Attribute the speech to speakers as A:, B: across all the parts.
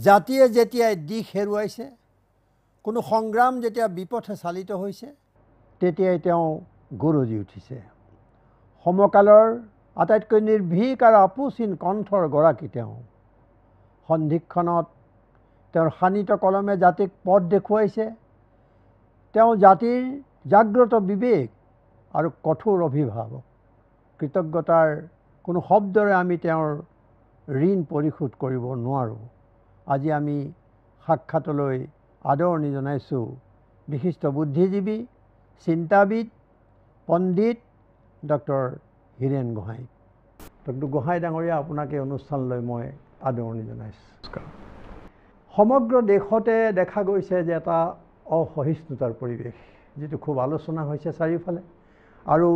A: জাতিয়ে যেতিয়াই দিশ হেৰুৱাইছে, কোনো সংগ্ৰাম যেতিয়া বিপথে চালিত হৈছে, তেতিয়াই তেওঁ গৰজি উঠিছে। সমকালৰ আটাইতকৈ নিৰ্ভীক আৰু আপোচহীন কণ্ঠৰ গৰাকী তেওঁ। সন্ধিক্ষণত তেওঁৰ শানিত কলমে জাতিক পথ দেখুৱাইছে। তেওঁ জাতিৰ জাগ্ৰত বিবেক আৰু কঠোৰ অভিভাৱক। কৃতজ্ঞতাৰ কোনো শব্দৰে আমি তেওঁৰ ঋণ পৰিশোধ কৰিব নোৱাৰোঁ। আজি আমি সাক্ষাতলৈ আদৰণি জনাইছোঁ বিশিষ্ট বুদ্ধিজীৱী, চিন্তাবিদ, পণ্ডিত ডক্টৰ হীৰেণ গোহাঁই। ডক্টৰ গোহাঁই ডাঙৰীয়া, আপোনাক এই অনুষ্ঠানলৈ মই আদৰণি জনাইছোঁ। সমগ্ৰ দেশতে দেখা গৈছে যে এটা অসহিষ্ণুতাৰ পৰিৱেশ, যিটো খুব আলোচনা হৈছে চাৰিওফালে। আৰু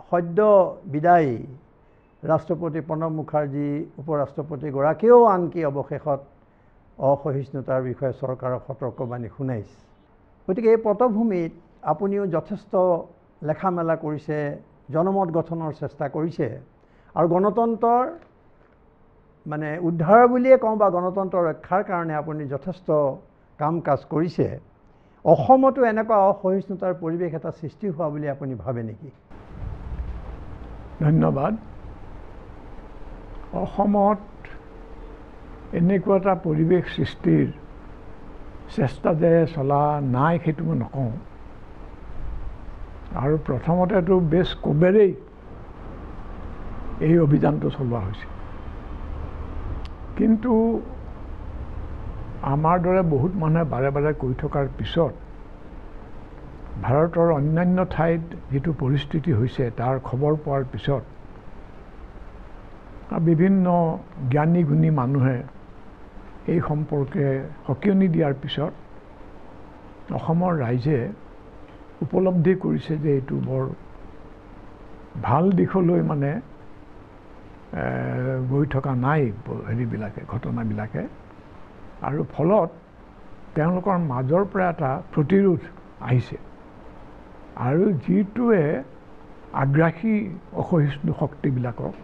A: সদ্য বিদায়ী ৰাষ্ট্ৰপতি প্ৰণৱ মুখাৰ্জী উপৰাষ্ট্ৰপতিগৰাকীয়েও আনকি অৱশেষত অসহিষ্ণুতাৰ বিষয়ে চৰকাৰক সতৰ্কবাণী শুনাইছে। গতিকে এই পটভূমিত আপুনিও যথেষ্ট লেখা মেলা কৰিছে, জনমত গঠনৰ চেষ্টা কৰিছে আৰু গণতন্ত্ৰৰ উদ্ধাৰ বুলিয়ে কওঁ বা গণতন্ত্ৰ ৰক্ষাৰ কাৰণে আপুনি যথেষ্ট কাম কাজ কৰিছে। অসমতো এনেকুৱা অসহিষ্ণুতাৰ পৰিৱেশ এটা সৃষ্টি হোৱা বুলি আপুনি ভাবে নেকি?
B: ধন্যবাদ। অসমত এনেকুৱা এটা পৰিৱেশ সৃষ্টিৰ চেষ্টা যে চলা নাই সেইটো মই নকওঁ। আৰু প্ৰথমতেতো বেছ কোবেৰেই এই অভিযানটো চলোৱা হৈছে। কিন্তু আমাৰ দৰে বহুত মানুহে বাৰে বাৰে কৈ থকাৰ পিছত ভাৰতৰ অন্যান্য ঠাইত যিটো পৰিস্থিতি হৈছে তাৰ খবৰ পোৱাৰ পিছত বিভিন্ন জ্ঞানী গুণী মানুহে এই সম্পৰ্কে সকিয়নি দিয়াৰ পিছত অসমৰ ৰাইজে উপলব্ধি কৰিছে যে এইটো বৰ ভাল দিশলৈ গৈ থকা নাই হেৰিবিলাকে, ঘটনাবিলাকে। আৰু ফলত তেওঁলোকৰ মাজৰ পৰা এটা প্ৰতিৰোধ আহিছে আৰু যিটোৱে আগ্ৰাসী অসহিষ্ণু শক্তিবিলাকক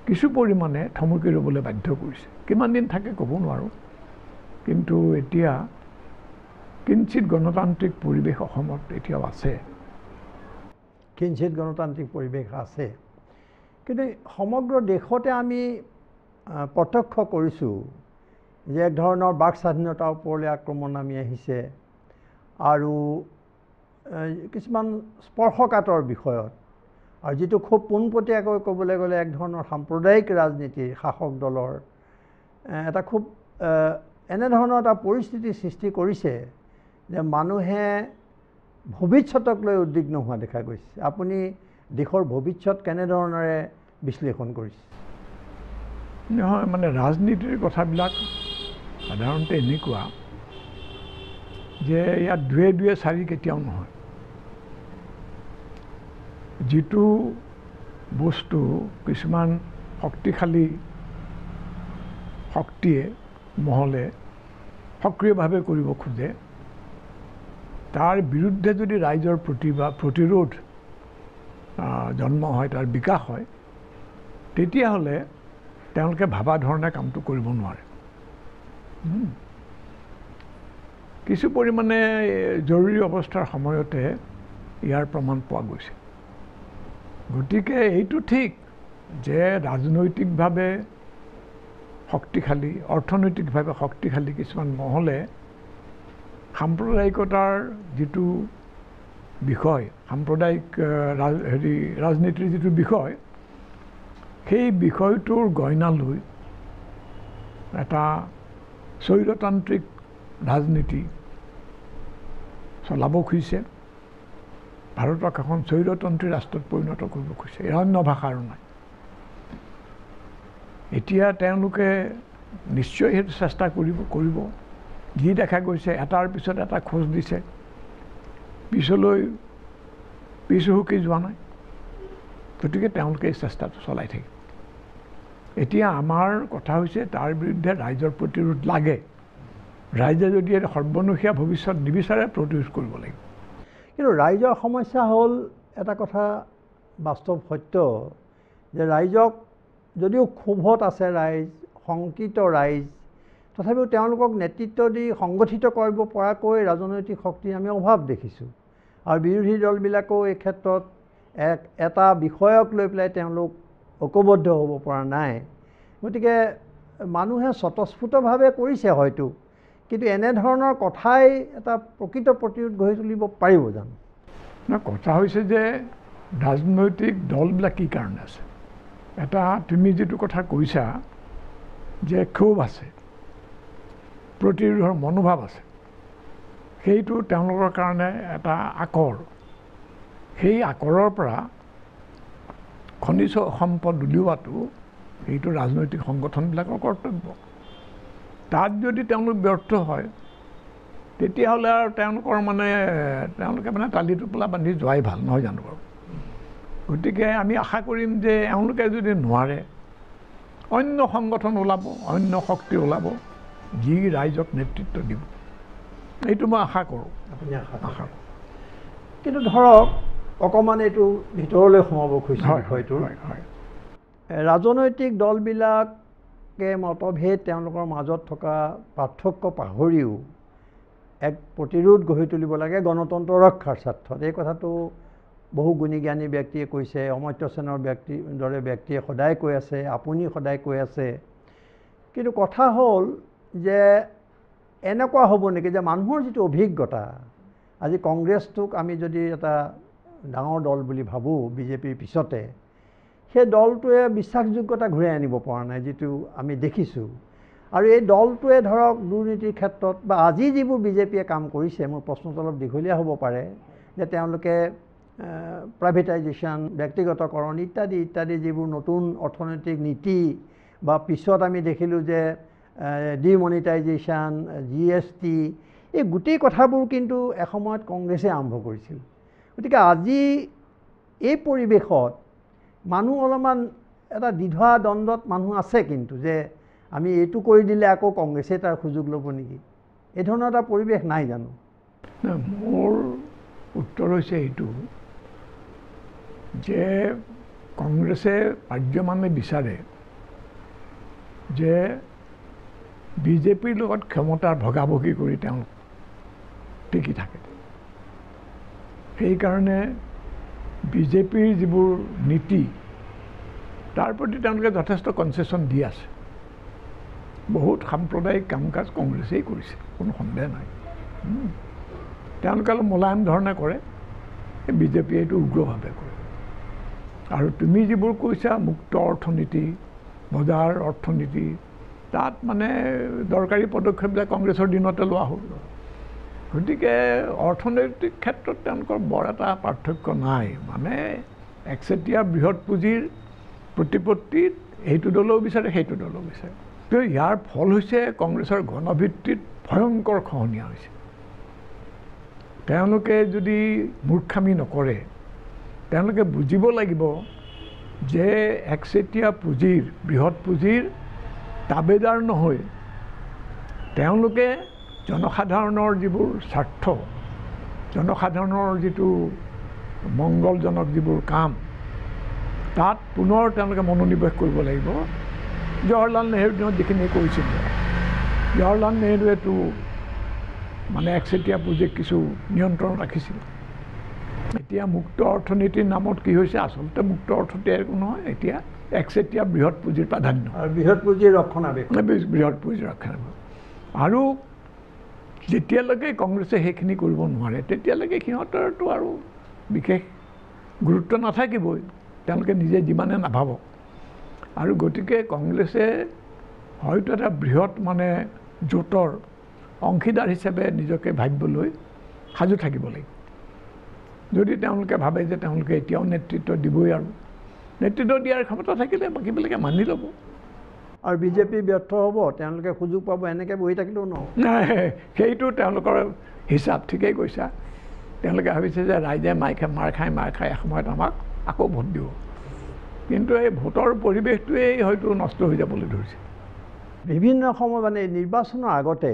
B: কিছু পৰিমাণে থমকি ৰ'বলৈ বাধ্য কৰিছে। কিমান দিন থাকে ক'ব নোৱাৰোঁ, কিন্তু এতিয়া কিঞ্চিত গণতান্ত্ৰিক পৰিৱেশ অসমত এতিয়াও আছে।
A: কিঞ্চিত গণতান্ত্ৰিক পৰিৱেশ আছে, কিন্তু সমগ্ৰ দেশতে আমি প্ৰত্যক্ষ কৰিছোঁ যে এক ধৰণৰ বাক স্বাধীনতাৰ ওপৰলৈ আক্ৰমণ নামি আহিছে আৰু কিছুমান স্পৰ্শকাতৰ বিষয়ত, আৰু যিটো খুব পোনপটীয়াকৈ ক'বলৈ গ'লে এক ধৰণৰ সাম্প্ৰদায়িক ৰাজনীতিৰ শাসক দলৰ এটা খুব এনেধৰণৰ এটা পৰিস্থিতিৰ সৃষ্টি কৰিছে যে মানুহে ভৱিষ্যতক লৈ উদ্বিগ্ন হোৱা দেখা গৈছে। আপুনি দেশৰ ভৱিষ্যত কেনেধৰণেৰে বিশ্লেষণ কৰিছে?
B: নহয়, ৰাজনীতিৰ কথাবিলাক সাধাৰণতে এনেকুৱা যে ইয়াত দুয়ে দুয়ে চাৰি কেতিয়াও নহয়। যিটো বস্তু কিছুমান শক্তিশালী শক্তিয়ে মহলে সক্ৰিয়ভাৱে কৰিব খোজে, তাৰ বিৰুদ্ধে যদি ৰাইজৰ প্ৰতিৰোধ জন্ম হয়, তাৰ বিকাশ হয়, তেতিয়াহ'লে তেওঁলোকে ভাবা ধৰণে কামটো কৰিব নোৱাৰে। কিছু পৰিমাণে জৰুৰী অৱস্থাৰ সময়তে ইয়াৰ প্ৰমাণ পোৱা গৈছে। গতিকে এইটো ঠিক যে ৰাজনৈতিকভাৱে শক্তিশালী, অৰ্থনৈতিকভাৱে শক্তিশালী কিছুমান মহলে সাম্প্ৰদায়িকতাৰ যিটো বিষয়, সাম্প্ৰদায়িক ৰাজনীতিৰ যিটো বিষয়, সেই বিষয়টোৰ গইনা লৈ এটা স্বৈৰতান্ত্ৰিক ৰাজনীতি চলাব খুজিছে। ভাৰতক এখন স্বৈৰতন্ত্ৰী ৰাষ্ট্ৰত পৰিণত কৰিব খুজিছে। এই অন্য ভাষা আৰু নাই। এতিয়া তেওঁলোকে নিশ্চয় সেইটো চেষ্টা কৰিব। যি দেখা গৈছে এটাৰ পিছত এটা খোজ দিছে, পিছলৈ পিছ হুকি যোৱা নাই। গতিকে তেওঁলোকে এই চেষ্টাটো চলাই থাকে। এতিয়া আমাৰ কথা হৈছে তাৰ বিৰুদ্ধে ৰাইজৰ প্ৰতিৰোধ লাগে। ৰাইজে যদি সৰ্বনশীয়া ভৱিষ্যত নিবিচাৰে, প্ৰতিৰোধ কৰিব লাগিব।
A: কিন্তু ৰাইজৰ সমস্যা হ'ল এটা কথা বাস্তৱ সত্য যে ৰাইজক যদিও ক্ষোভত আছে, ৰাইজ শংকিত, ৰাইজ তথাপিও তেওঁলোকক নেতৃত্ব দি সংগঠিত কৰিব পৰাকৈ ৰাজনৈতিক শক্তিৰ আমি অভাৱ দেখিছোঁ আৰু বিৰোধী দলবিলাকেও এই ক্ষেত্ৰত এটা বিষয়ক লৈ পেলাই তেওঁলোক ঐক্যবদ্ধ হ'ব পৰা নাই গতিকে মানুহে স্বতঃস্ফূৰ্তভাৱে কৰিছে হয়তো কিন্তু এনেধৰণৰ কথাই এটা প্ৰকৃত প্ৰতিৰোধ গঢ়ি তুলিব পাৰিব জানো
B: কথা হৈছে যে ৰাজনৈতিক দলবিলাক কি কাৰণে আছে এটা তুমি যিটো কথা কৈছা যে ক্ষোভ আছে প্ৰতিৰোধৰ মনোভাৱ আছে সেইটো তেওঁলোকৰ কাৰণে এটা আকৰ সেই আকৰৰ পৰা খনিজ সম্পদ উলিওৱাটো এইটো ৰাজনৈতিক সংগঠনবিলাকৰ কৰ্তব্য তাত যদি তেওঁলোক ব্যৰ্থ হয় তেতিয়াহ'লে আৰু তেওঁলোকৰ তেওঁলোকে তালি টোপোলা বান্ধি যোৱাই ভাল নহয় জানো বাৰু গতিকে আমি আশা কৰিম যে এওঁলোকে যদি নোৱাৰে অন্য সংগঠন ওলাব অন্য শক্তি ওলাব যি ৰাইজক নেতৃত্ব দিব এইটো মই আশা কৰোঁ আশা কৰোঁ
A: কিন্তু ধৰক অকণমান এইটো ভিতৰলৈ সোমাব খুজিছোঁ হয়তো ৰাজনৈতিক দলবিলাকে মতভেদ তেওঁলোকৰ মাজত থকা পাৰ্থক্য পাহৰিও এক প্ৰতিৰোধ গঢ়ি তুলিব লাগে গণতন্ত্ৰ ৰক্ষাৰ স্বাৰ্থত এই কথাটো বহু গুণী জ্ঞানী ব্যক্তিয়ে কৈছে অমৰ্ত্য সেনৰ দৰে ব্যক্তিয়ে সদায় কৈ আছে আপুনি সদায় কৈ আছে কিন্তু কথা হ'ল যে এনেকুৱা হ'ব নেকি যে মানুহৰ যিটো অভিজ্ঞতা আজি কংগ্ৰেছটোক আমি যদি এটা ডাঙৰ দল বুলি ভাবোঁ বিজেপিৰ পিছতে সেই দলটোৱে বিশ্বাসযোগ্যতা ঘূৰাই আনিব পৰা নাই যিটো আমি দেখিছোঁ আৰু এই দলটোৱে ধৰক দুৰ্নীতিৰ ক্ষেত্ৰত বা আজি যিবোৰ বিজেপিয়ে কাম কৰিছে মোৰ প্ৰশ্নটো অলপ দীঘলীয়া হ'ব পাৰে যে তেওঁলোকে প্ৰাইভেটাইজেশ্যন ব্যক্তিগতকৰণ ইত্যাদি ইত্যাদি যিবোৰ নতুন অৰ্থনৈতিক নীতি বা পিছত আমি দেখিলোঁ যে ডিমনিটাইজেশ্যন GST এই গোটেই কথাবোৰ কিন্তু এসময়ত কংগ্ৰেছে আৰম্ভ কৰিছিল গতিকে আজি এই পৰিৱেশত মানুহ অলপমান এটা দ্বিধা দ্বন্দ্বত মানুহ আছে কিন্তু যে আমি এইটো কৰি দিলে আকৌ কংগ্ৰেছে তাৰ সুযোগ ল'ব নেকি এই ধৰণৰ এটা পৰিৱেশ নাই জানো
B: মোৰ উত্তৰ হৈছে এইটো যে কংগ্ৰেছে পাৰ্যমানে বিচাৰে যে বিজেপিৰ লগত ক্ষমতাৰ ভগাভগি কৰি তেওঁলোক টিকি থাকে সেইকাৰণে বিজেপিৰ যিবোৰ নীতি তাৰ প্ৰতি তেওঁলোকে যথেষ্ট কনচেশ্যন দি আছে বহুত সাম্প্ৰদায়িক কাম কাজ কংগ্ৰেছেই কৰিছে কোনো সন্দেহ নাই তেওঁলোকে অলপ মোলায়ম ধৰণে কৰে বিজেপিয়ে এইটো উগ্ৰভাৱে কৰে আৰু তুমি যিবোৰ কৈছা মুক্ত অৰ্থনীতি বজাৰ অৰ্থনীতি তাত দৰকাৰী পদক্ষেপবিলাক কংগ্ৰেছৰ দিনতে লোৱা হ'ল গতিকে অৰ্থনৈতিক ক্ষেত্ৰত তেওঁলোকৰ বৰ এটা পাৰ্থক্য নাই একচেটিয়া বৃহৎ পুঁজিৰ প্ৰতিপত্তিত এইটো দলেও বিচাৰে সেইটো দলেও বিচাৰে তো ইয়াৰ ফল হৈছে কংগ্ৰেছৰ ঘনভিত্তিত ভয়ংকৰ খহনীয়া হৈছে তেওঁলোকে যদি মূৰ্খামি নকৰে তেওঁলোকে বুজিব লাগিব যে একচেটিয়া পুঁজিৰ বৃহৎ পুঁজিৰ তাবেদাৰ নহয় তেওঁলোকে জনসাধাৰণৰ যিবোৰ স্বাৰ্থ জনসাধাৰণৰ যিটো মংগলজনক যিবোৰ কাম তাত পুনৰ তেওঁলোকে মনোনিৱেশ কৰিব লাগিব জৱাহৰলাল নেহৰুৰ দিনত যিখিনি কৰিছিল জৱাহৰলাল নেহৰুৱেতো একচেটিয়া পুঁজিক কিছু নিয়ন্ত্ৰণ ৰাখিছিল এতিয়া মুক্ত অৰ্থনীতিৰ নামত কি হৈছে আচলতে মুক্ত অৰ্থনীতি একো নহয় এতিয়া একচেটিয়া বৃহৎ পুঁজিৰ প্ৰাধান্য
A: আৰু বৃহৎ পুঁজিৰ ৰক্ষণাবেক্ষণ
B: বৃহৎ পুঁজিৰ ৰক্ষণাবেক্ষণ আৰু যেতিয়ালৈকে কংগ্ৰেছে সেইখিনি কৰিব নোৱাৰে তেতিয়ালৈকে সিহঁতৰতো আৰু বিশেষ গুৰুত্ব নাথাকিবই তেওঁলোকে নিজে যিমানে নাভাবক আৰু গতিকে কংগ্ৰেছে হয়তো এটা বৃহৎ জোঁটৰ অংশীদাৰ হিচাপে নিজকে ভাবিবলৈ সাজু থাকিব লাগিব যদি তেওঁলোকে ভাবে যে তেওঁলোকে এতিয়াও নেতৃত্ব দিবই আৰু নেতৃত্ব দিয়াৰ ক্ষমতা থাকিলে বাকীবিলাকে মানি ল'ব
A: আৰু বিজেপি ব্যৰ্থ হ'ব তেওঁলোকে সুযোগ পাব এনেকৈ বহি থাকিলেও নহ'ব
B: নাই সেইটো তেওঁলোকৰ হিচাপ ঠিকেই কৈছা তেওঁলোকে ভাবিছে যে ৰাইজে মাৰ খাই এসময়ত আমাক আকৌ ভোট দিব কিন্তু এই ভোটৰ পৰিৱেশটোৱেই হয়তো নষ্ট হৈ যাবলৈ ধৰিছে
A: বিভিন্ন সময় নিৰ্বাচনৰ আগতে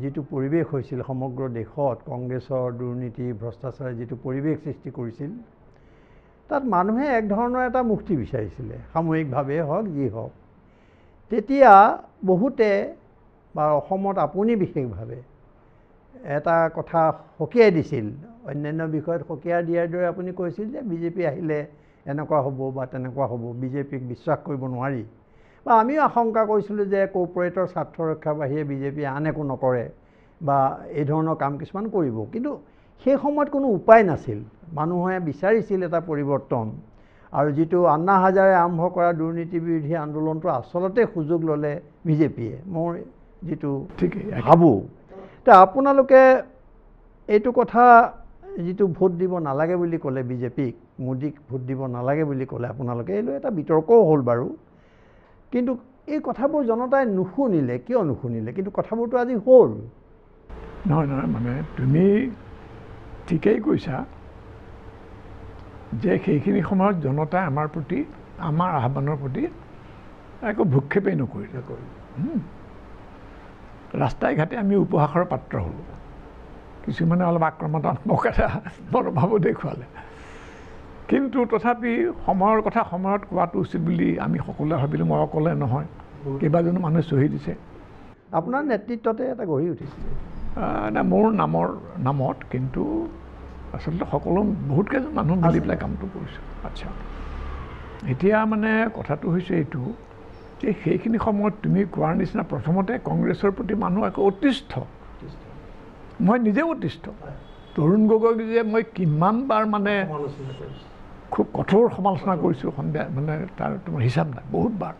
A: যিটো পৰিৱেশ হৈছিল সমগ্ৰ দেশত কংগ্ৰেছৰ দুৰ্নীতি ভ্ৰষ্টাচাৰে যিটো পৰিৱেশ সৃষ্টি কৰিছিল তাত মানুহে এক ধৰণৰ এটা মুক্তি বিচাৰিছিলে সামূহিকভাৱে হওক যি হওক তেতিয়া বহুতে বা অসমত আপুনি বিশেষভাৱে এটা কথা সকীয়াই দিছিল, অন্যান্য বিষয়ত সকীয়াই দিয়াৰ দৰে আপুনি কৈছিল যে বিজেপি আহিলে এনেকুৱা হ'ব বা তেনেকুৱা হ'ব, বিজেপিক বিশ্বাস কৰিব নোৱাৰি। বা আমিও আশংকা কৰিছিলোঁ যে কৰ্পৰেটৰ স্বাৰ্থ ৰক্ষাৰ বাহিৰে বিজেপিয়ে আন একো নকৰে বা এই ধৰণৰ কাম কিছুমান কৰিব। কিন্তু সেই সময়ত কোনো উপায় নাছিল, মানুহে বিচাৰিছিল এটা পৰিৱৰ্তন। আৰু যিটো আন্না হাজাৰে আৰম্ভ কৰা দুৰ্নীতি বিৰোধী আন্দোলনটো আচলতে সুযোগ ল'লে বিজেপিয়ে, মই যিটো ভাবোঁ। তে আপোনালোকে এইটো কথা যিটো ভোট দিব নালাগে বুলি ক'লে বিজেপিক, মোদীক ভোট দিব নালাগে বুলি ক'লে আপোনালোকে, এইটো এটা বিতৰ্কও হ'ল বাৰু। কিন্তু এই কথাবোৰ জনতাই নুশুনিলে, কিয় নুশুনিলে? কিন্তু কথাবোৰতো আজি হ'ল।
B: নহয় নহয়, মানে তুমি ঠিকেই কৈছা যে সেইখিনি সময়ত জনতাই আমাৰ প্ৰতি, আমাৰ আহ্বানৰ প্ৰতি একো ভ্ৰূক্ষেপেই নকৰিলে। ৰাস্তাই ঘাটে আমি উপহাসৰ পাত্ৰ হ'লোঁ। কিছুমানে অলপ আক্ৰমণাত্মক এটা মনোভাৱো দেখুৱালে। কিন্তু তথাপি সময়ৰ কথা সময়ত কোৱাটো উচিত বুলি আমি সকলোৱে ভাবিলোঁ। মই অকলে নহয়, কেইবাজনো মানুহে চহী দিছে।
A: আপোনাৰ নেতৃত্বতে এটা গঢ়ি উঠিছিল
B: মোৰ নামত, কিন্তু আচলতে সকলো বহুত কেইজন মানুহ মিলি পেলাই কামটো কৰিছোঁ। আচ্ছা, এতিয়া মানে কথাটো হৈছে এইটো যে সেইখিনি সময়ত তুমি কোৱাৰ নিচিনা প্ৰথমতে কংগ্ৰেছৰ প্ৰতি মানুহ একো অতিষ্ঠ, মই নিজেও অতিষ্ঠ। তৰুণ গগৈক যে মই কিমানবাৰ মানে খুব কঠোৰ সমালোচনা কৰিছোঁ, সন্ধিয়া মানে তাৰ তোমাৰ হিচাপ নাই, বহুতবাৰ।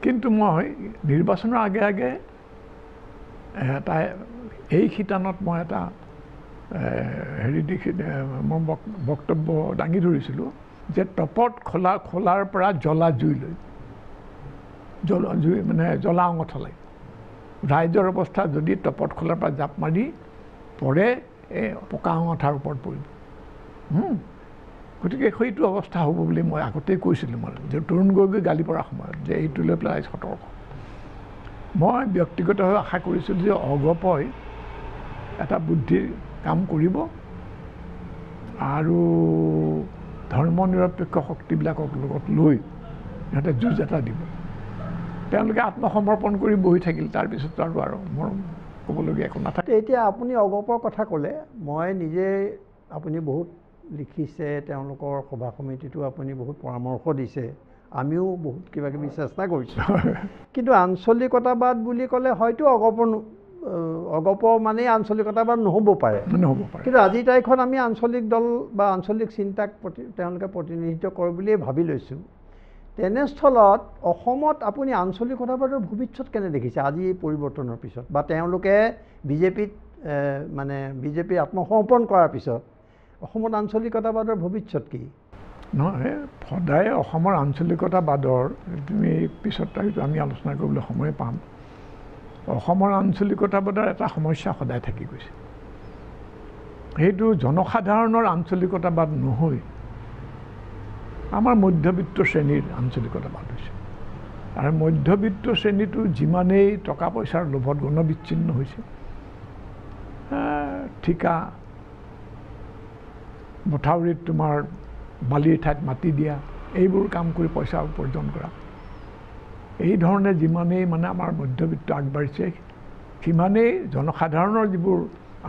B: কিন্তু মই নিৰ্বাচনৰ আগে আগে এটা এই শিতানত মই এটা মই বক্তব্য দাঙি ধৰিছিলোঁ যে টপত খোলাৰ পৰা জ্বলা জুইলৈ, জুই মানে জ্বলা অঙঠলৈ, ৰাইজৰ অৱস্থা যদি টপত খোলাৰ পৰা জাপ মাৰি পৰে, এই পকা অঙঠাৰ ওপৰত পৰিব। গতিকে সেইটো অৱস্থা হ'ব বুলি মই আগতেই কৈছিলোঁ, মানে যে তৰুণ গগৈ গালি পৰা সময়ত যে এইটো লৈ পেলাই সতৰ্ক। মই ব্যক্তিগতভাৱে আশা কৰিছিলোঁ যে অগপই এটা বুদ্ধিৰ কাম কৰিব আৰু ধৰ্ম নিৰপেক্ষ শক্তিবিলাকক লগত লৈ সিহঁতে যুঁজ এটা দিব। তেওঁলোকে আত্মসমৰ্পণ কৰি বহি থাকিল, তাৰপিছত আৰু মোৰ ক'বলগীয়া একো নাথাকে।
A: এতিয়া আপুনি অগপৰ কথা ক'লে, মই নিজে, আপুনি বহুত লিখিছে, তেওঁলোকৰ সভা সমিতিটো আপুনি বহুত পৰামৰ্শ দিছে, আমিও বহুত কিবা কিবি চেষ্টা কৰিছোঁ। কিন্তু আঞ্চলিকতাবাদ বুলি ক'লে হয়তো অগপ মানেই আঞ্চলিকতাবাদ নহ'ব পাৰে। কিন্তু আজিৰ তাৰিখত আমি আঞ্চলিক দল বা আঞ্চলিক চিন্তাক তেওঁলোকে প্ৰতিনিধিত্ব কৰে বুলিয়েই ভাবি লৈছোঁ। তেনেস্থলত অসমত আপুনি আঞ্চলিকতাবাদৰ ভৱিষ্যত কেনে দেখিছে আজি এই পৰিৱৰ্তনৰ পিছত, বা তেওঁলোকে বিজেপিত বিজেপিৰ আত্মসমৰ্পণ কৰাৰ পিছত অসমত আঞ্চলিকতাবাদৰ ভৱিষ্যত কি?
B: নহয়, সদায় অসমৰ আঞ্চলিকতাবাদৰ, তুমি পিছত হয়তো আমি আলোচনা কৰিবলৈ সময় পাম, অসমৰ আঞ্চলিকতাবাদৰ এটা সমস্যা সদায় থাকি গৈছে। সেইটো জনসাধাৰণৰ আঞ্চলিকতাবাদ নহৈ আমাৰ মধ্যবিত্ত শ্ৰেণীৰ আঞ্চলিকতাবাদ হৈছে। আৰু মধ্যবিত্ত শ্ৰেণীটো যিমানেই টকা পইচাৰ লোভত গণবিচ্ছিন্ন হৈছে, ঠিকা মথাউৰিত তোমাৰ বালিৰ ঠাইত মাটি দিয়া, এইবোৰ কাম কৰি পইচা উপাৰ্জন কৰা, এই ধৰণে যিমানেই মানে আমাৰ মধ্যবিত্ত আগবাঢ়িছে, সিমানেই জনসাধাৰণৰ যিবোৰ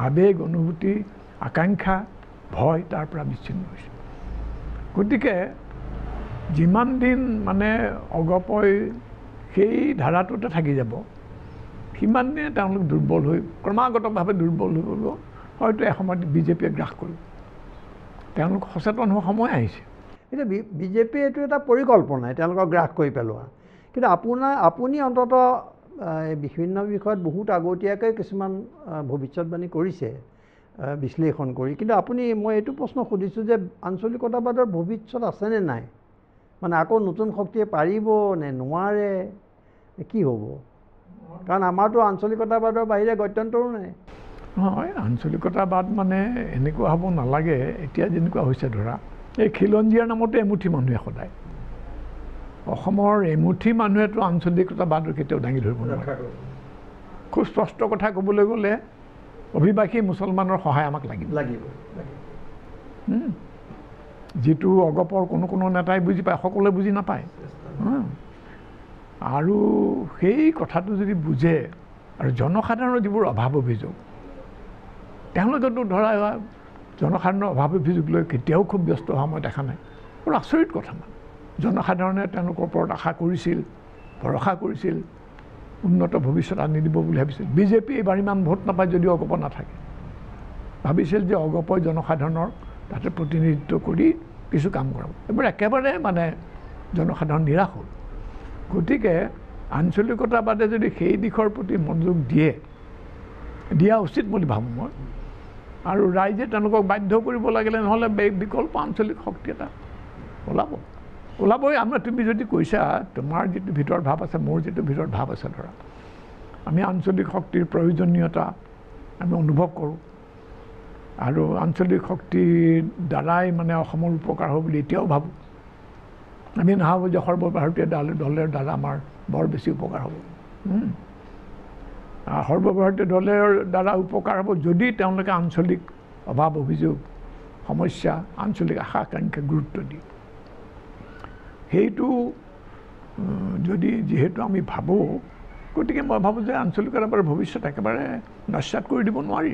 B: আৱেগ, অনুভূতি, আকাংক্ষা, ভয় তাৰ পৰা বিচ্ছিন্ন হৈছে। গতিকে যিমান দিন মানে অগপই সেই ধাৰাটোতে থাকি যাব, সিমান দিনে তেওঁলোক দুৰ্বল হৈ, ক্ৰমাগতভাৱে দুৰ্বল হৈ গ'ব। হয়তো এসময়ত বিজেপিয়ে গ্ৰাস কৰিব। তেওঁলোক সচেতন হোৱা সময় আহিছে।
A: এতিয়া বিজেপিয়ে এইটো এটা পৰিকল্পনাই তেওঁলোকক গ্ৰাস কৰি পেলোৱা। কিন্তু আপুনি অন্ততঃ বিভিন্ন বিষয়ত বহুত আগতীয়াকৈ কিছুমান ভৱিষ্যতবাণী কৰিছে বিশ্লেষণ কৰি। কিন্তু মই এইটো প্ৰশ্ন সুধিছোঁ যে আঞ্চলিকতাবাদৰ ভৱিষ্যত আছেনে নাই? মানে আকৌ নতুন শক্তিয়ে পাৰিব নে নোৱাৰে, কি হ'ব? কাৰণ আমাৰতো আঞ্চলিকতাবাদৰ বাহিৰে গত্যন্তৰো নাই।
B: নহয়, আঞ্চলিকতাবাদ মানে এনেকুৱা হ'ব নালাগে। এতিয়া যেনেকুৱা হৈছে ধৰা, এই খিলঞ্জীয়াৰ নামতে এমুঠি মানুহে সদায়, অসমৰ এমুঠি মানুহেতো আঞ্চলিকতাবাদ কেতিয়াও দাঙি ধৰিব নোৱাৰে। খুব স্পষ্ট কথা ক'বলৈ গ'লে অভিবাসী মুছলমানৰ সহায় আমাক লাগিব। যিটো অগপৰ কোনো নেতাই বুজি পায়, সকলোৱে বুজি নাপায়। আৰু সেই কথাটো যদি বুজে আৰু জনসাধাৰণৰ যিবোৰ অভাৱ অভিযোগ তেওঁলোকেতো ধৰা জনসাধাৰণৰ অভাৱ অভিযোগ লৈ কেতিয়াও খুব ব্যস্ত হোৱা মই দেখা নাই বৰ আচৰিত কথা মানে জনসাধাৰণে তেওঁলোকৰ ওপৰত আশা কৰিছিল ভৰসা কৰিছিল উন্নত ভৱিষ্যত আনি দিব বুলি ভাবিছিল বিজেপি এইবাৰ ইমান ভোট নাপায় যদিও অগপ নাথাকে ভাবিছিল যে অগপই জনসাধাৰণৰ তাতে প্ৰতিনিধিত্ব কৰি কিছু কাম কৰাব এইবোৰ একেবাৰে মানে জনসাধাৰণ নিৰাশ হ'ল গতিকে আঞ্চলিকতাবাদে যদি সেই দিশৰ প্ৰতি মনোযোগ দিয়া উচিত বুলি ভাবোঁ মই আৰু ৰাইজে তেওঁলোকক বাধ্য কৰিব লাগিলে নহ'লে বিকল্প আঞ্চলিক শক্তি এটা ওলাবই আমাৰ তুমি যদি কৈছা তোমাৰ যিটো ভিতৰত ভাৱ আছে মোৰ যিটো ভিতৰত ভাৱ আছে ধৰা আমি আঞ্চলিক শক্তিৰ প্ৰয়োজনীয়তা আমি অনুভৱ কৰোঁ আৰু আঞ্চলিক শক্তিৰ দ্বাৰাই মানে অসমৰ উপকাৰ হ'ব বুলি এতিয়াও ভাবোঁ আমি নাভাবোঁ যে সৰ্বভাৰতীয় দলৰ দ্বাৰা আমাৰ বৰ বেছি উপকাৰ হ'ব সৰ্বভাৰতীয় দলৰ দ্বাৰা উপকাৰ হ'ব যদি তেওঁলোকে আঞ্চলিক অভাৱ অভিযোগ সমস্যা আঞ্চলিক আশা আকাংক্ষা গুৰুত্ব দিয়ে সেইটো যদি যিহেতু আমি ভাবোঁ গতিকে মই ভাবোঁ যে আঞ্চলিকতাৰ ভৱিষ্যত একেবাৰে নস্যাৎ কৰি দিব নোৱাৰি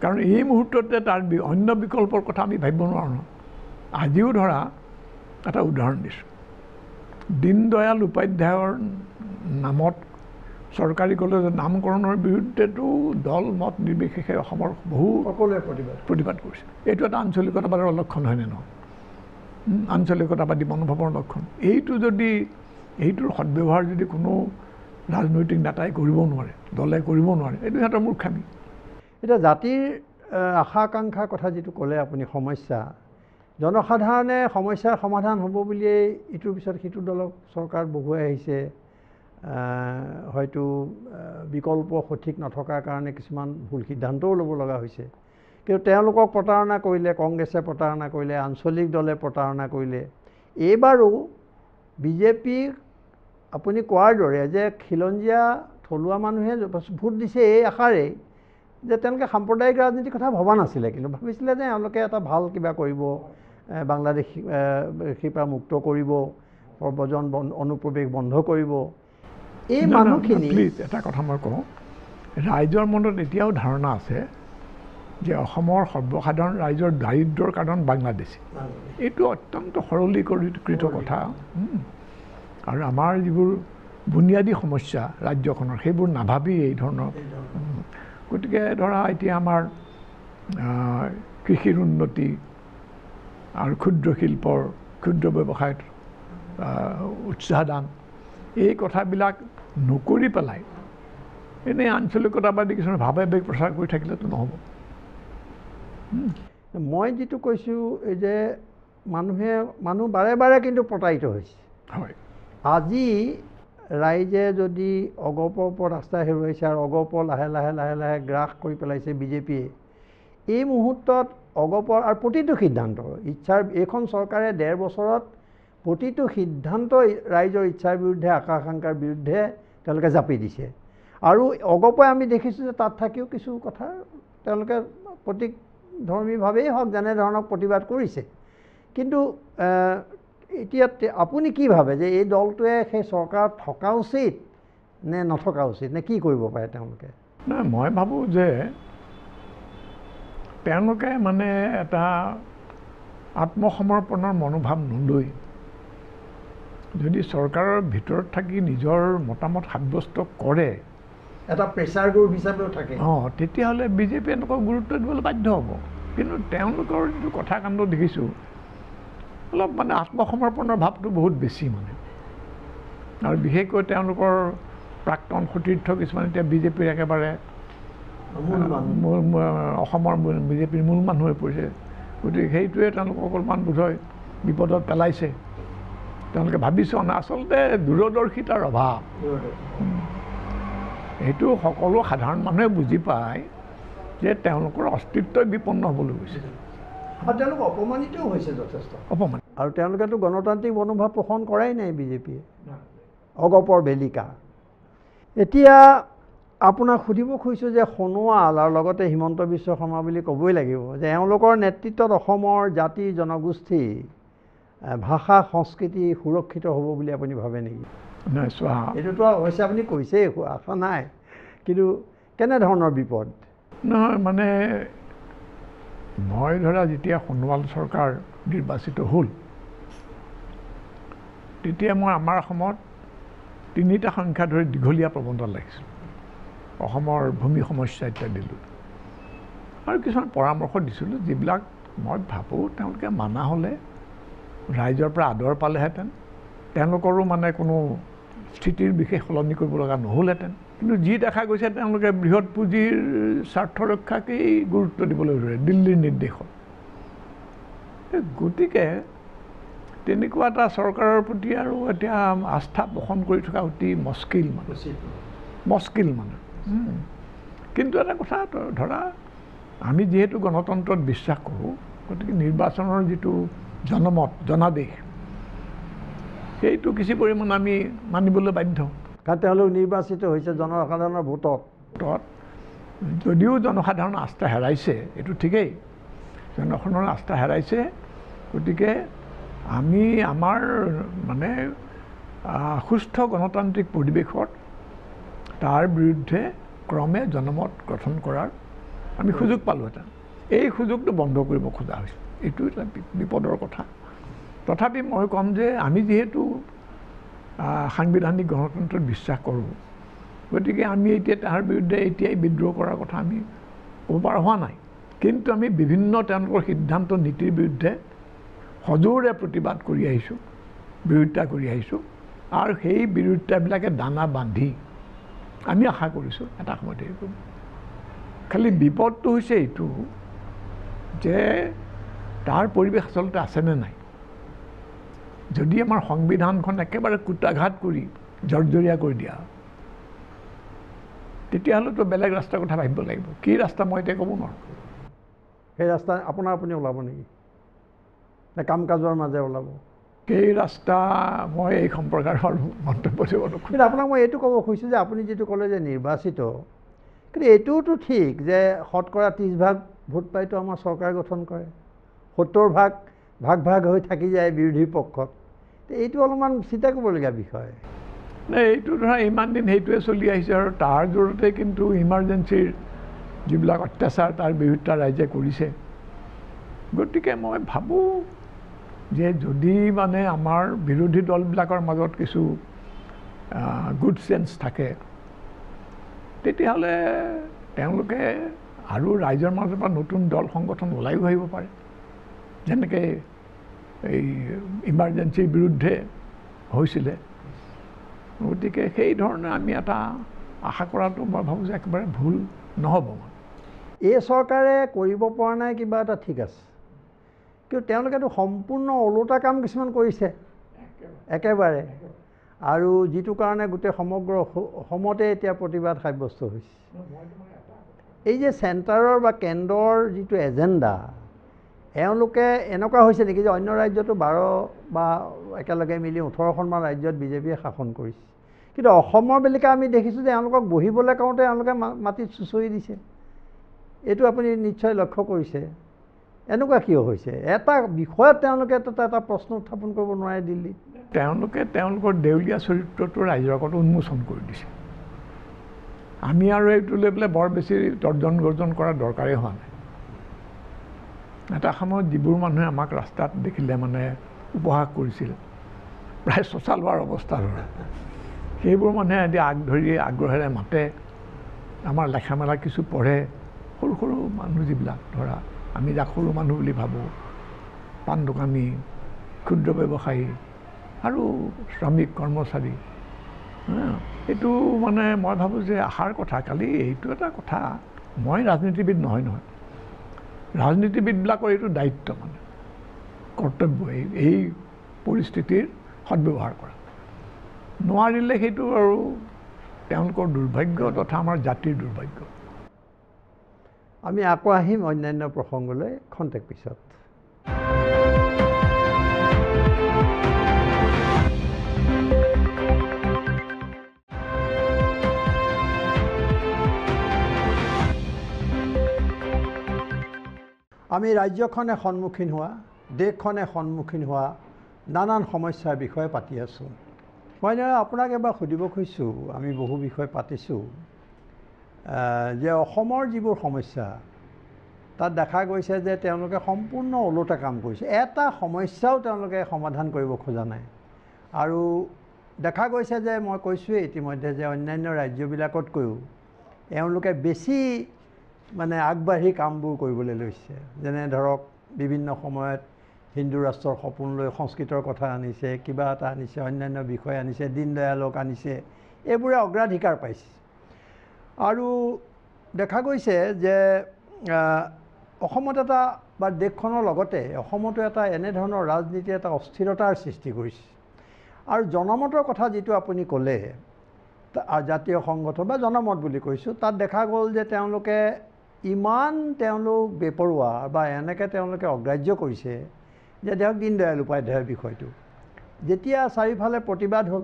B: কাৰণ এই মুহূৰ্ততে তাৰ অন্য বিকল্পৰ কথা আমি ভাবিব নোৱাৰোঁ আজিও ধৰা এটা উদাহৰণ দিছোঁ দীনদয়াল উপাধ্যায়ৰ নামত চৰকাৰী কলেজৰ নামকৰণৰ বিৰুদ্ধেতো দল মত নিৰ্বিশেষে অসমৰ বহু
A: সকলোৱে
B: প্ৰতিবাদ কৰিছে এইটো এটা আঞ্চলিকতাবাদৰ লক্ষণ হয়নে নহয় আঞ্চলিকতাবাদী মনোভাৱৰ লক্ষণ এইটোৰ সদ্ব্যৱহাৰ যদি কোনো ৰাজনৈতিক নেতাই কৰিব নোৱাৰে দলে কৰিব নোৱাৰে এইটো সিহঁতৰ মূৰ্খামি
A: এতিয়া জাতিৰ আশা আকাংক্ষাৰ কথা যিটো ক'লে আপুনি সমস্যা জনসাধাৰণে সমস্যাৰ সমাধান হ'ব বুলিয়েই ইটোৰ পিছত সিটো দলক চৰকাৰত বহুৱাই আহিছে হয়তো বিকল্প সঠিক নথকাৰ কাৰণে কিছুমান ভুল সিদ্ধান্তও ল'ব লগা হৈছে কিন্তু তেওঁলোকক প্ৰতাৰণা কৰিলে কংগ্ৰেছে প্ৰতাৰণা কৰিলে আঞ্চলিক দলে প্ৰতাৰণা কৰিলে এইবাৰো বিজেপিক আপুনি কোৱাৰ দৰে যে খিলঞ্জীয়া থলুৱা মানুহে ভোট দিছে এই আশাৰেই যে তেওঁলোকে সাম্প্ৰদায়িক ৰাজনীতিৰ কথা ভবা নাছিলে কিন্তু ভাবিছিলে যে এওঁলোকে এটা ভাল কিবা কৰিব বাংলাদেশীৰ পৰা মুক্ত কৰিব সৰ্বজন অনুপ্ৰৱেশ বন্ধ কৰিব এই মানুহখিনি
B: এটা কথা মই কওঁ ৰাইজৰ মনত এতিয়াও ধাৰণা আছে যে অসমৰ সৰ্বসাধাৰণ ৰাইজৰ দাৰিদ্ৰৰ কাৰণ বাংলাদেশী এইটো অত্যন্ত সৰলীকৃত কথা আৰু আমাৰ যিবোৰ বুনিয়াদী সমস্যা ৰাজ্যখনৰ সেইবোৰ নাভাবি এই ধৰণৰ গতিকে ধৰা এতিয়া আমাৰ কৃষিৰ উন্নতি আৰু ক্ষুদ্ৰ শিল্পৰ ক্ষুদ্ৰ ব্যৱসায়ত উৎসাহ দান এই কথাবিলাক নকৰি পেলাই এনেই আঞ্চলিকতাবাদী কিছুমান ভাৱাবেগ প্ৰচাৰ কৰি থাকিলেতো নহ'ব
A: মই যিটো কৈছোঁ এই যে মানুহ বাৰে বাৰে কিন্তু প্ৰতাৰিত হৈছে
B: হয়
A: আজি ৰাইজে যদি অগপৰ ওপৰত আস্থা হেৰুৱাইছে আৰু অগপ লাহে লাহে লাহে লাহে গ্ৰাস কৰি পেলাইছে বিজেপিয়ে এই মুহূৰ্তত অগপৰ আৰু প্ৰতিটো সিদ্ধান্ত এইখন চৰকাৰে 1.5 বছৰত প্ৰতিটো সিদ্ধান্ত ৰাইজৰ ইচ্ছাৰ বিৰুদ্ধে আশা আকাংক্ষাৰ বিৰুদ্ধে তেওঁলোকে জাপি দিছে আৰু অগপই আমি দেখিছোঁ যে তাত থাকিও কিছু কথা তেওঁলোকে প্ৰতিধৰ্মীভাৱেই হওক যেনেধৰণক প্ৰতিবাদ কৰিছে কিন্তু এতিয়া আপুনি কি ভাবে যে এই দলটোৱে সেই চৰকাৰত থকা উচিত নে নথকা উচিত নে কি কৰিব পাৰে তেওঁলোকে
B: নাই মই ভাবোঁ যে তেওঁলোকে মানে এটা আত্মসমৰ্পণৰ মনোভাৱ নলৈ যদি চৰকাৰৰ ভিতৰত থাকি নিজৰ মতামত সাব্যস্ত কৰে
A: এটা প্ৰেছাৰ গ্ৰুপ হিচাপেও থাকে
B: তেতিয়াহ'লে বিজেপি এনেকুৱা গুৰুত্ব দিবলৈ বাধ্য হ'ব কিন্তু তেওঁলোকৰ যিটো কথা কাণ্ড দেখিছোঁ অলপ মানে আত্মসমৰ্পণৰ ভাৱটো বহুত বেছি মানে আৰু বিশেষকৈ তেওঁলোকৰ প্ৰাক্তন সতীৰ্থ কিছুমান এতিয়া বিজেপিৰ একেবাৰে অসমৰ বিজেপিৰ মূল মানুহ হৈ পৰিছে গতিকে সেইটোৱে তেওঁলোকক অলপমান বোধহয় বিপদত পেলাইছে তেওঁলোকে ভাবিছোঁ আচলতে দূৰদৰ্শিতাৰ অভাৱ সেইটো সকলো সাধাৰণ মানুহে বুজি পায় যে তেওঁলোকৰ অস্তিত্বই বিপন্ন হ'বলৈ গৈছে
A: আৰু তেওঁলোক অপমানিতও হৈছে যথেষ্ট
B: অপমান
A: আৰু তেওঁলোকেতো গণতান্ত্ৰিক মনোভাৱ পোষণ কৰাই নাই বিজেপিয়ে অগপৰ বেলিকা এতিয়া আপোনাক সুধিব খুজিছোঁ যে সোণোৱাল আৰু লগতে হিমন্ত বিশ্ব শৰ্মা বুলি ক'বই লাগিব যে এওঁলোকৰ নেতৃত্বত অসমৰ জাতি জনগোষ্ঠী ভাষা সংস্কৃতি সুৰক্ষিত হ'ব বুলি আপুনি ভাবে নেকি
B: নাই চোৱা
A: এইটোতো অৱশ্যে আপুনি কৈছেই আশা নাই কিন্তু কেনেধৰণৰ বিপদ
B: নহয় মানে মই ধৰা যেতিয়া সোণোৱাল চৰকাৰ নিৰ্বাচিত হ'ল তেতিয়া মই আমাৰ অসমত 3টা সংখ্যা ধৰি দীঘলীয়া প্ৰবন্ধ লিখিছিলোঁ অসমৰ ভূমি সমস্যা ইত্যাদি লৈ আৰু কিছুমান পৰামৰ্শ দিছিলোঁ যিবিলাক মই ভাবোঁ তেওঁলোকে মানা হ'লে ৰাইজৰ পৰা আদৰ পালেহেঁতেন তেওঁলোকৰো মানে কোনো স্থিতিৰ বিশেষ সলনি কৰিব লগা নহ'লহেঁতেন কিন্তু যি দেখা গৈছে তেওঁলোকে বৃহৎ পুঁজিৰ স্বাৰ্থ ৰক্ষাকেই গুৰুত্ব দিবলৈ ধৰে দিল্লীৰ নিৰ্দেশত গতিকে তেনেকুৱা এটা চৰকাৰৰ প্ৰতি আৰু এতিয়া আস্থা পোষণ কৰি থকা অতি মস্কিল মানে কিন্তু এটা কথা ধৰা আমি যিহেতু গণতন্ত্ৰত বিশ্বাস কৰোঁ গতিকে নিৰ্বাচনৰ যিটো জনমত জনাদেশ সেইটো কিছু পৰিমাণে আমি মানিবলৈ বাধ্য
A: কাৰণ তেওঁলোক নিৰ্বাচিত হৈছে জনসাধাৰণৰ ভোটত
B: যদিও জনসাধাৰণৰ আস্থা হেৰাইছে এইটো ঠিকেই জনসাধাৰণৰ আস্থা হেৰাইছে গতিকে আমি আমাৰ মানে সুস্থ গণতান্ত্ৰিক পৰিৱেশত তাৰ বিৰুদ্ধে ক্ৰমে জনমত গঠন কৰাৰ আমি সুযোগ পালোহেঁতেন এই সুযোগটো বন্ধ কৰিব খোজা হৈছে এইটো এটা বিপদৰ কথা তথাপি মই ক'ম যে আমি যিহেতু সাংবিধানিক গণতন্ত্ৰত বিশ্বাস কৰোঁ গতিকে আমি এতিয়া তাৰ বিৰুদ্ধে এতিয়াই বিদ্ৰোহ কৰাৰ কথা আমি ক'ব পৰা হোৱা নাই কিন্তু আমি বিভিন্ন তেওঁলোকৰ সিদ্ধান্ত নীতিৰ বিৰুদ্ধে সজোৰে প্ৰতিবাদ কৰি আহিছোঁ বিৰোধিতা কৰি আহিছোঁ আৰু সেই বিৰোধিতাবিলাকে দানা বান্ধি আমি আশা কৰিছোঁ এটা সময়ত হেৰি কৰিব খালি বিপদটো হৈছে এইটো যে তাৰ পৰিৱেশ আচলতে আছেনে নাই যদি আমাৰ সংবিধানখন একেবাৰে কুটাঘাত কৰি জৰ্জৰীয়া কৰি দিয়া তেতিয়াহ'লেতো বেলেগ ৰাস্তাৰ কথা ভাবিব লাগিব কি ৰাস্তা মই এতিয়া ক'ব নোৱাৰোঁ
A: সেই ৰাস্তা আপুনি ওলাব নেকি নে কাম কাজৰ মাজে ওলাব
B: সেই ৰাস্তা মই এই সম্পৰ্কত মন্তব্য দিব নোৱাৰোঁ
A: কিন্তু আপোনাক মই এইটো ক'ব খুজিছোঁ যে আপুনি যিটো ক'লে যে নিৰ্বাচিত কিন্তু এইটোওতো ঠিক যে 30% ভোট পাইতো আমাৰ চৰকাৰ গঠন কৰে 70% ভাগ হৈ থাকি যায় বিৰোধী পক্ষত এইটো অলপমান চিন্তা কৰিবলগীয়া বিষয়
B: এইটো ধৰা ইমান দিন সেইটোৱে চলি আহিছে আৰু তাৰ জৰিয়তে কিন্তু ইমাৰ্জেঞ্চিৰ যিবিলাক অত্যাচাৰ তাৰ বিৰোধিতা ৰাইজে কৰিছে গতিকে মই ভাবোঁ যে যদি মানে আমাৰ বিৰোধী দলবিলাকৰ মাজত কিছু গুড চেন্স থাকে তেতিয়াহ'লে তেওঁলোকে আৰু ৰাইজৰ মাজৰ পৰা নতুন দল সংগঠন ওলাইও আহিব পাৰে যেনেকৈ এই ইমাৰ্জেঞ্চিৰ বিৰুদ্ধে হৈছিলে গতিকে সেই ধৰণে আমি এটা আশা কৰাটো মই ভাবোঁ যে একেবাৰে ভুল নহ'ব
A: এই চৰকাৰে কৰিব পৰা নাই কিবা এটা ঠিক আছে কিন্তু তেওঁলোকেতো সম্পূৰ্ণ ওলোটা কাম কিছুমান কৰিছে একেবাৰে আৰু যিটো কাৰণে গোটেই সমগ্ৰ অসমতে এতিয়া প্ৰতিবাদ সাব্যস্ত হৈছে এই যে চেণ্টাৰৰ বা কেন্দ্ৰৰ যিটো এজেণ্ডা এওঁলোকে এনেকুৱা হৈছে নেকি যে অন্য ৰাজ্যতো 12 বা একেলগে মিলি 18খনমান ৰাজ্যত বিজেপিয়ে শাসন কৰিছে কিন্তু অসমৰ বেলিকা আমি দেখিছোঁ যে এওঁলোকক বহিবলৈ কওঁতে এওঁলোকে মাটিত চুঁচৰি দিছে এইটো আপুনি নিশ্চয় লক্ষ্য কৰিছে এনেকুৱা কিয় হৈছে এটা বিষয়ত তেওঁলোকে এটা প্ৰশ্ন উত্থাপন কৰিব নোৱাৰে দিল্লীত
B: তেওঁলোকে তেওঁলোকৰ দেউলীয়া চৰিত্ৰটো ৰাইজৰ আগত উন্মোচন কৰি দিছে আমি আৰু এইটো লৈ পেলাই বৰ বেছি তৰ্জন গৰ্জন কৰাৰ দৰকাৰেই হোৱা নাই এটা সময়ত যিবোৰ মানুহে আমাক ৰাস্তাত দেখিলে মানে উপহাস কৰিছিল প্ৰায় চচাল হোৱাৰ অৱস্থা ধৰে সেইবোৰ মানুহে এতিয়া ধৰি আগ্ৰহেৰে মাতে আমাৰ লেখা মেলা কিছু পঢ়ে সৰু সৰু মানুহ যিবিলাক ধৰা আমি যাক সৰু মানুহ বুলি ভাবোঁ পাণ দোকানী ক্ষুদ্ৰ ব্যৱসায়ী আৰু শ্ৰমিক কৰ্মচাৰী এইটো মানে মই ভাবোঁ যে আশাৰ কথা খালি এইটো এটা কথা মই ৰাজনীতিবিদ নহয় ৰাজনীতিবিদবিলাকৰ এইটো দায়িত্ব মানে কৰ্তব্য এই পৰিস্থিতিৰ সদ্ব্যৱহাৰ কৰা নোৱাৰিলে সেইটো আৰু তেওঁলোকৰ দুৰ্ভাগ্য তথা আমাৰ জাতিৰ দুৰ্ভাগ্য
A: আমি আকৌ আহিম অন্যান্য প্ৰসংগলৈ খন্তেক পিছত আমি ৰাজ্যখনে সন্মুখীন হোৱা দেশখনে সন্মুখীন হোৱা নানান সমস্যাৰ বিষয়ে পাতি আছোঁ মই আপোনাক এবাৰ সুধিব খুজিছোঁ, আমি বহু বিষয় পাতিছোঁ যে অসমৰ যিবোৰ সমস্যা তাত দেখা গৈছে যে তেওঁলোকে সম্পূৰ্ণ ওলোটা কাম কৰিছে। এটা সমস্যাও তেওঁলোকে সমাধান কৰিব খোজা নাই। আৰু দেখা গৈছে যে মই কৈছোঁৱেই ইতিমধ্যে যে অন্যান্য ৰাজ্যবিলাকতকৈও এওঁলোকে বেছি মানে আগবাঢ়ি কামবোৰ কৰিবলৈ লৈছে। যেনে ধৰক বিভিন্ন সময়ত হিন্দু ৰাষ্ট্ৰৰ সপোন লৈ সংস্কৃতৰ কথা আনিছে, কিবা এটা আনিছে, অন্যান্য বিষয় আনিছে, দীনদয়ালক আনিছে, এইবোৰে অগ্ৰাধিকাৰ পাইছে। আৰু দেখা গৈছে যে অসমত এটা বা দেশখনৰ লগতে অসমতো এটা এনেধৰণৰ ৰাজনীতি এটা অস্থিৰতাৰ সৃষ্টি কৰিছে। আৰু জনমতৰ কথা যিটো আপুনি ক'লে, জাতীয় সংগঠন বা জনমত বুলি কৈছোঁ, তাত দেখা গ'ল যে তেওঁলোকে ইমান বেপৰোৱা বা এনেকৈ তেওঁলোকে অগ্ৰাহ্য কৰিছে যে ধৰক দীনদয়াল উপাধ্যায়ৰ বিষয়টো যেতিয়া চাৰিওফালে প্ৰতিবাদ হ'ল,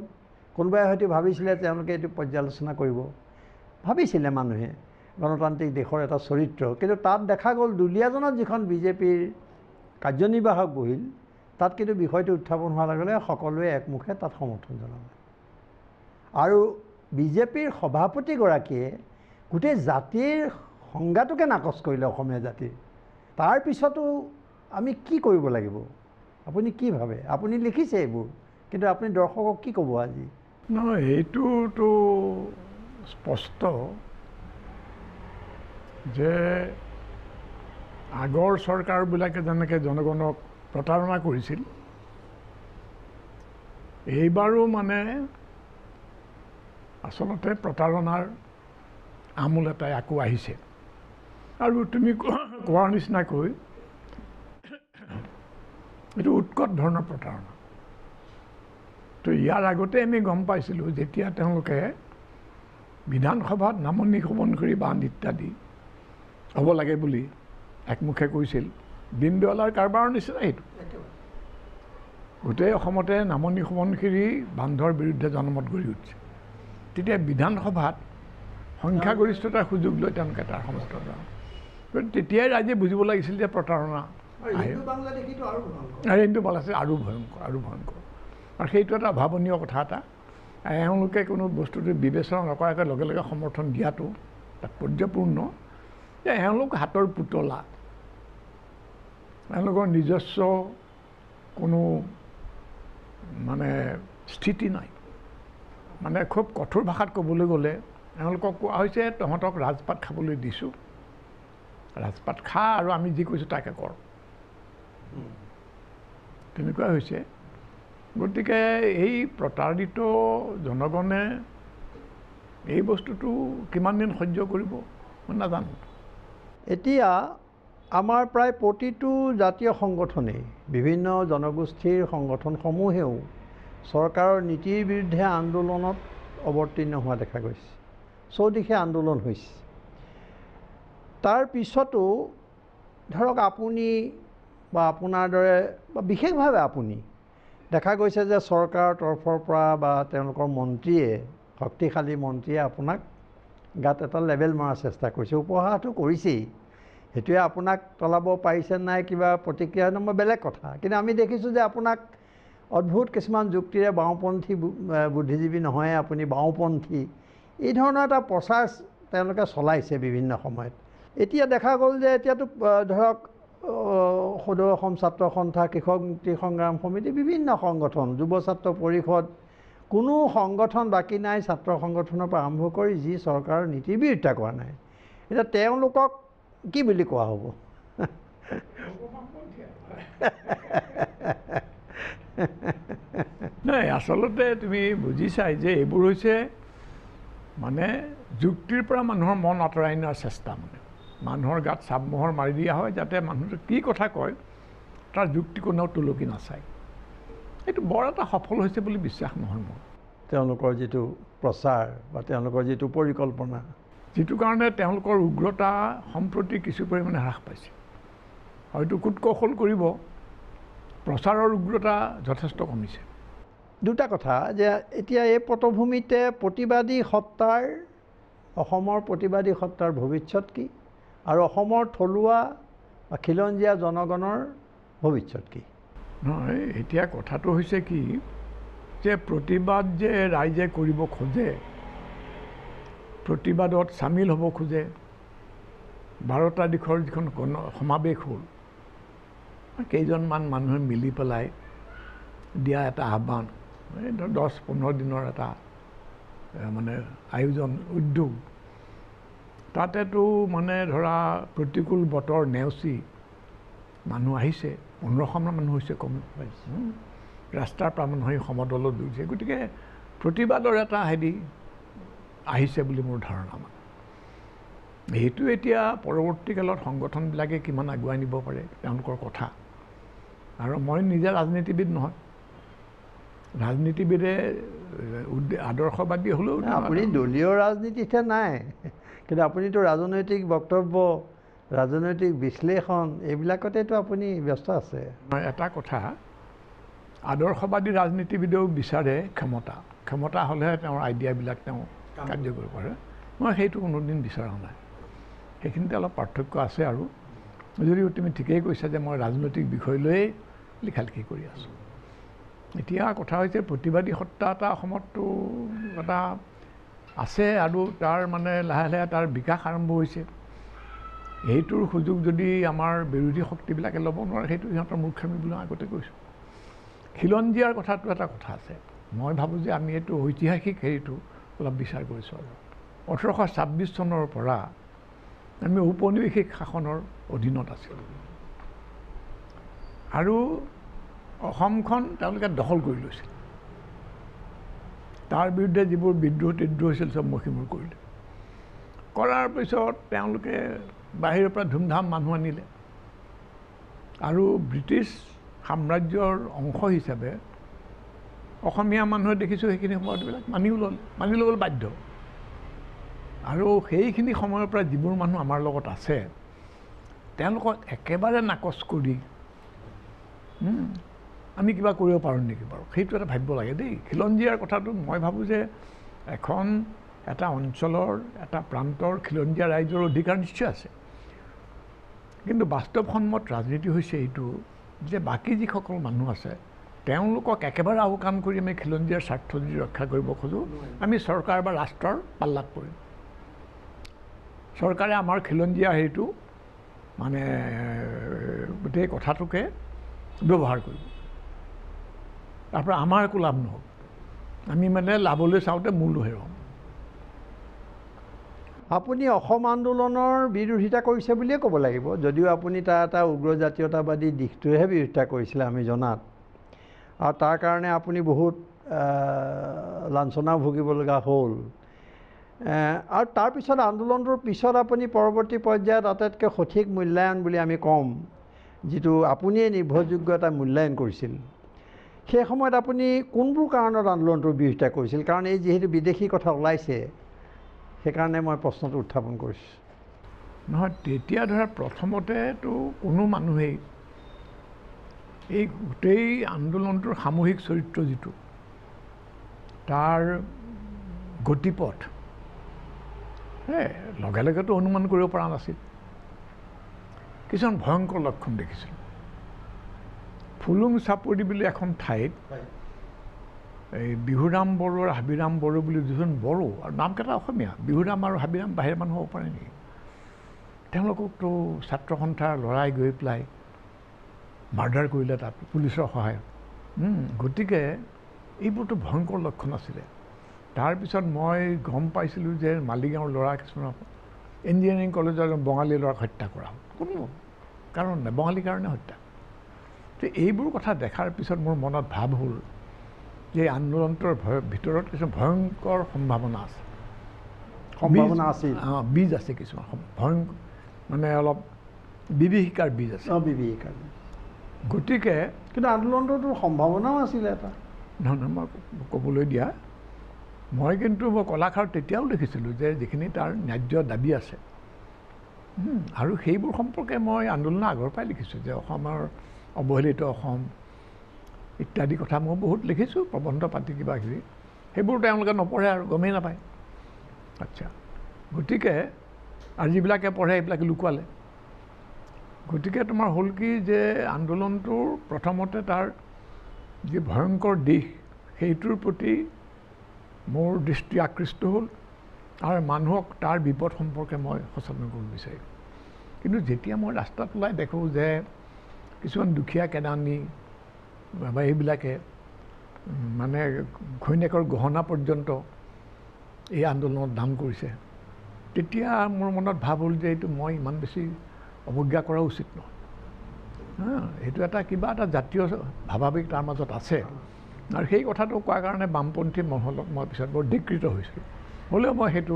A: কোনোবাই হয়তো ভাবিছিলে তেওঁলোকে এইটো পৰ্যালোচনা কৰিব, ভাবিছিলে মানুহে গণতান্ত্ৰিক দেশৰ এটা চৰিত্ৰ। কিন্তু তাত দেখা গ'ল দুলীয়াজনত যিখন বিজেপিৰ কাৰ্যনিৰ্বাহক বহিল, তাত কিন্তু বিষয়টো উত্থাপন হোৱাৰ লগে লগে সকলোৱে একমুখে তাত সমৰ্থন জনালে। আৰু বিজেপিৰ সভাপতিগৰাকীয়ে গোটেই জাতিৰ সংজ্ঞাটোকে নাকচ কৰিলে, অসমীয়া জাতিৰ। তাৰপিছতো আমি কি কৰিব লাগিব? আপুনি কি ভাবে? আপুনি লিখিছে এইবোৰ, কিন্তু আপুনি দৰ্শকক কি ক'ব আজি?
B: নহয়, এইটোতো স্পষ্ট যে আগৰ চৰকাৰবিলাকে যেনেকৈ জনগণক প্ৰতাৰণা কৰিছিল, এইবাৰো মানে আচলতে প্ৰতাৰণাৰ আমোল এটাই আকৌ আহিছে। আৰু তুমি কোৱাৰ নিচিনাকৈ এইটো উৎকট ধৰণৰ প্ৰতাৰণা। তো ইয়াৰ আগতে আমি গম পাইছিলোঁ, যেতিয়া তেওঁলোকে বিধানসভাত নামনিকৰণ কৰি বান্ধ ইত্যাদি হ'ব লাগে বুলি একমুখে কৈছিল, দীনদয়ালৰ কাৰবাৰৰ নিচিনা এইটো। গোটেই অসমতে নামনি সোৱণশিৰি বান্ধৰ বিৰুদ্ধে জনমত গঢ়ি উঠিছে। তেতিয়া বিধানসভাত সংখ্যাগৰিষ্ঠতাৰ সুযোগ লৈ তেওঁলোকে তাৰ সমৰ্থন জনায়। গতিকে তেতিয়াই ৰাইজে বুজিব লাগিছিল যে প্ৰতাৰণা
A: হিন্দু বাংলাদেশীটো
B: আৰু ভয়ংকৰ আৰু সেইটো এটা অভাৱনীয় কথা এটা। এওঁলোকে কোনো বস্তুটো বিবেচনা নকৰাকৈ লগে লগে সমৰ্থন দিয়াটো তাৎপৰ্যপূৰ্ণ যে এওঁলোক হাতৰ পুতলা, এওঁলোকৰ নিজস্ব কোনো মানে স্থিতি নাই। মানে খুব কঠোৰ ভাষাত ক'বলৈ গ'লে এওঁলোকক কোৱা হৈছে, তহঁতক ৰাজপাত খাবলৈ দিছোঁ, ৰাজপাত খা আৰু আমি যি কৈছোঁ তাকে কৰ, তেনেকুৱা হৈছে। গতিকে এই প্ৰতাৰিত জনগণে এই বস্তুটো কিমান দিন সহ্য কৰিব মই নাজানো।
A: এতিয়া আমাৰ প্ৰায় প্ৰতিটো জাতীয় সংগঠনেই, বিভিন্ন জনগোষ্ঠীৰ সংগঠনসমূহেও চৰকাৰৰ নীতিৰ বিৰুদ্ধে আন্দোলনত অৱতীৰ্ণ হোৱা দেখা গৈছে। চৌদিশে আন্দোলন হৈছে। তাৰ পিছতো ধৰক আপুনি বা আপোনাৰ দৰে বা বিশেষভাৱে আপুনি দেখা গৈছে যে চৰকাৰৰ তৰফৰ পৰা বা তেওঁলোকৰ মন্ত্ৰীয়ে, শক্তিশালী মন্ত্ৰীয়ে আপোনাক গাত এটা লেবেল মৰাৰ চেষ্টা কৰিছে, উপহাৰটো কৰিছেই। সেইটোৱে আপোনাক তলাব পাৰিছে নাই কিবা প্ৰতিক্ৰিয়া নম্বৰ বেলেগ কথা। কিন্তু আমি দেখিছোঁ যে আপোনাক অদ্ভুত কিছুমান যুক্তিৰে বাওঁপন্থী বুদ্ধিজীৱী নহয়, আপুনি বাওঁপন্থী, এই ধৰণৰ এটা প্ৰচাৰ তেওঁলোকে চলাইছে বিভিন্ন সময়ত। এতিয়া দেখা গ'ল যে এতিয়াতো ধৰক সদৌ অসম ছাত্ৰ সন্থা, কৃষক মুক্তি সংগ্ৰাম সমিতি, বিভিন্ন সংগঠন, যুৱ ছাত্ৰ পৰিষদ, কোনো সংগঠন বাকী নাই ছাত্ৰ সংগঠনৰ পৰা আৰম্ভ কৰি যি চৰকাৰৰ নীতিৰ বিৰোধিতা কৰা নাই। এতিয়া তেওঁলোকক কি বুলি কোৱা হ'ব?
B: নাই, আচলতে তুমি বুজিছাই যে এইবোৰ হৈছে মানে যুক্তিৰ পৰা মানুহৰ মন আঁতৰাই নিয়াৰ চেষ্টা। মানে মানুহৰ গাত চাপমোহৰ মাৰি দিয়া হয় যাতে মানুহটো কি কথা কয় তাৰ যুক্তি কোনেও তুলকি নাচায়। এইটো বৰ এটা সফল হৈছে বুলি বিশ্বাস নহয় মোৰ।
A: তেওঁলোকৰ যিটো প্ৰচাৰ বা তেওঁলোকৰ যিটো পৰিকল্পনা,
B: যিটো কাৰণে তেওঁলোকৰ উগ্ৰতা সম্প্ৰতি কিছু পৰিমাণে হ্ৰাস পাইছে। হয়তো কুটকৌশল কৰিব, প্ৰচাৰৰ উগ্ৰতা যথেষ্ট কমিছে।
A: দুটা কথা, যে এতিয়া এই পটভূমিতে প্ৰতিবাদী সত্তাৰ, অসমৰ প্ৰতিবাদী সত্তাৰ ভৱিষ্যত কি, আৰু অসমৰ থলুৱা বা খিলঞ্জীয়া জনগণৰ ভৱিষ্যত কি?
B: নহয়, এতিয়া কথাটো হৈছে কি, যে প্ৰতিবাদ যে ৰাইজে কৰিব খোজে, প্ৰতিবাদত চামিল হ'ব খোজে, 12টা দিশৰ যিখন সমাৱেশ হ'ল, কেইজনমান মানুহে মিলি পেলাই দিয়া এটা আহ্বান, 10-15 দিনৰ এটা মানে আয়োজন, উদ্যোগ, তাতেতো মানে ধৰা প্ৰতিকূল বতৰ নেওচি মানুহ আহিছে, 1500মান মানুহ হৈছে কম, ৰাস্তাৰ পৰা মানুহ সমদলত গৈছে, গতিকে প্ৰতিবাদৰ এটা হেৰি আহিছে বুলি মোৰ ধাৰণা। মানে সেইটো এতিয়া পৰৱৰ্তীকালত সংগঠনবিলাকে কিমান আগুৱাই নিব পাৰে তেওঁলোকৰ কথা। আৰু মই নিজে ৰাজনীতিবিদ নহয়, ৰাজনীতিবিদে আদৰ্শবাদী হ'লেও
A: আপুনি দলীয় ৰাজনীতিতহে নাই, কিন্তু আপুনিতো ৰাজনৈতিক বক্তব্য, ৰাজনৈতিক বিশ্লেষণ এইবিলাকতেতো আপুনি ব্যস্ত আছে।
B: এটা কথা, আদৰ্শবাদী ৰাজনীতিবিদেও বিচাৰে ক্ষমতা হ'লেহে তেওঁৰ আইডিয়াবিলাক তেওঁ কাৰ্যকৰী কৰে। মই সেইটো কোনোদিন বিচৰা নাই, সেইখিনিতে অলপ পাৰ্থক্য আছে। আৰু যদিও তুমি ঠিকেই কৈছা যে মই ৰাজনৈতিক বিষয় লৈয়ে লিখালিখি কৰি আছোঁ। এতিয়া কথা হৈছে প্ৰতিবাদী সত্তা এটা অসমততো এটা আছে, আৰু তাৰ মানে লাহে লাহে তাৰ বিকাশ আৰম্ভ হৈছে। এইটোৰ সুযোগ যদি আমাৰ বিৰোধী শক্তিবিলাকে ল'ব নোৱাৰে, সেইটো সিহঁতৰ মূৰ্খামি বুলি আগতে কৈছোঁ। খিলঞ্জীয়াৰ কথাটো এটা কথা আছে, মই ভাবোঁ যে আমি এইটো ঐতিহাসিক হেৰিটো অলপ বিচাৰ কৰিছোঁ। আৰু 1826 চনৰ পৰা আমি ঔপনিৱেশিক শাসনৰ অধীনত আছিলোঁ, আৰু অসমখন তেওঁলোকে দখল কৰি লৈছিল। তাৰ বিৰুদ্ধে যিবোৰ বিদ্ৰোহ হৈছিল চব মষিমূৰ কৰিলে। কৰাৰ পিছত তেওঁলোকে বাহিৰৰ পৰা ধুমধাম মানুহ আনিলে, আৰু ব্ৰিটিছ সাম্ৰাজ্যৰ অংশ হিচাপে অসমীয়া মানুহে দেখিছোঁ সেইখিনি সময়ত এইবিলাক মানি ল'বলৈ বাধ্য। আৰু সেইখিনি সময়ৰ পৰা যিবোৰ মানুহ আমাৰ লগত আছে, তেওঁলোকক একেবাৰে নাকচ কৰি আমি কিবা কৰিব পাৰোঁ নেকি বাৰু, সেইটো এটা ভাবিব লাগে দেই। খিলঞ্জীয়াৰ কথাটো মই ভাবোঁ যে এটা অঞ্চলৰ এটা প্ৰান্তৰ খিলঞ্জীয়া ৰাইজৰ অধিকাৰ নিশ্চয় আছে, কিন্তু বাস্তৱসন্মত ৰাজনীতি হৈছে এইটো যে বাকী যিসকল মানুহ আছে তেওঁলোকক একেবাৰে আওকাণ কৰি আমি খিলঞ্জীয়াৰ স্বাৰ্থ যদি ৰক্ষা কৰিব খোজোঁ, আমি চৰকাৰ বা ৰাষ্ট্ৰৰ পাল্লাত পৰিম। চৰকাৰে আমাৰ খিলঞ্জীয়া হেৰিটো মানে গোটেই কথাটোকে ব্যৱহাৰ কৰিব, তাৰপৰা আমাৰ একো লাভ নহ'ব, আমি মানে লাভলৈ চাওঁতে মূল্য হেৰুৱাম।
A: আপুনি অসম আন্দোলনৰ বিৰোধিতা কৰিছে বুলিয়ে ক'ব লাগিব, যদিও আপুনি তাৰ এটা উগ্ৰ জাতীয়তাবাদী দিশটোৱেহে বিৰোধিতা কৰিছিলে আমি জনাত, আৰু তাৰ কাৰণে আপুনি বহুত লাঞ্ছনাও ভুগিব লগা হ'ল। আৰু তাৰপিছত আন্দোলনটোৰ পিছত আপুনি পৰৱৰ্তী পৰ্যায়ত আটাইতকৈ সঠিক মূল্যায়ন বুলি আমি ক'ম, যিটো আপুনিয়ে নিৰ্ভৰযোগ্য এটা মূল্যায়ন কৰিছিল, সেই সময়ত আপুনি কোনবোৰ কাৰণত আন্দোলনটোৰ বিৰোধিতা কৰিছিল? কাৰণ এই যিহেতু বিদেশী কথা ওলাইছে, সেইকাৰণে মই প্ৰশ্নটো উত্থাপন কৰিছোঁ।
B: নহয়, তেতিয়া ধৰা প্ৰথমতেতো কোনো মানুহেই এই গোটেই আন্দোলনটোৰ সামূহিক চৰিত্ৰ যিটো, তাৰ গতিপথ লগে লগেতো অনুমান কৰিব পৰা নাছিল। কিছুমান ভয়ংকৰ লক্ষণ দেখিছিলোঁ। ফুলুং চাপৰি বুলি এখন ঠাইত এই বিহুৰাম বড়ো আৰু হাবিৰাম বড়ো বুলি দুজন বড়ো, আৰু নামকেইটা অসমীয়া, বিহুৰাম আৰু হাবিৰাম বাহিৰৰ মানুহ হ'ব পাৰে নেকি? তেওঁলোককতো ছাত্ৰ সন্থাৰ ল'ৰাই গৈ পেলাই মাৰ্ডাৰ কৰিলে তাত পুলিচৰ সহায়ত। গতিকে এইবোৰতো ভয়ংকৰ লক্ষণ আছিলে। তাৰপিছত মই গম পাইছিলোঁ যে মালিগাঁৱৰ ল'ৰা কিছুমান ইঞ্জিনিয়াৰিং কলেজৰ বঙালী ল'ৰাক হত্যা কৰা হ'ল, কোনো কাৰণ নাই, বঙালীৰ কাৰণে হত্যা। তো এইবোৰ কথা দেখাৰ পিছত মোৰ মনত ভাৱ হ'ল যে আন্দোলনটোৰ ভিতৰত কিছুমান ভয়ংকৰ সম্ভাৱনা আছে,
A: আছিল,
B: বীজ আছে, কিছুমান ভয়ংকৰ মানে অলপ বিভীষিকাৰ বীজ আছে।
A: বিভীষিকাৰ।
B: গতিকে
A: কিন্তু আন্দোলনটোৰ সম্ভাৱনাও আছিলে এটা।
B: নহয়, মই ক'বলৈ দিয়া, মই কলাখাৰ তেতিয়াও দেখিছিলোঁ যে যিখিনি তাৰ ন্যায্য দাবী আছে, আৰু সেইবোৰ সম্পৰ্কে মই আন্দোলনৰ আগৰ পৰাই লিখিছোঁ যে অসমৰ অৱহেলিত অসম ইত্যাদি কথা মই বহুত লিখিছোঁ, প্ৰবন্ধ পাতি কিবা কিবি, সেইবোৰ তেওঁলোকে নপঢ়ে আৰু গমেই নাপায়। আচ্ছা, গতিকে আৰু যিবিলাকে পঢ়ে সেইবিলাকে লুকুৱালে। গতিকে তোমাৰ হ'ল কি যে আন্দোলনটোৰ প্ৰথমতে তাৰ যি ভয়ংকৰ দিশ সেইটোৰ প্ৰতি মোৰ দৃষ্টি আকৃষ্ট হ'ল আৰু মানুহক তাৰ বিপদ সম্পৰ্কে মই সচেতন কৰিব বিচাৰিম। কিন্তু যেতিয়া মই ৰাস্তাত ওলাই দেখোঁ যে কিছুমান দুখীয়া কেদানী বা এইবিলাকে মানে ঘৈণীয়েকৰ গহনা পৰ্যন্ত এই আন্দোলনত দান কৰিছে, তেতিয়া মোৰ মনত ভাৱ হ'ল যে এইটো মই ইমান বেছি অৱজ্ঞা কৰা উচিত নহয়। এইটো এটা কিবা এটা জাতীয় ভাৱাৱেগ তাৰ মাজত আছে। আৰু সেই কথাটো কোৱাৰ কাৰণে বামপন্থী মহলত মই পিছত বৰ ধিকৃত হৈছিলোঁ, হ'লেও মই সেইটো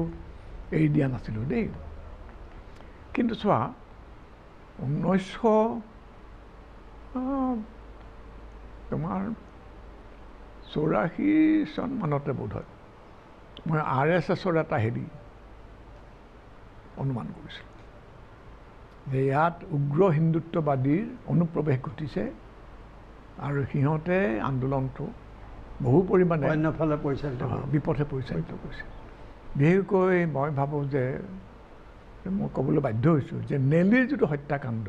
B: এৰি দিয়া নাছিলোঁ দেই। কিন্তু চোৱা 1984 চন মানতে বোধ হয় মই RSSৰ এটা হেৰি অনুমান কৰিছিলোঁ যে ইয়াত উগ্ৰ হিন্দুত্ববাদীৰ অনুপ্ৰৱেশ ঘটিছে আৰু সিহঁতে আন্দোলনটো বহু পৰিমাণে
A: অন্যফালে
B: বিপথে পৰিচালিত কৰিছে। বিশেষকৈ মই ভাবোঁ যে মই ক'বলৈ বাধ্য হৈছোঁ যে নেলীৰ যিটো হত্যাকাণ্ড,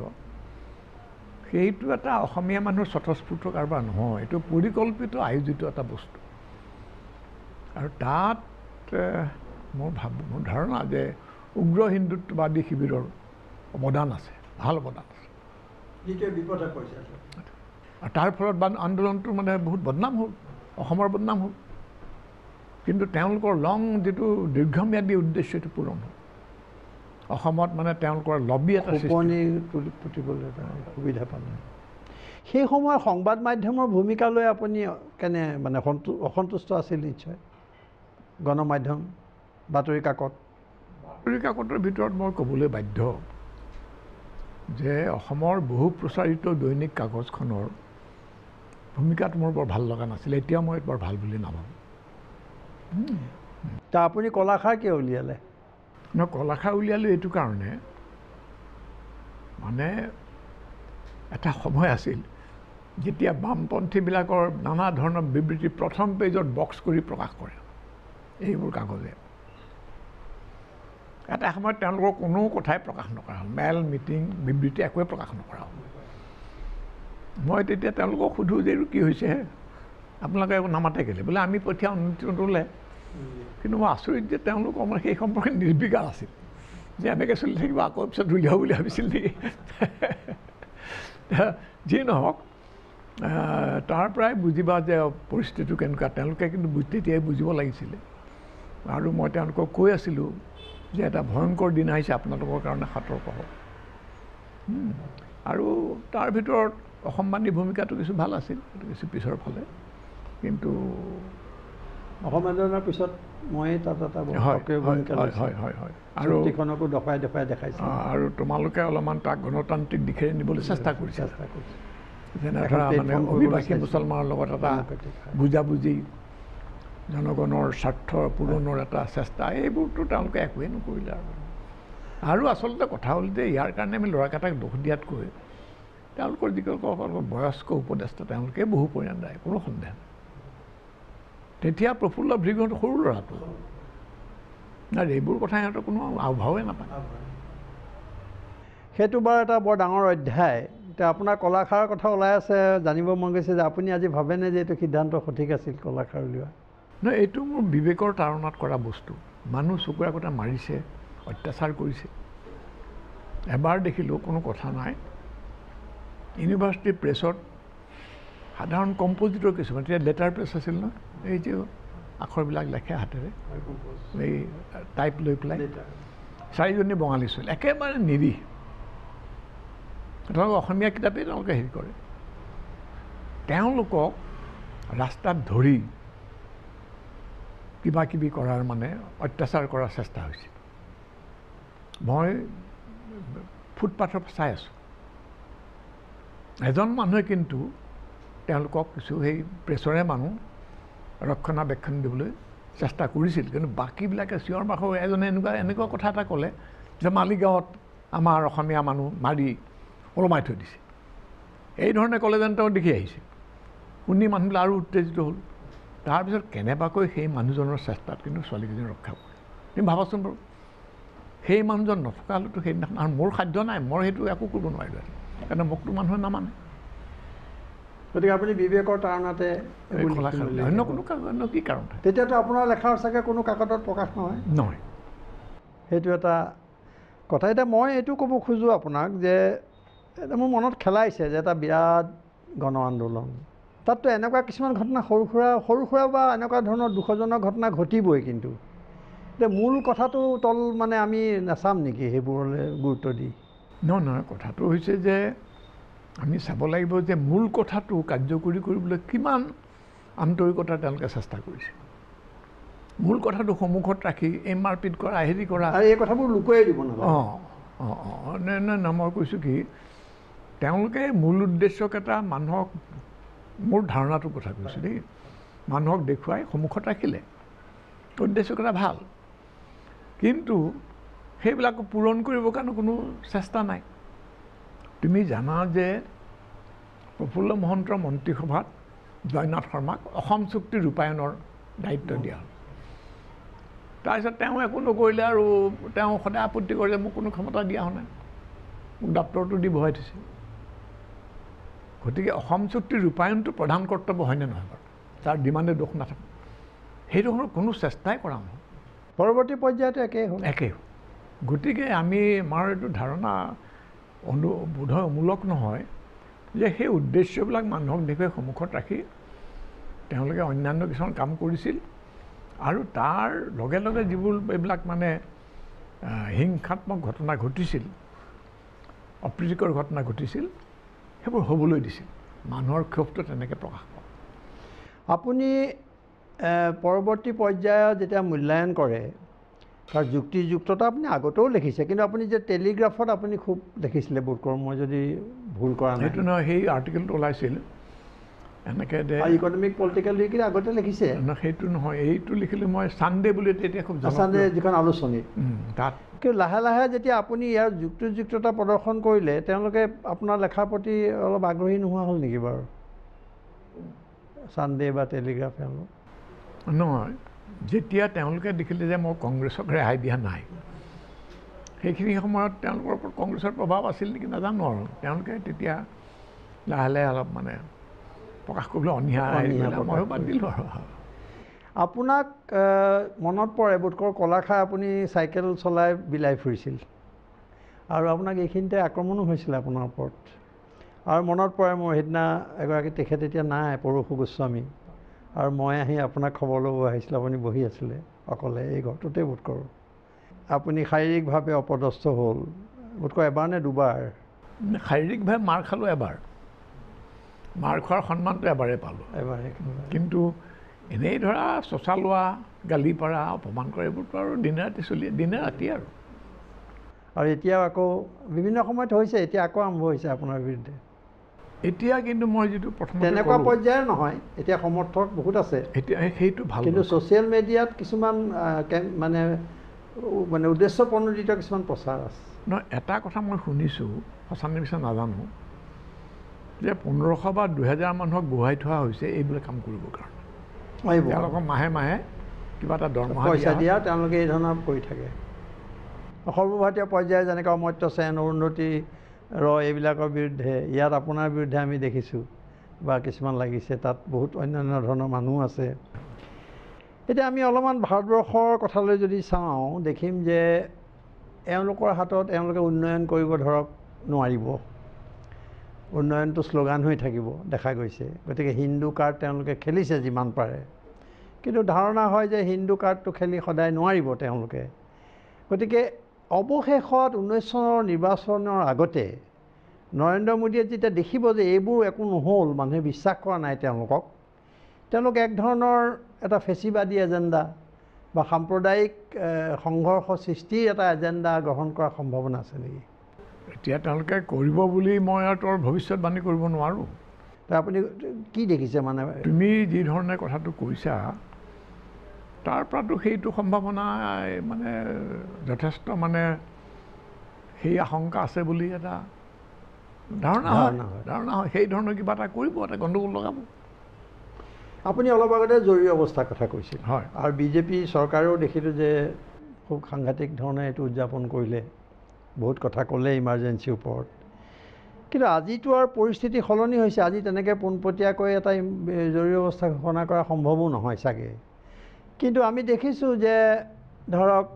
B: সেইটো এটা অসমীয়া মানুহৰ স্বতঃস্ফূৰ্ত কাৰোবাৰ নহয়, এইটো পৰিকল্পিত আয়োজিত এটা বস্তু। আৰু তাত মোৰ ধাৰণা যে উগ্ৰ হিন্দুত্ববাদী শিবিৰৰ অৱদান আছে, ভাল অৱদান আছে, আৰু তাৰ ফলত আন্দোলনটো মানে বহুত বদনাম হ'ল, অসমৰ বদনাম হ'ল। কিন্তু তেওঁলোকৰ যিটো দীৰ্ঘম্যাদী উদ্দেশ্য সেইটো পূৰণ হ'ল। অসমত মানে তেওঁলোকৰ লবি এটা
A: তুলিবলৈ সুবিধা পালে। সেই সময়ত সংবাদ মাধ্যমৰ ভূমিকালৈ আপুনি কেনে মানে অসন্তুষ্ট আছিল? নিশ্চয় গণমাধ্যম, বাতৰি কাকতৰ
B: ভিতৰত মই ক'বলৈ বাধ্য যে অসমৰ বহু প্ৰচাৰিত দৈনিক কাগজখনৰ ভূমিকাটো মোৰ বৰ ভাল লগা নাছিলে, এতিয়াও মই বৰ ভাল বুলি নাভাবোঁ।
A: আপুনি কলাখাৰ কিয় উলিয়ালে?
B: কলাখাৰ উলিয়ালোঁ এইটো কাৰণে, মানে এটা সময় আছিল যেতিয়া বামপন্থীবিলাকৰ নানা ধৰণৰ বিবৃতি প্ৰথম পেজত বক্স কৰি প্ৰকাশ কৰে এইবোৰ কাগজে। এটা সময়ত তেওঁলোকৰ কোনো কথাই প্ৰকাশ নকৰা হ'ল, মেল মিটিং বিবৃতি একোৱে প্ৰকাশ নকৰা হ'ল। মই তেতিয়া তেওঁলোকক সোধোঁ যে এইটো কি হৈছে, আপোনালোকে একো নামাতে কেলে? বোলে আমি পঠিয়াওঁ নোতোলে। কিন্তু মই আচৰিত যে তেওঁলোক আমাৰ সেই সম্পৰ্কে নিৰ্বিকাৰ আছিল, যে এনেকৈ চলি থাকিব, আকৌ পিছত উলিয়াব বুলি ভাবিছিল নেকি। যি নহওক, তাৰ পৰাই বুজিবা যে পৰিস্থিতিটো কেনেকুৱা। তেওঁলোকে কিন্তু তেতিয়াই বুজিব লাগিছিলে। আৰু মই তেওঁলোকক কৈ আছিলোঁ যে এটা ভয়ংকৰ দিন আহিছে, আপোনালোকৰ কাৰণে সতৰ্ক হওক। আৰু তাৰ ভিতৰত অসমবাণীৰ ভূমিকাটো কিছু ভাল আছিল, সেইটো কিছু পিছৰ ফালে। কিন্তু
A: অসম আন্দোলনৰ পিছত মই তাত এটা সক্ৰিয় ভূমিকা লৈছোঁ আৰু চুক্তিখনকো দফাই দেখাইছোঁ।
B: আৰু তোমালোকে অলপমান তাক গণতান্ত্ৰিক দিশেৰে নিবলৈ চেষ্টা কৰিছা। যেনে ধৰা মানে অভিবাসী মুছলমানৰ লগত এটা বুজাবুজি, জনগণৰ স্বাৰ্থ পূৰণৰ এটা চেষ্টা, এইবোৰতো তেওঁলোকে একোৱেই নকৰিলে। আৰু আচলতে কথা হ'ল যে ইয়াৰ কাৰণে আমি ল'ৰাকেইটাক দোষ দিয়াতকৈ তেওঁলোকৰ যিসকল বয়স্ক উপদেষ্টা তেওঁলোকে বহু পৰিণাম দায়, কোনো সন্দেহ নাই। তেতিয়া প্ৰফুল্ল ভৃগুহঁত সৰু ল'ৰাটো, আৰু এইবোৰ কথা সিহঁতৰ কোনো আওভাৱেই নাপায়।
A: সেইটো বাৰু এটা বৰ ডাঙৰ অধ্যায়। এতিয়া আপোনাৰ কলাখাৰৰ কথা ওলাই আছে, জানিব মন গৈছে যে আপুনি আজি ভাবেনে যে এইটো সিদ্ধান্ত সঠিক আছিল কলাখাৰ উলিওৱা?
B: নহয়, এইটো মোৰ বিবেকৰ তাৰণাত কৰা বস্তু। মানুহ চকুৰ আগতে মাৰিছে, অত্যাচাৰ কৰিছে। এবাৰ দেখিলোঁ কোনো কথা নাই, ইউনিভাৰ্চিটিৰ প্ৰেছত সাধাৰণ কম্পজিটৰ কিছুমান, তেতিয়া লেটাৰ প্ৰেছ আছিল নহয়, এই যে আখৰবিলাক লেখে হাতেৰে, এই টাইপ লৈ পেলাই, 4জনী বঙালী ছোৱালী, একেবাৰে নিৰীহ। তেওঁলোকে অসমীয়া কিতাপেই তেওঁলোকে হেৰি কৰে। তেওঁলোকক ৰাস্তাত ধৰি কিবা কিবি কৰাৰ মানে অত্যাচাৰ কৰাৰ চেষ্টা হৈছে। মই ফুটপাথৰ চাই আছোঁ। এজন মানুহে কিন্তু তেওঁলোকক কিছু সেই প্ৰেছৰে মানুহ ৰক্ষণাবেক্ষণ দিবলৈ চেষ্টা কৰিছিল, কিন্তু বাকীবিলাকে চিঞৰ বাখৰ। এজনে এনেকুৱা কথা এটা ক'লে যে মালিগাঁৱত আমাৰ অসমীয়া মানুহ মাৰি ওলমাই থৈ দিছে। এই ধৰণে ক'লে যেন তেওঁ দেখি আহিছে। শুনি মানুহবিলাক আৰু উত্তেজিত হ'ল। তাৰপিছত কেনেবাকৈ সেই মানুহজনৰ চেষ্টাত কিন্তু ছোৱালীকেইজনী ৰক্ষা কৰে। তুমি ভাবাচোন বাৰু, সেই মানুহজন নথকা হ'লেতো সেইদিনাখন, আৰু মোৰ সাধ্য নাই, মই সেইটো একো কৰিব নোৱাৰিলোঁ, কাৰণ মোকতো মানুহে নামানে।
A: গতিকে আপুনি বিবেকৰ তাৰণাতে
B: অন্য কোনো অন্য কি কাৰণ
A: তেতিয়াতো আপোনাৰ লেখাৰ চাগে কোনো কাকতত প্ৰকাশ নহয়
B: নহয়
A: সেইটো এটা কথা এতিয়া মই এইটো ক'ব খোজোঁ আপোনাক যে এটা মোৰ মনত খেলাইছে যে এটা বিৰাট গণ আন্দোলন তাততো এনেকুৱা কিছুমান ঘটনা সৰু সুৰা বা এনেকুৱা ধৰণৰ দুখজনক ঘটনা ঘটিবই কিন্তু এতিয়া মূল কথাটো তল মানে আমি নাচাম নেকি সেইবোৰলৈ গুৰুত্ব দি
B: নহয় কথাটো হৈছে যে আমি চাব লাগিব যে মূল কথাটো কাৰ্যকৰী কৰিবলৈ কিমান আন্তৰিকতা তেওঁলোকে চেষ্টা কৰিছে মূল কথাটো সন্মুখত ৰাখি এই মাৰপিট কৰা হেৰি কৰা
A: আৰু এই কথাবোৰ লুকুৱাই দিব
B: না মই কৈছোঁ কি তেওঁলোকে মূল উদ্দেশ্যকেইটা মানুহক মোৰ ধাৰণাটোৰ কথা কৈছোঁ দেই মানুহক দেখুৱাই সন্মুখত ৰাখিলে উদ্দেশ্যকেইটা ভাল কিন্তু সেইবিলাক পূৰণ কৰিবৰ কাৰণে কোনো চেষ্টা নাই তুমি জানা যে প্ৰফুল্ল মহন্তৰ মন্ত্ৰীসভাত জয়নাথ শৰ্মাক অসম চুক্তি ৰূপায়ণৰ দায়িত্ব দিয়া হ'ল তাৰপিছত তেওঁ একো নকৰিলে আৰু তেওঁ সদায় আপত্তি কৰে যে মোক কোনো ক্ষমতা দিয়া হোৱা নাই মোক দপ্তৰটো দি বহাই থৈছে গতিকে অসম চুক্তিৰ ৰূপায়ণটো প্ৰধান কৰ্তব্য হয়নে নহয় বাৰু তাৰ ডিমাণ্ডে দোষ নাথাকে সেইটো কোনো চেষ্টাই কৰা নহয়
A: পৰৱৰ্তী পৰ্যায়তো একেই হ'ল
B: গতিকে আমাৰ এইটো ধাৰণা বোধহয় অমূলক নহয় যে সেই উদ্দেশ্যবিলাক মানুহক দেখুৱাই সন্মুখত ৰাখি তেওঁলোকে অন্যান্য কিছুমান কাম কৰিছিল আৰু তাৰ লগে লগে যিবোৰ এইবিলাক মানে হিংসাত্মক ঘটনা ঘটিছিল অপ্ৰীতিকৰ ঘটনা ঘটিছিল সেইবোৰ হ'বলৈ দিছিল মানুহৰ ক্ষোভটো তেনেকৈ প্ৰকাশ পায়
A: আপুনি পৰৱৰ্তী পৰ্যায়ত যেতিয়া মূল্যায়ন কৰে তাৰ যুক্তিযুক্ততা আপুনি আগতেও লিখিছে কিন্তু আপুনি যে টেলিগ্ৰাফত আপুনি খুব লিখিছিলে বোধ কৰোঁ মই যদি ভুল কৰা নাই
B: সেইটো নহয় সেই আৰ্টিকেলটো ওলাইছিল এনেকৈ
A: ইকনমিক পলিটিকেল উইকিত আগতে লিখিছে
B: সেইটো নহয় এইটো লিখিলোঁ মই ছানডে বুলি তেতিয়া খুব
A: ছানডে যিখন আলোচনী
B: তাত
A: কিন্তু লাহে লাহে যেতিয়া আপুনি ইয়াৰ যুক্তিযুক্ততা প্ৰদৰ্শন কৰিলে তেওঁলোকে আপোনাৰ লেখাৰ প্ৰতি অলপ আগ্ৰহী নোহোৱা হ'ল নেকি বাৰু ছানডে বা টেলিগ্ৰাফ তেওঁলোক
B: নহয় যেতিয়া তেওঁলোকে দেখিলে যে মই কংগ্ৰেছক ৰেহাই দিয়া নাই সেইখিনি সময়ত তেওঁলোকৰ ওপৰত কংগ্ৰেছৰ প্ৰভাৱ আছিল নেকি নাজানো আৰু তেওঁলোকে তেতিয়া লাহে লাহে অলপ মানে প্ৰকাশ কৰিবলৈ অনীহা ময়ো বাদ দিলোঁ আৰু
A: আপোনাক মনত পৰে বোধকৰোঁ কলাখাই আপুনি চাইকেল চলাই বিলাই ফুৰিছিল আৰু আপোনাক এইখিনিতে আক্ৰমণো হৈছিলে আপোনাৰ ওপৰত আৰু মনত পৰে মোৰ সেইদিনা এগৰাকী তেখেত এতিয়া নাই পৰশু গোস্বামী আৰু মই আহি আপোনাক খবৰ ল'ব আহিছিলোঁ আপুনি বহি আছিলে অকলে এই ঘৰটোতে বোধ কৰোঁ আপুনি শাৰীৰিকভাৱে অপদস্থ হ'ল বোধকৰোঁ এবাৰ নে দুবাৰ
B: শাৰীৰিকভাৱে মাৰ খালোঁ এবাৰ মাৰ খোৱাৰ সন্মানটো এবাৰেই পালোঁ কিন্তু এনেই ধৰা চচা লোৱা গালি পাৰা অপমান কৰা এইবোৰতো আৰু দিনে ৰাতি আৰু
A: এতিয়াও আকৌ বিভিন্ন সময়ত হৈছে এতিয়া আকৌ আৰম্ভ হৈছে আপোনাৰ বিৰুদ্ধে
B: এতিয়া কিন্তু মই যিটো প্ৰথম
A: তেনেকুৱা পৰ্যায়ৰ নহয় এতিয়া সমৰ্থক বহুত আছে
B: এতিয়া সেইটো ভাল
A: কিন্তু ছ'চিয়েল মিডিয়াত কিছুমান মানে উদ্দেশ্য প্ৰণোদিত কিছুমান প্ৰচাৰ আছে
B: নহয় এটা কথা মই শুনিছোঁ সঁচা নিবিচাৰ নাজানো যে 1500 বা 2000 মানুহক বহুৱাই থোৱা হৈছে এইবিলাক কাম কৰিবৰ কাৰণে তেওঁলোকক মাহে মাহে কিবা এটা দৰমহা
A: পইচা দিয়া তেওঁলোকে এই ধৰণৰ কৰি থাকে সৰ্বভাৰতীয় পৰ্যায়ত যেনেকৈ অমৰ্ত্য সেন অৰুন্ধতী ৰয় এইবিলাকৰ বিৰুদ্ধে ইয়াত আপোনাৰ বিৰুদ্ধে আমি দেখিছোঁ বা কিছুমান লাগিছে তাত বহুত অন্যান্য ধৰণৰ মানুহ আছে এতিয়া আমি অলপমান ভাৰতবৰ্ষৰ কথালৈ যদি চাওঁ দেখিম যে এওঁলোকৰ হাতত এওঁলোকে উন্নয়ন কৰিব ধৰক নোৱাৰিব উন্নয়নটো শ্লোগান হৈ থাকিব দেখা গৈছে গতিকে হিন্দু কাৰ্ড তেওঁলোকে খেলিছে যিমান পাৰে কিন্তু ধাৰণা হয় যে হিন্দু কাৰ্ডটো খেলি সদায় নোৱাৰিব তেওঁলোকে গতিকে অৱশেষত 19 চনৰ নিৰ্বাচনৰ আগতে নৰেন্দ্ৰ মোদীয়ে যেতিয়া দেখিব যে এইবোৰ একো নহ'ল মানুহে বিশ্বাস কৰা নাই তেওঁলোক এক ধৰণৰ এটা ফেচিবাদী এজেণ্ডা বা সাম্প্ৰদায়িক সংঘৰ্ষ সৃষ্টিৰ এটা এজেণ্ডা গ্ৰহণ কৰাৰ সম্ভাৱনা আছে নেকি
B: এতিয়া তেওঁলোকে কৰিব বুলি মই আৰু তোৰ ভৱিষ্যতবাণী কৰিব নোৱাৰোঁ
A: আপুনি কি দেখিছে মানে
B: তুমি যি ধৰণে কথাটো কৈছা তাৰ পৰাতো সেইটো সম্ভাৱনা মানে যথেষ্ট মানে সেই আশংকা আছে বুলি এটা ধাৰণা হয় সেই ধৰণৰ কিবা এটা কৰিব এটা গণ্ডগোল লগাব
A: আপুনি অলপ আগতে জৰুৰী অৱস্থাৰ কথা কৈছিল
B: হয়
A: আৰু বিজেপি চৰকাৰেও দেখিলোঁ যে খুব সাংঘাতিক ধৰণে এইটো উদযাপন কৰিলে বহুত কথা ক'লে ইমাৰ্জেঞ্চিৰ ওপৰত কিন্তু আজিতো আৰু পৰিস্থিতি সলনি হৈছে। আজি তেনেকৈ পোনপটীয়াকৈ এটা জৰুৰী অৱস্থা ঘোষণা কৰা সম্ভৱো নহয় চাগে। কিন্তু আমি দেখিছোঁ যে ধৰক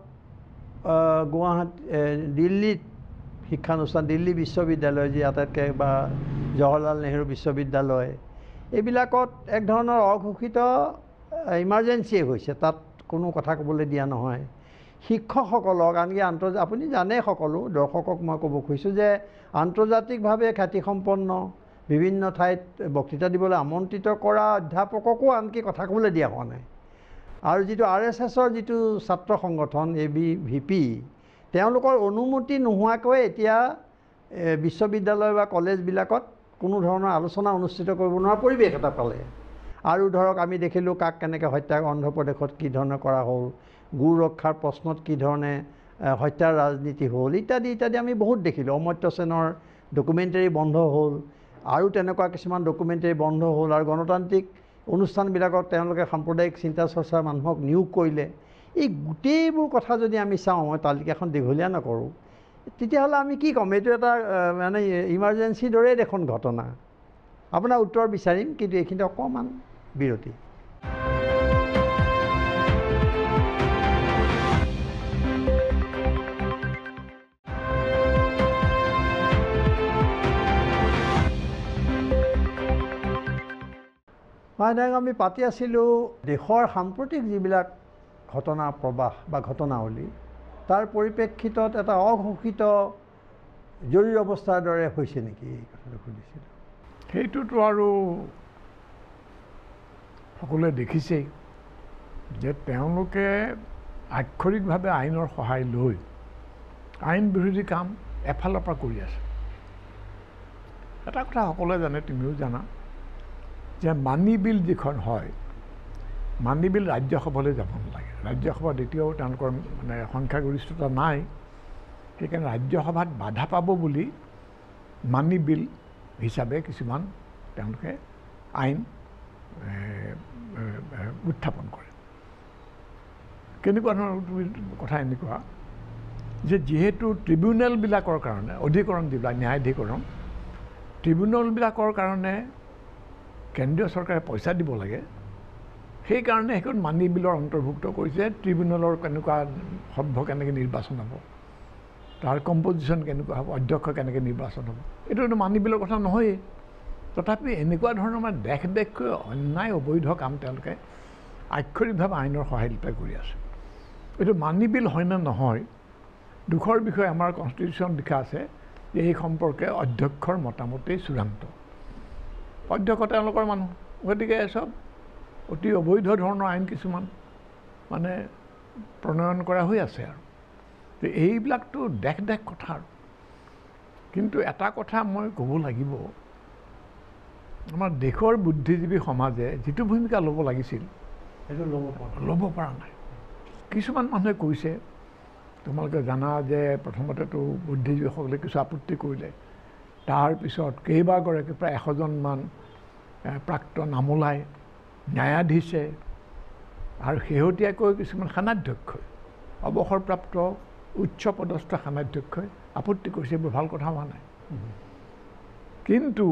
A: গুৱাহাটী দিল্লীত শিক্ষানুষ্ঠান, দিল্লী বিশ্ববিদ্যালয় যি আটাইতকৈ, বা জৱাহৰলাল নেহৰু বিশ্ববিদ্যালয়, এইবিলাকত এক ধৰণৰ অঘোষিত ইমাৰ্জেঞ্চিয়ে হৈছে। তাত কোনো কথা ক'বলৈ দিয়া নহয়। শিক্ষকসকলক আনকি আপুনি জানে, সকলো দৰ্শকক মই ক'ব খুজিছোঁ যে আন্তৰ্জাতিকভাৱে খ্যাতিসম্পন্ন বিভিন্ন ঠাইত বক্তৃতা দিবলৈ আমন্ত্ৰিত কৰা অধ্যাপককো আনকি কথা ক'বলৈ দিয়া হোৱা নাই। আৰু যিটো RSSৰ যিটো ছাত্ৰ সংগঠন ABVP, তেওঁলোকৰ অনুমতি নোহোৱাকৈ এতিয়া বিশ্ববিদ্যালয় বা কলেজবিলাকত কোনো ধৰণৰ আলোচনা অনুষ্ঠিত কৰিব নোৱাৰা পৰিৱেশ এটা পালে। আৰু ধৰক আমি দেখিলোঁ কাক কেনেকৈ হত্যা, অন্ধ্ৰপ্ৰদেশত কি ধৰণে কৰা হ'ল, গো ৰক্ষাৰ প্ৰশ্নত কি ধৰণে হত্যাৰ ৰাজনীতি হ'ল, ইত্যাদি ইত্যাদি আমি বহুত দেখিলোঁ। অমৰ্ত্য সেনৰ ডকুমেণ্টাৰী বন্ধ হ'ল, আৰু তেনেকুৱা কিছুমান ডকুমেণ্টাৰী বন্ধ হ'ল, আৰু গণতান্ত্ৰিক অনুষ্ঠানবিলাকত তেওঁলোকে সাম্প্ৰদায়িক চিন্তা চৰ্চাৰ মানুহক নিয়োগ কৰিলে। এই গোটেইবোৰ কথা যদি আমি চাওঁ, মই তালিকাখন দীঘলীয়া নকৰোঁ, তেতিয়াহ'লে আমি কি ক'ম? এইটো এটা মানে ইমাৰ্জেঞ্চিৰ দৰেই দেখোন ঘটনা। আপোনাৰ উত্তৰ বিচাৰিম, কিন্তু এইখিনিতে অকণমান বিৰতি। আমি পাতি আছিলোঁ দেশৰ সাম্প্ৰতিক যিবিলাক ঘটনা প্ৰবাহ বা ঘটনাৱলী, তাৰ পৰিপ্ৰেক্ষিতত এটা অঘোষিত জৰুৰী অৱস্থাৰ দৰে হৈছে নেকি, এই কথাটো সুধিছিলোঁ।
B: সেইটোতো আৰু সকলোৱে দেখিছেই যে তেওঁলোকে আক্ষৰিকভাৱে আইনৰ সহায় লৈ আইন বিৰোধী কাম এফালৰ পৰা কৰি আছে। এটা কথা সকলোৱে জানে, তুমিও জানা, যে মানি বিল যিখন হয়, মানি বিল ৰাজ্যসভালৈ যাব নালাগে। ৰাজ্যসভাত এতিয়াও তেওঁলোকৰ মানে সংখ্যাগৰিষ্ঠতা নাই, সেইকাৰণে ৰাজ্যসভাত বাধা পাব বুলি মানি বিল হিচাপে কিছুমান তেওঁলোকে আইন উত্থাপন কৰে। কেনেকুৱা ধৰণৰ কথা? এনেকুৱা যে যিহেতু ট্ৰিবিউনেলবিলাকৰ কাৰণে, অধিকৰণ যিবিলাক ন্যায়াধিকৰণ, ট্ৰিবিউনেলবিলাকৰ কাৰণে কেন্দ্ৰীয় চৰকাৰে পইচা দিব লাগে, সেইকাৰণে সেইখন মানি বিলৰ অন্তৰ্ভুক্ত কৰিছে। ট্ৰিবিউনেলৰ কেনেকুৱা সভ্য কেনেকৈ নিৰ্বাচন হ'ব, তাৰ কম্পজিশ্যন কেনেকুৱা হ'ব, অধ্যক্ষ কেনেকৈ নিৰ্বাচন হ'ব, এইটো মানি বিলৰ কথা নহয়েই। তথাপি এনেকুৱা ধৰণৰ মানে দেশকৈ অন্যায় অবৈধ কাম তেওঁলোকে আক্ষৰিকভাৱে আইনৰ সহায় লৈ কৰি আছে। এইটো মানি বিল হয়নে নহয়, দুখৰ বিষয়ে আমাৰ কনষ্টিটিউশ্যন লিখা আছে যে এই সম্পৰ্কে অধ্যক্ষৰ মতামতেই চূড়ান্ত। অধ্যক্ষ তেওঁলোকৰ মানুহ, গতিকে চব অতি অবৈধ ধৰণৰ আইন কিছুমান মানে প্ৰণয়ন কৰা হৈ আছে। আৰু এইবিলাকতো দেশ কথা। আৰু কিন্তু এটা কথা মই ক'ব লাগিব, আমাৰ দেশৰ বুদ্ধিজীৱী সমাজে যিটো ভূমিকা ল'ব লাগিছিল
A: সেইটো
B: ল'ব পৰা নাই। কিছুমান মানুহে কৈছে, তোমালোকে জানা যে প্ৰথমতেতো বুদ্ধিজীৱীসকলে কিছু আপত্তি কৰিলে, তাৰপিছত কেইবাগৰাকী প্ৰায় 100জনমান প্ৰাক্তন আমোলাই ন্যায়াধীশে আৰু শেহতীয়াকৈ কিছুমান সেনাধ্যক্ষই, অৱসৰপ্ৰাপ্ত উচ্চ পদস্থ সেনাধ্যক্ষই আপত্তি কৰিছে। এইবোৰ ভাল কথা হোৱা নাই। কিন্তু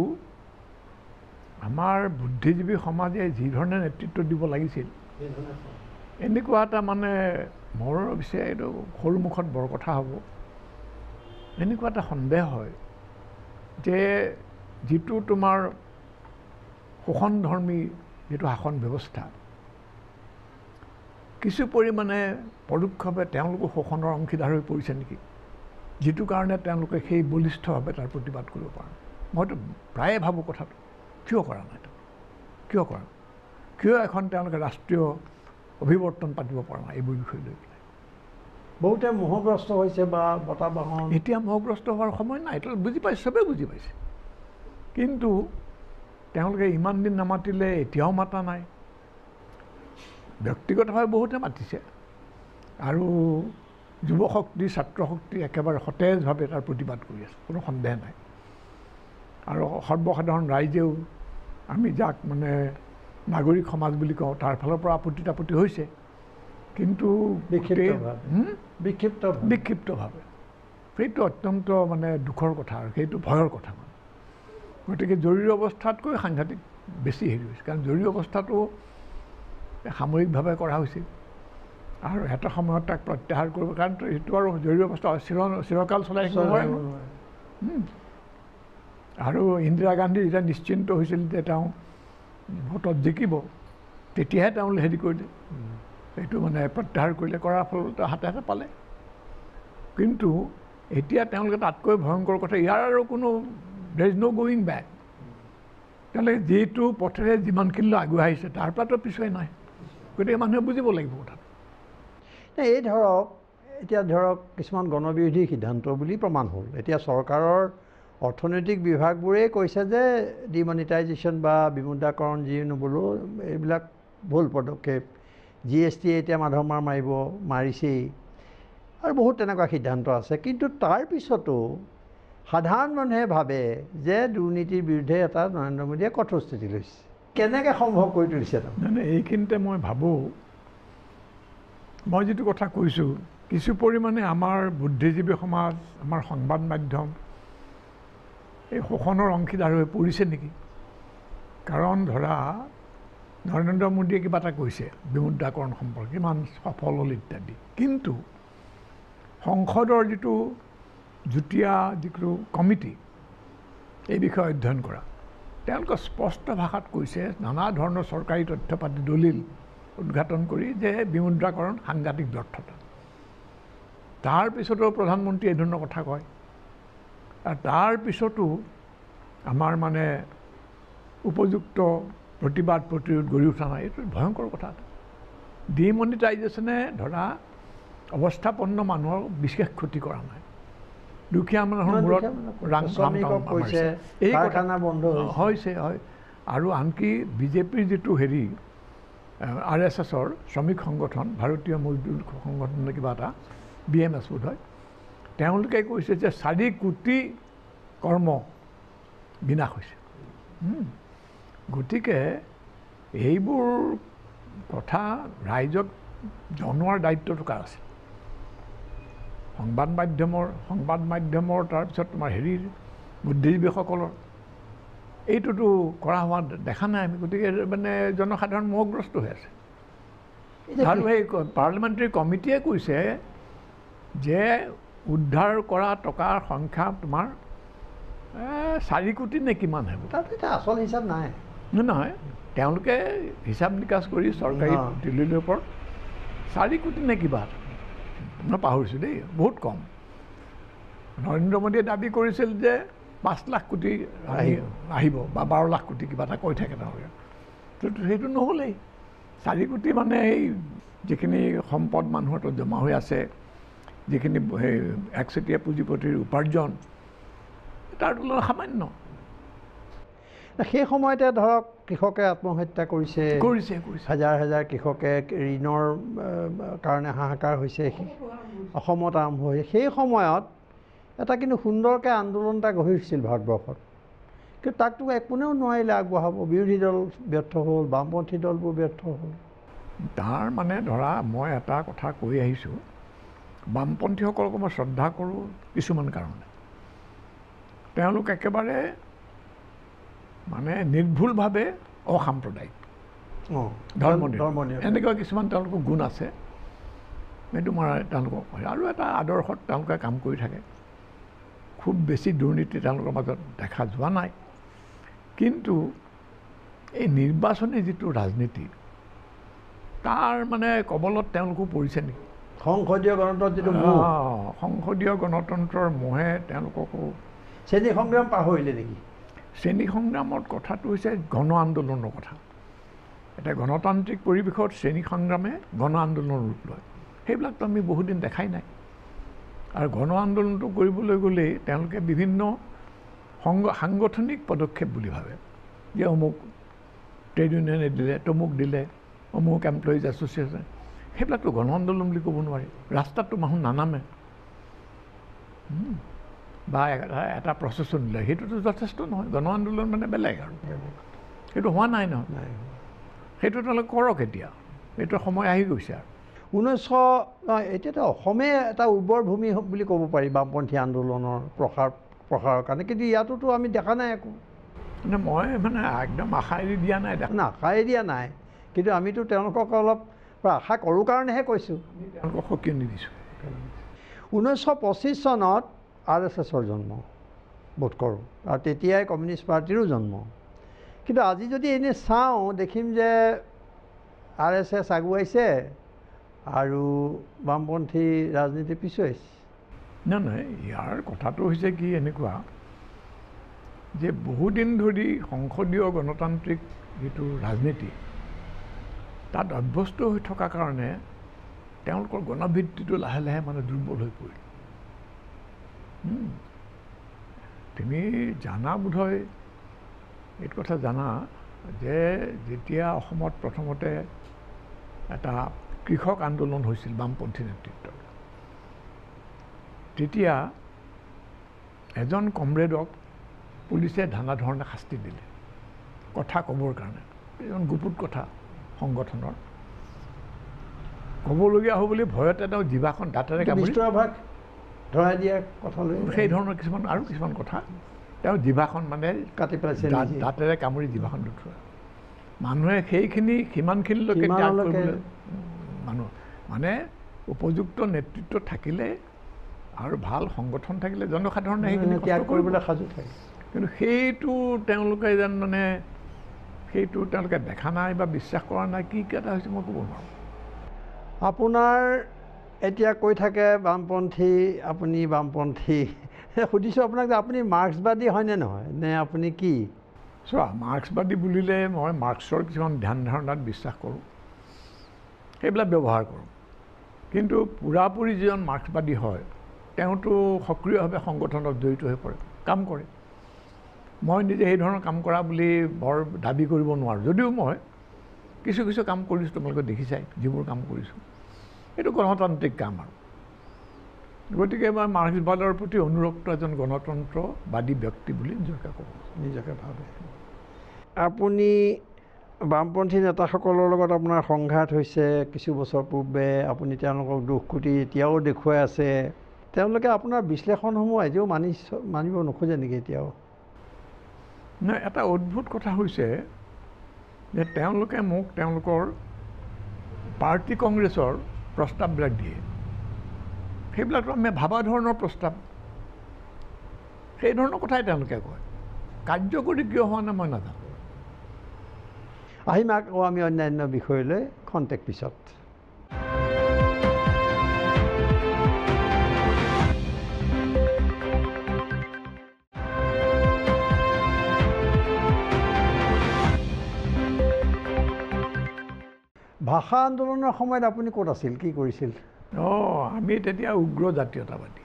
B: আমাৰ বুদ্ধিজীৱী সমাজে যি ধৰণে নেতৃত্ব দিব লাগিছিল, এনেকুৱা এটা মানে মোৰ অৱশ্যে এইটো সৰু মুখত বৰ কথা হ'ব, এনেকুৱা এটা সন্দেহ হয় যে যিটো তোমাৰ শোষণধৰ্মী যিটো শাসন ব্যৱস্থা, কিছু পৰিমাণে পৰোক্ষভাৱে তেওঁলোকো শোষণৰ অংশীদাৰ হৈ পৰিছে নেকি, যিটো কাৰণে তেওঁলোকে সেই বলিষ্ঠভাৱে তাৰ প্ৰতিবাদ কৰিব পৰা নাই। মইতো প্ৰায়ে ভাবোঁ কথাটো, কিয় কৰা নাই? কিয় এখন তেওঁলোকে ৰাষ্ট্ৰীয় অভিৱৰ্তন পাতিব পৰা নাই এইবোৰ বিষয় লৈ পেলাই?
A: বহুতে মোহগ্ৰস্ত হৈছে বা বতাহ বাহন।
B: এতিয়া মোহগ্ৰস্ত হোৱাৰ সময় নাই, এইটো বুজি পাইছে, চবেই বুজি পাইছে। কিন্তু তেওঁলোকে ইমান দিন নামাতিলে, এতিয়াও মাতা নাই। ব্যক্তিগতভাৱে বহুতে মাতিছে, আৰু যুৱ শক্তি, ছাত্ৰ শক্তি একেবাৰে সতেজভাৱে তাৰ প্ৰতিবাদ কৰি আছে, কোনো সন্দেহ নাই। আৰু সৰ্বসাধাৰণ ৰাইজেও, আমি যাক মানে নাগৰিক সমাজ বুলি কওঁ, তাৰ ফালৰ পৰা আপত্তি হৈছে, কিন্তু বিক্ষিপ্তভাৱে। সেইটো অত্যন্ত মানে দুখৰ কথা, আৰু সেইটো ভয়ৰ কথা। গতিকে জৰুৰী অৱস্থাতকৈ সাংঘাতিক বেছি হেৰি হৈছে, কাৰণ জৰুৰী অৱস্থাটো সাময়িকভাৱে কৰা হৈছিল আৰু এটা সময়ত তাক প্ৰত্যাহাৰ কৰিব, কাৰণ সেইটো আৰু জৰুৰী অৱস্থা চিৰকাল চলাই থাকিব নোৱাৰে। আৰু ইন্দিৰা গান্ধী যেতিয়া নিশ্চিন্ত হৈছিল যে তেওঁ ভোটত জিকিব, তেতিয়াহে তেওঁলোকে হেৰি কৰিলে, এইটো মানে প্ৰত্যাহাৰ কৰিলে, কৰাৰ ফলত হাতে হাতে পালে। কিন্তু এতিয়া তেওঁলোকে তাতকৈ ভয়ংকৰ কথা, ইয়াৰ আৰু কোনো দেৰ ইজ ন' গোয়িং বেক। তেওঁলোকে যিটো পথেৰে যিমানখিনি আগুৱাই আহিছে তাৰ পৰাতো পিছুৱাই নাই, গতিকে মানুহে বুজিব লাগিব কথাটো।
A: এই ধৰক এতিয়া ধৰক কিছুমান গণবিৰোধী সিদ্ধান্ত বুলি প্ৰমাণ হ'ল। এতিয়া চৰকাৰৰ অৰ্থনৈতিক বিভাগবোৰেই কৈছে যে ডিমনিটাইজেশ্যন বা বিমুদ্ৰাকৰণ যি নবোলো এইবিলাক ভুল পদক্ষেপ, GST এতিয়া মাধমাৰ মাৰিছেই, আৰু বহুত তেনেকুৱা সিদ্ধান্ত আছে। কিন্তু তাৰ পিছতো সাধাৰণ মানুহে ভাবে যে দুৰ্নীতিৰ বিৰুদ্ধে এটা নৰেন্দ্ৰ মোদীয়ে কঠোৰ স্থিতি লৈছে। কেনেকৈ সম্ভৱ কৰি তুলিছে?
B: মানে এইখিনিতে মই ভাবোঁ, মই যিটো কথা কৈছোঁ, কিছু পৰিমাণে আমাৰ বুদ্ধিজীৱী সমাজ, আমাৰ সংবাদ মাধ্যম এই শোষণৰ অংশীদাৰ হৈ পৰিছে নেকি? কাৰণ ধৰা নৰেন্দ্ৰ মোদীয়ে কিবা এটা কৈছে বিমুদ্ৰাকৰণ সম্পৰ্কে, কিমান সফল হ'ল ইত্যাদি, কিন্তু সংসদৰ যিটো যুটীয়া যিটো কমিটি এই বিষয়ে অধ্যয়ন কৰা, তেওঁলোকে স্পষ্ট ভাষাত কৈছে, নানা ধৰণৰ চৰকাৰী তথ্য পাতি দলিল উদ্ঘাটন কৰি, যে বিমুদ্ৰাকৰণ সাংঘাতিক ব্যৰ্থতা। তাৰপিছতো প্ৰধানমন্ত্ৰীয়ে এই ধৰণৰ কথা কয়, আৰু তাৰপিছতো আমাৰ মানে উপযুক্ত প্ৰতিবাদ প্ৰতিৰোধ গঢ়ি উঠা নাই। এইটো ভয়ংকৰ কথা। ডিমনিটাইজেশ্যনে ধৰা অৱস্থাপন্ন মানুহৰ বিশেষ ক্ষতি কৰা নাই, দুখীয়া মানুহৰ মূৰত এই কথা হৈছে। হয়, আৰু আনকি বিজেপিৰ যিটো হেৰি RSSৰ শ্ৰমিক সংগঠন, ভাৰতীয় মজদুৰ সংগঠন কিবা এটা, BMS বোধ হয়, তেওঁলোকে কৈছে যে 4 কোটি কৰ্ম বিনাশ হৈছে। গতিকে এইবোৰ কথা ৰাইজক জনোৱাৰ দায়িত্বটো কাৰ আছে? সংবাদ মাধ্যমৰ তাৰপিছত তোমাৰ হেৰিৰ বুদ্ধিজীৱীসকলৰ। এইটোতো কৰা হোৱা দেখা নাই আমি। গতিকে মানে জনসাধাৰণ মোহগ্ৰস্ত হৈ আছে। আৰু সেই পাৰ্লিমেণ্টাৰী কমিটিয়ে কৈছে যে উদ্ধাৰ কৰা টকাৰ সংখ্যা তোমাৰ 4 কোটি নে কিমান হ'ব।
A: তাত এটা আচল হিচাপ নাই।
B: নহয়, তেওঁলোকে হিচাপ নিকাচ কৰি চৰকাৰী দিল্লীৰ ওপৰত 4 কোটি নে কিবা, মই পাহৰিছোঁ দেই, বহুত কম। নৰেন্দ্ৰ মোদীয়ে দাবী কৰিছিল যে 5 লাখ কোটি আহিব বা 12 লাখ কোটি কিবা এটা কৈ থাকে তেওঁলোকে, সেইটো নহ'লেই। 4 কোটি মানে এই যিখিনি সম্পদ মানুহৰ তাত জমা হৈ আছে, যিখিনি সেই একচেটিয়া পুঁজিপতিৰ উপাৰ্জন, তাৰ তুলনাত সামান্য।
A: সেই সময়তে ধৰক কৃষকে আত্মহত্যা কৰিছে, হাজাৰ হাজাৰ কৃষকে ঋণৰ কাৰণে হাহাকাৰ হৈছে, অসমত আৰম্ভ হৈছে। সেই সময়ত এটা কিন্তু সুন্দৰকৈ আন্দোলন এটা গঢ়ি উঠিছিল ভাৰতবৰ্ষত, কিন্তু তাকতো কোনেও নোৱাৰিলে আগবঢ়াব। বিৰোধী দল ব্যৰ্থ হ'ল, বামপন্থী দলবোৰ ব্যৰ্থ হ'ল।
B: তাৰ মানে ধৰা মই এটা কথা কৈ আহিছোঁ, বামপন্থীসকলক মই শ্ৰদ্ধা কৰোঁ কিছুমান কাৰণে। তেওঁলোক একেবাৰে মানে নিৰ্ভুলভাৱে অসাম্প্ৰদায়িক, ধৰ্মনিৰপেক্ষ, এনেকুৱা কিছুমান তেওঁলোকৰ গুণ আছে। সেইটো মই তেওঁলোকক কয়। আৰু এটা আদৰ্শত তেওঁলোকে কাম কৰি থাকে। খুব বেছি দুৰ্নীতি তেওঁলোকৰ মাজত দেখা যোৱা নাই, কিন্তু এই নিৰ্বাচনী যিটো ৰাজনীতি, তাৰ মানে কবলত তেওঁলোকো পৰিছে নেকি?
A: সংসদীয় গণতন্ত্ৰৰ যিটো
B: সংসদীয় গণতন্ত্ৰৰ মোহে তেওঁলোককো
A: শ্ৰেণী সংগ্ৰাম পাহৰিলে নেকি?
B: শ্ৰেণী সংগ্ৰামৰ কথাটো হৈছে গণ আন্দোলনৰ কথা। এটা গণতান্ত্ৰিক পৰিৱেশত শ্ৰেণী সংগ্ৰামে গণ আন্দোলনৰ ৰূপ লয়। সেইবিলাকতো আমি বহুদিন দেখাই নাই। আৰু গণ আন্দোলনটো কৰিবলৈ গ'লেই তেওঁলোকে বিভিন্ন সাংগঠনিক পদক্ষেপ বুলি ভাবে, যে অমুক ট্ৰেড ইউনিয়নে দিলে, তমুক দিলে, অমুক এমপ্লয়িজ এছ'চিয়েশ্যন। সেইবিলাকতো গণ আন্দোলন বুলি ক'ব নোৱাৰি। ৰাস্তাততো মানুহ নানামে, বা এটা প্ৰচেছন দিলে, সেইটোতো যথেষ্ট নহয়। গণ আন্দোলন মানে বেলেগ, আৰু সেইটো হোৱা নাই নহয়। সেইটো তেওঁলোকে কৰক এতিয়া, এইটো সময় আহি গৈছে। আৰু
A: 1900 এতিয়াতো অসমে এটা উৰ্বৰ ভূমি বুলি ক'ব পাৰি বামপন্থী আন্দোলনৰ প্ৰসাৰৰ কাৰণে, কিন্তু ইয়াতোতো আমি দেখা নাই একো।
B: মানে মই মানে একদম আশা এৰি দিয়া নাই,
A: না আশা এৰি দিয়া নাই, কিন্তু আমিতো তেওঁলোকক অলপ আশা কৰোঁ কাৰণেহে কৈছোঁ।
B: তেওঁলোকক সকিয় নিদিছোঁ।
A: 1925 চনত RSSৰ জন্ম বোধ কৰোঁ, আৰু তেতিয়াই কমিউনিষ্ট পাৰ্টিৰো জন্ম। কিন্তু আজি যদি এনেই চাওঁ দেখিম যে RSS আগুৱাইছে আৰু বামপন্থী ৰাজনীতি পিছুৱাইছে।
B: নাই, ইয়াৰ কথাটো হৈছে কি এনেকুৱা যে বহুদিন ধৰি সংসদীয় গণতান্ত্ৰিক যিটো ৰাজনীতি তাত অভ্যস্ত হৈ থকাৰ কাৰণে তেওঁলোকৰ গণভিত্তিটো লাহে লাহে মানে দুৰ্বল হৈ পৰিল। তুমি জানা বোধহয় এইটো কথা জানা যে যেতিয়া অসমত প্ৰথমতে এটা কৃষক আন্দোলন হৈছিল বামপন্থী নেতৃত্বত, তেতিয়া এজন কমৰেডক পুলিচে নানা ধৰণে শাস্তি দিলে কথা ক'বৰ কাৰণে। এজন গুপুত কথা সংগঠনৰ ক'বলগীয়া হ'ব বুলি ভয়তে তেওঁ জিভাখন দাঁতেৰে কামুৰি
A: ধৰাই দিয়া কথা লৈ
B: সেই ধৰণৰ কিছুমান আৰু কিছুমান কথা তেওঁ জিভাখন মানে
A: কাটি পেলাইছে,
B: দাঁতেৰে কামুৰি জিভাখন দুঠোৱা। মানুহে সেইখিনি সিমানখিনিলৈকে ত্যাগ কৰিবলৈ মানুহ মানে উপযুক্ত নেতৃত্ব থাকিলে আৰু ভাল সংগঠন থাকিলে জনসাধাৰণে সেইখিনি
A: ত্যাগ কৰিবলৈ সাজু থাকে।
B: কিন্তু সেইটো তেওঁলোকে যেন মানে সেইটো তেওঁলোকে দেখা নাই বা বিশ্বাস কৰা নাই, কি এটা হৈছে মই ক'ব নোৱাৰোঁ।
A: আপোনাৰ এতিয়া কৈ থাকে বামপন্থী, আপুনি বামপন্থী, সুধিছোঁ আপোনাক যে আপুনি মাৰ্ক্সবাদী হয়নে নহয়, নে আপুনি কি?
B: চোৱা, মাৰ্ক্সবাদী বুলিলে মই মাৰ্ক্সৰ কিছুমান ধ্যান ধাৰণাত বিশ্বাস কৰোঁ, সেইবিলাক ব্যৱহাৰ কৰোঁ। কিন্তু পূৰাপূৰি যিজন মাৰ্ক্সবাদী হয় তেওঁতো সক্ৰিয়ভাৱে সংগঠনত জড়িত হৈ পৰে, কাম কৰে। মই নিজে সেই ধৰণৰ কাম কৰা বুলি বৰ দাবী কৰিব নোৱাৰোঁ, যদিও মই কিছু কিছু কাম কৰিছোঁ, তোমালোকে দেখিছাই যিবোৰ কাম কৰিছোঁ। এইটো গণতান্ত্ৰিক কাম আৰু গতিকে মই মাৰ্ক্সবাদৰ প্ৰতি অনুৰক্ত এজন গণতন্ত্ৰবাদী ব্যক্তি বুলি নিজকে
A: ভাবে। আপুনি বামপন্থী নেতাসকলৰ লগত আপোনাৰ সংঘাত হৈছে কিছু বছৰ পূৰ্বে, আপুনি তেওঁলোকক দুষ্কৃতি এতিয়াও দেখুৱাই আছে। তেওঁলোকে আপোনাৰ বিশ্লেষণসমূহ আজিও মানিব নোখোজে নেকি এতিয়াও?
B: নাই, এটা অদ্ভুত কথা হৈছে যে তেওঁলোকে মোক তেওঁলোকৰ পাৰ্টি কংগ্ৰেছৰ প্ৰস্তাৱবিলাক দিয়ে, সেইবিলাকতো আমি ভাবা ধৰণৰ প্ৰস্তাৱ, সেই ধৰণৰ কথাই তেওঁলোকে কয়। কাৰ্যকৰী কিয় হোৱা নাই মই নাজানো।
A: আহিম আকৌ আমি অন্যান্য বিষয়লৈ খন্তেক পিছত। ভাষা আন্দোলনৰ সময়ত আপুনি ক'ত আছিল, কি কৰিছিল?
B: আমি তেতিয়া উগ্ৰ জাতীয়তাবাদী,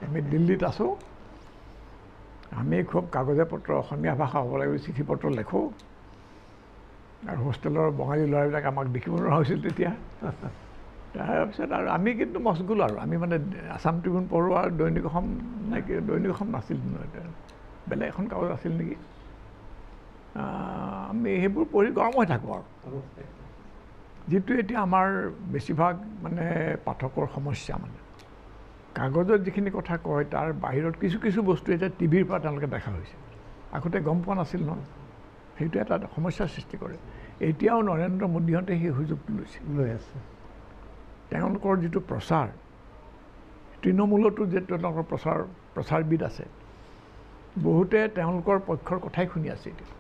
B: আমি দিল্লীত আছোঁ। আমি খুব কাগজে পত্ৰ অসমীয়া ভাষা হ'ব লাগিব চিঠি পত্ৰ লেখোঁ, আৰু হোষ্টেলৰ বঙালী ল'ৰাবিলাক আমাক দেখিব নোৱাৰা হৈছিল তেতিয়া। তাৰপিছত আৰু আমি কিন্তু মচগুল আৰু আমি মানে আছাম ট্ৰিবিউন পঢ়োঁ, আৰু দৈনিক অসম নাছিল, বেলেগ এখন কাগজ আছিল নেকি, আমি সেইবোৰ পঢ়ি গৰম হৈ থাকোঁ আৰু যিটো এতিয়া আমাৰ বেছিভাগ মানে পাঠকৰ সমস্যা। মানে কাগজত যিখিনি কথা কয় তাৰ বাহিৰত কিছু কিছু বস্তু এতিয়া টিভিৰ পৰা তেওঁলোকে দেখা হৈছে, আগতে গম পোৱা নাছিল নহয়, সেইটো এটা সমস্যাৰ সৃষ্টি কৰে। এতিয়াও নৰেন্দ্ৰ মোদীহঁতে সেই সুযোগটো লৈ আছে। তেওঁলোকৰ যিটো প্ৰচাৰ, তৃণমূলতো যে তেওঁলোকৰ প্ৰচাৰবিদ আছে, বহুতে তেওঁলোকৰ পক্ষৰ কথাই শুনি আছে এতিয়া,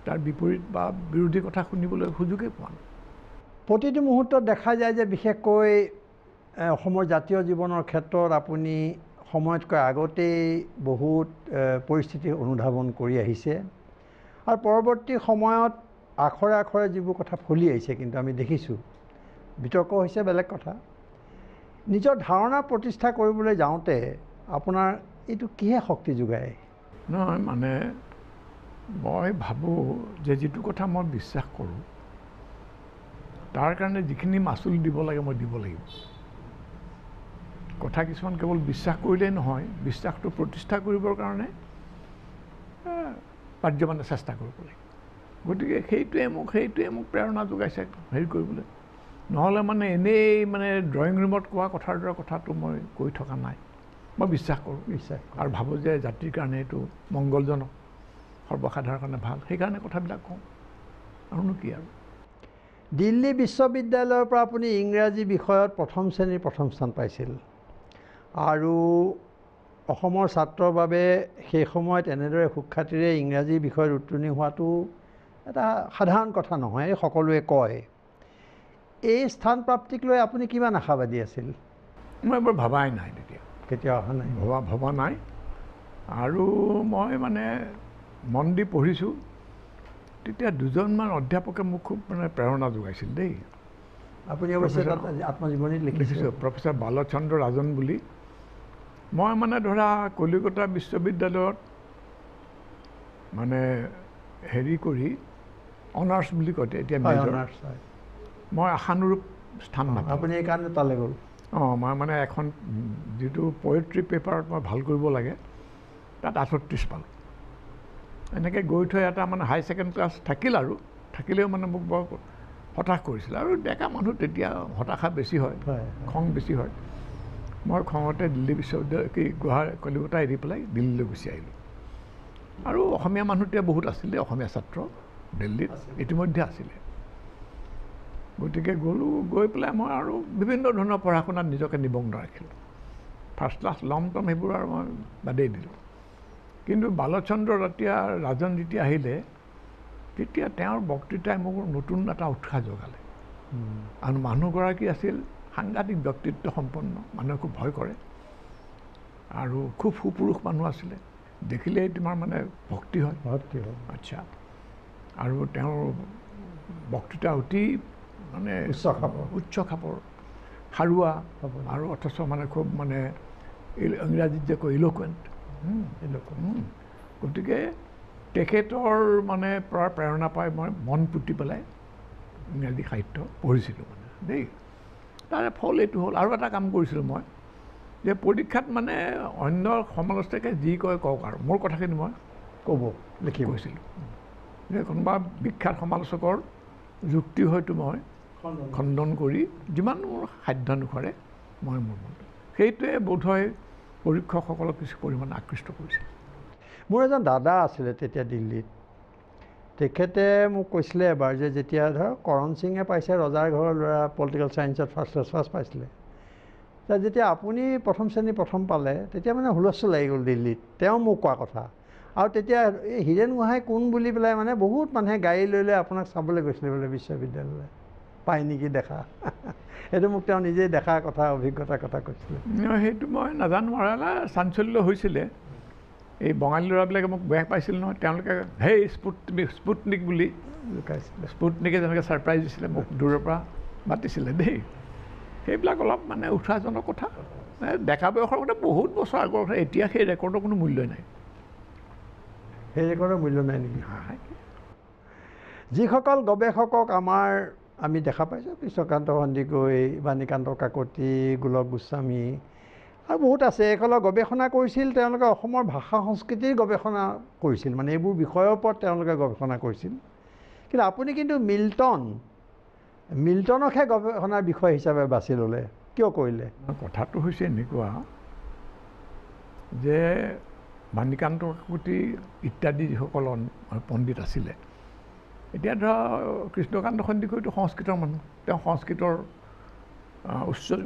B: তাৰ বিপৰীত বা বিৰোধী কথা শুনিবলৈ সুযোগেই পোৱা নাই।
A: প্ৰতিটো মুহূৰ্তত দেখা যায় যে বিশেষকৈ অসমৰ জাতীয় জীৱনৰ ক্ষেত্ৰত আপুনি সময়তকৈ আগতেই বহুত পৰিস্থিতি অনুধাৱন কৰি আহিছে, আৰু পৰৱৰ্তী সময়ত আখৰে আখৰে যিবোৰ কথা ফলি আহিছে কিন্তু আমি দেখিছোঁ, বিতৰ্ক হৈছে বেলেগ কথা। নিজৰ ধাৰণা প্ৰতিষ্ঠা কৰিবলৈ যাওঁতে আপোনাৰ এইটো কিহে শক্তি যোগায়?
B: নহয়, মানে মই ভাবোঁ যে যিটো কথা মই বিশ্বাস কৰোঁ তাৰ কাৰণে যিখিনি মাচুল দিব লাগে মই দিব লাগিব। কথা কিছুমান কেৱল বিশ্বাস কৰিলেই নহয়, বিশ্বাসটো প্ৰতিষ্ঠা কৰিবৰ কাৰণে পাৰ্যমানে চেষ্টা কৰিব লাগিব। গতিকে সেইটোৱে মোক প্ৰেৰণা যোগাইছে হেৰি কৰিবলৈ। নহ'লে মানে এনেই মানে ড্ৰয়িং ৰুমত কোৱা কথাৰ দৰে কথাটো মই কৈ থকা নাই। মই বিশ্বাস কৰোঁ আৰু ভাবোঁ যে জাতিৰ কাৰণে এইটো মংগলজনক সৰ্বসাধাৰণৰ কাৰণে ভাল সেইকাৰণে কথাবিলাক কওঁ আৰুনো কি আৰু
A: দিল্লী বিশ্ববিদ্যালয়ৰ পৰা আপুনি ইংৰাজী বিষয়ত প্ৰথম শ্ৰেণীৰ প্ৰথম স্থান পাইছিল আৰু অসমৰ ছাত্ৰৰ বাবে সেই সময়ত এনেদৰে সুখ্যাতিৰে ইংৰাজী বিষয়ত উত্তীৰ্ণ হোৱাটো এটা সাধাৰণ কথা নহয় সকলোৱে কয় এই স্থান প্ৰাপ্তিক লৈ আপুনি কিমান আশাবাদী আছিল
B: মই বৰ ভবাই নাই তেতিয়া
A: কেতিয়াও অহা নাই
B: ভবা নাই আৰু মই মানে মন দি পঢ়িছোঁ তেতিয়া দুজনমান অধ্যাপকে মোক খুব মানে প্ৰেৰণা যোগাইছিল দেই
A: আপুনি অৱশ্যে তাত আত্মজীৱনীত লিখিছোঁ
B: প্ৰফেচাৰ বালচন্দ্ৰ ৰাজন বুলি মই মানে ধৰা কলিকতা বিশ্ববিদ্যালয়ত মানে হেৰি কৰি অনাৰ্ছ বুলি কয় এতিয়া মেজৰ মই আশানুৰূপ স্থান নাপাওঁ
A: আপুনি এইকাৰণে তালৈ গ'ল
B: মই মানে এখন যিটো পয়েট্ৰি পেপাৰত মই ভাল কৰিব লাগে তাত 38 পালোঁ এনেকৈ গৈ থৈ এটা মানে হাই ছেকেণ্ড ক্লাছ থাকিল আৰু থাকিলেও মানে মোক বৰ হতাশ কৰিছিল আৰু ডেকা মানুহ তেতিয়া হতাশা বেছি হয় খং বেছি হয় মই খঙতে দিল্লী বিশ্ববিদ্যালয় কলিকতা এৰি পেলাই দিল্লীলৈ গুচি আহিলোঁ আৰু অসমীয়া মানুহ তেতিয়া বহুত আছিলে অসমীয়া ছাত্ৰ দিল্লীত ইতিমধ্যে আছিলে গতিকে গ'লোঁ গৈ পেলাই মই আৰু বিভিন্ন ধৰণৰ পঢ়া শুনাত নিজকে নিমগ্ন ৰাখিলোঁ ফাৰ্ষ্ট ক্লাছ লম টম সেইবোৰ আৰু মই বাদেই দিলোঁ কিন্তু বালচন্দ্ৰ ৰাজন যেতিয়া আহিলে তেতিয়া তেওঁৰ বক্তৃতাই মোক নতুন এটা উৎসাহ যোগালে আৰু মানুহগৰাকী আছিল সাংঘাতিক ব্যক্তিত্ব সম্পন্ন মানুহে খুব ভয় কৰে আৰু খুব সুপুৰুষ মানুহ আছিলে দেখিলেই তোমাৰ মানে ভক্তি হয় আচ্ছা আৰু তেওঁৰ বক্তৃতা অতি মানে উচ্চ খাপৰ সাৰুৱা আৰু অথচ মানে খুব মানে ইংৰাজীত যে কয় ইলকুৱেণ্ট গতিকে তেখেতৰ মানে পৰা প্ৰেৰণা পাই মই মন পুতি পেলাই ইংৰাজী সাহিত্য পঢ়িছিলোঁ মানে দেই তাৰে ফল এইটো হ'ল আৰু এটা কাম কৰিছিলোঁ মই যে পৰীক্ষাত মানে অন্য সমালোচকে যি কয় কওক আৰু মোৰ কথাখিনি মই লিখি কৈছিলোঁ যে কোনোবা বিখ্যাত সমালোচকৰ যুক্তি হয়তো মই খণ্ডন কৰি যিমান মোৰ সাধ্যানুসাৰে মই মোৰ মতে সেইটোৱে বোধহয় পৰীক্ষকসকলক কিছু পৰিমাণে আকৃষ্ট কৰিছিল
A: মোৰ এজন দাদা আছিলে তেতিয়া দিল্লীত তেখেতে মোক কৈছিলে এবাৰ যে যেতিয়া ধৰক কৰণ সিঙে পাইছে ৰজাৰ ঘৰৰ ল'ৰা পলিটিকেল ছায়েন্সত ফাৰ্ষ্ট পাইছিলে যেতিয়া আপুনি প্ৰথম শ্ৰেণী প্ৰথম পালে তেতিয়া মানে হুলস্থুল লাগি গ'ল দিল্লীত তেওঁ মোক কোৱা কথা আৰু তেতিয়া এই হীৰেণ গোহাঁই কোন বুলি পেলাই মানে বহুত মানুহে গাড়ী লৈ লৈ আপোনাক চাবলৈ গৈছিলে বোলে বিশ্ববিদ্যালয়লৈ পায় নেকি দেখা সেইটো মোক তেওঁ নিজেই দেখা কথা অভিজ্ঞতাৰ কথা কৈছিলে
B: সেইটো মই নাজানো আৰু চাঞ্চল্য হৈছিলে এই বঙালী ল'ৰাবিলাকে মোক বেয়া পাইছিল নহয় তেওঁলোকে হেই স্পুটনিক বুলি জোকাইছিলে স্পুটনিকে যেনেকৈ ছাৰপ্ৰাইজ দিছিলে মোক দূৰৰ পৰা মাতিছিলে দেই সেইবিলাক অলপ মানে উৎসাহজনক কথা ডেকা বয়সৰ কথা বহুত বছৰ আগৰ কথা এতিয়া সেই ৰেকৰ্ডৰ কোনো মূল্য নাই
A: সেই ৰেকৰ্ডৰ মূল্য নাই নেকি যিসকল গৱেষকক আমি দেখা পাইছোঁ কৃষ্ণকান্ত সন্দিকৈ বাণীকান্ত কাকতি গোলক গোস্বামী আৰু বহুত আছে এইসকলক গৱেষণা কৰিছিল তেওঁলোকে অসমৰ ভাষা সংস্কৃতিৰ গৱেষণা কৰিছিল মানে এইবোৰ বিষয়ৰ ওপৰত তেওঁলোকে গৱেষণা কৰিছিল কিন্তু আপুনি কিন্তু মিল্টনকহে গৱেষণাৰ বিষয় হিচাপে বাছি ল'লে কিয় কৰিলে
B: কথাটো হৈছে এনেকুৱা যে বাণীকান্ত কাকতি ইত্যাদি যিসকল পণ্ডিত আছিলে এতিয়া ধৰা কৃষ্ণকান্ত সন্দিকৈতো সংস্কৃতৰ মানুহ তেওঁ সংস্কৃতৰ